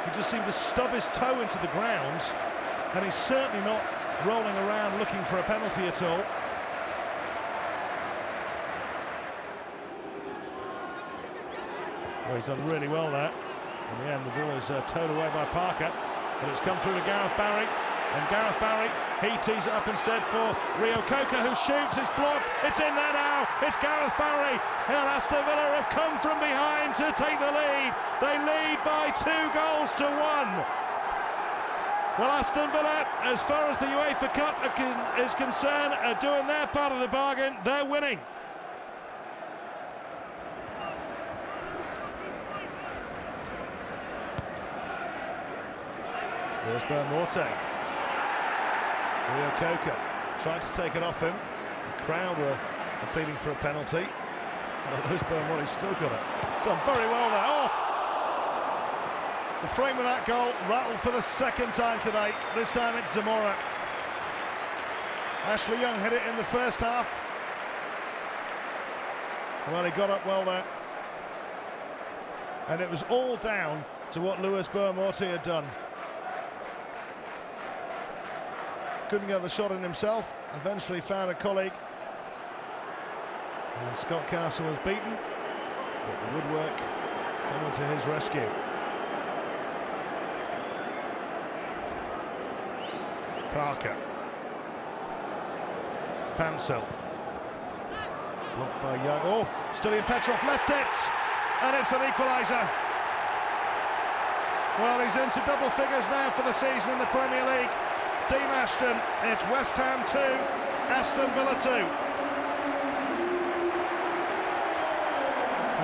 He just seemed to stub his toe into the ground, and he's certainly not rolling around looking for a penalty at all. Well, he's done really well there. In the end, the ball is towed away by Parker, but it's come through to Gareth Barry, and Gareth Barry, he tees it up instead for Rio Coker, who shoots. It's blocked. It's in there now. It's Gareth Barry, and Aston Villa have come from behind to take the lead. They lead by 2 goals to 1. Well, Aston Villa, as far as the UEFA Cup is concerned, are doing their part of the bargain. They're winning. Here's Morte. Rio Coker tried to take it off him. The crowd were appealing for a penalty. Well, Lewis Morte's still got it. He's done very well there. Oh! The frame of that goal rattled for the 2nd time today. This time it's Zamora. Ashley Young hit it in the first half. Well, he got up well there. And it was all down to what Lewis Morte had done. Couldn't get the shot in himself. Eventually found a colleague. And Scott Castle was beaten. But the woodwork coming to his rescue. Parker. Pansel. Blocked by Young. Oh, Stilian Petrov left it, and it's an equaliser. Well, he's into double figures now for the season in the Premier League. Dean Ashton, it's West Ham 2, Aston Villa 2.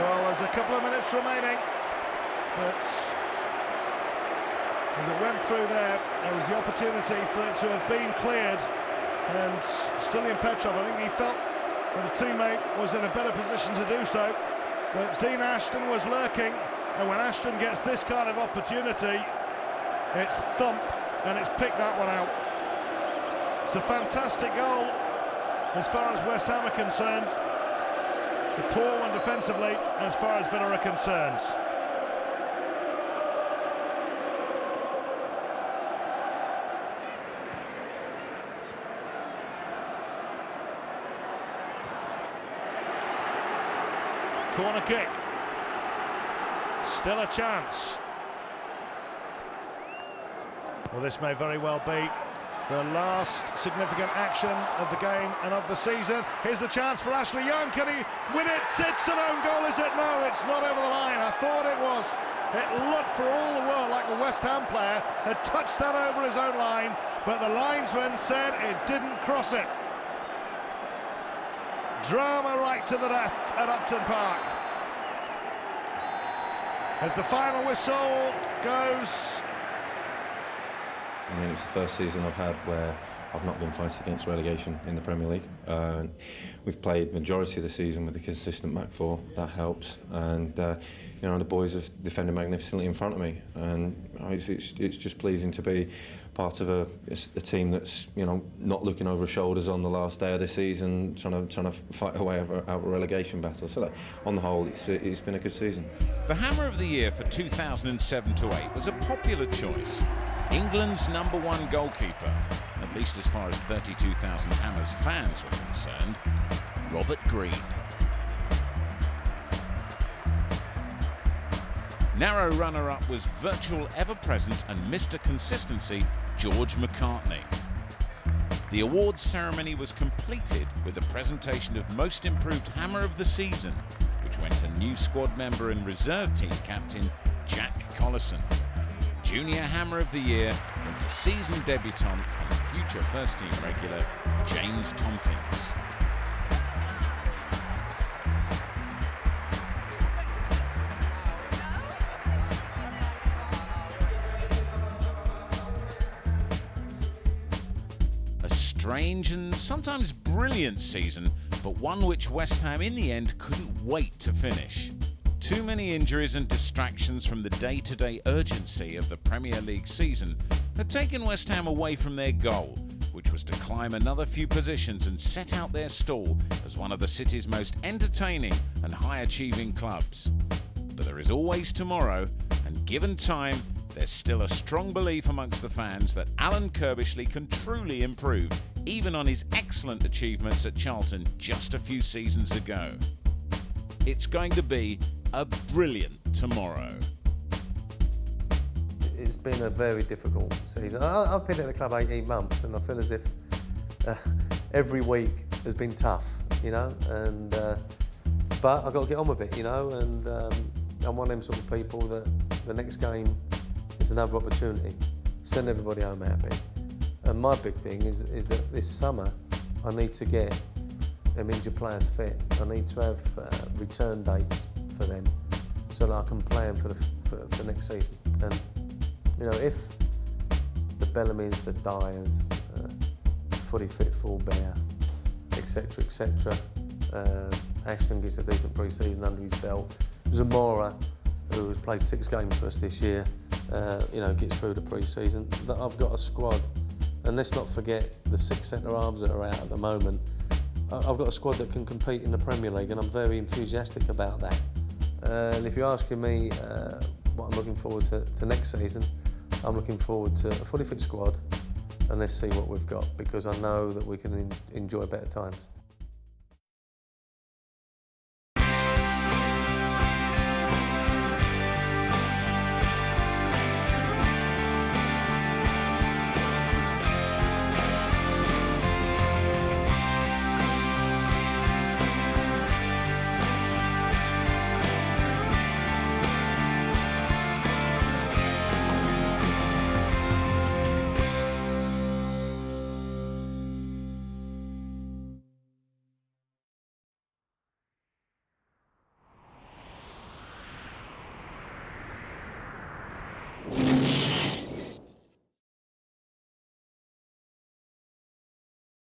Well, there's a couple of minutes remaining, but as it went through there was the opportunity for it to have been cleared, and Stilian Petrov, I think he felt that a teammate was in a better position to do so, but Dean Ashton was lurking, and when Ashton gets this kind of opportunity, it's thump, and it's picked that one out. It's a fantastic goal as far as West Ham are concerned. It's a poor one defensively as far as Villa are concerned. Corner kick. Still a chance. Well, this may very well be the last significant action of the game and of the season. Here's the chance for Ashley Young. Can he win it? It's an own goal, is it? No, it's not over the line. I thought it was. It looked for all the world like a West Ham player had touched that over his own line, but the linesman said it didn't cross it. Drama right to the death at Upton Park. As the final whistle goes. I mean, it's the first season I've had where I've not been fighting against relegation in the Premier League. We've played majority of the season with a consistent back four. That helps, and you know, the boys have defended magnificently in front of me, and it's just pleasing to be part of a team that's, you know, not looking over shoulders on the last day of the season, trying to fight away out of a relegation battle. So, look, on the whole, it's been a good season. The Hammer of the Year for 2007-8 was a popular choice. England's #1 goalkeeper, at least as far as 32,000 Hammers fans were concerned, Robert Green. Narrow runner-up was virtual ever-present and Mr. Consistency, George McCartney. The awards ceremony was completed with the presentation of Most Improved Hammer of the Season, which went to new squad member and reserve team captain Jack Collison. Junior Hammer of the Year went to season debutant and future first-team regular James Tompkins. A strange and sometimes brilliant season, but one which West Ham in the end couldn't wait to finish. Too many injuries and distractions from the day-to-day urgency of the Premier League season had taken West Ham away from their goal, which was to climb another few positions and set out their stall as one of the city's most entertaining and high-achieving clubs. But there is always tomorrow, and given time, there's still a strong belief amongst the fans that Alan Kirbishley can truly improve, even on his excellent achievements at Charlton just a few seasons ago. It's going to be a brilliant tomorrow. It's been a very difficult season. I've been at the club 18 months and I feel as if every week has been tough, you know, and but I've got to get on with it, you know, and I'm one of them sort of people that the next game is another opportunity. Send everybody home happy. And my big thing is that this summer I need to get them injured players fit. I need to have return dates for them so that I can plan for next season. And you know, if the Bellamys, the Dyers, fully fit Fullbear, etc., Ashton gets a decent pre-season under his belt. Zamora, who has played 6 games for us this year, you know, gets through the pre-season. That I've got a squad, and let's not forget the 6 centre-halves that are out at the moment. I've got a squad that can compete in the Premier League, and I'm very enthusiastic about that. And if you're asking me what I'm looking forward to next season, I'm looking forward to a fully fit squad, and let's see what we've got, because I know that we can enjoy better times.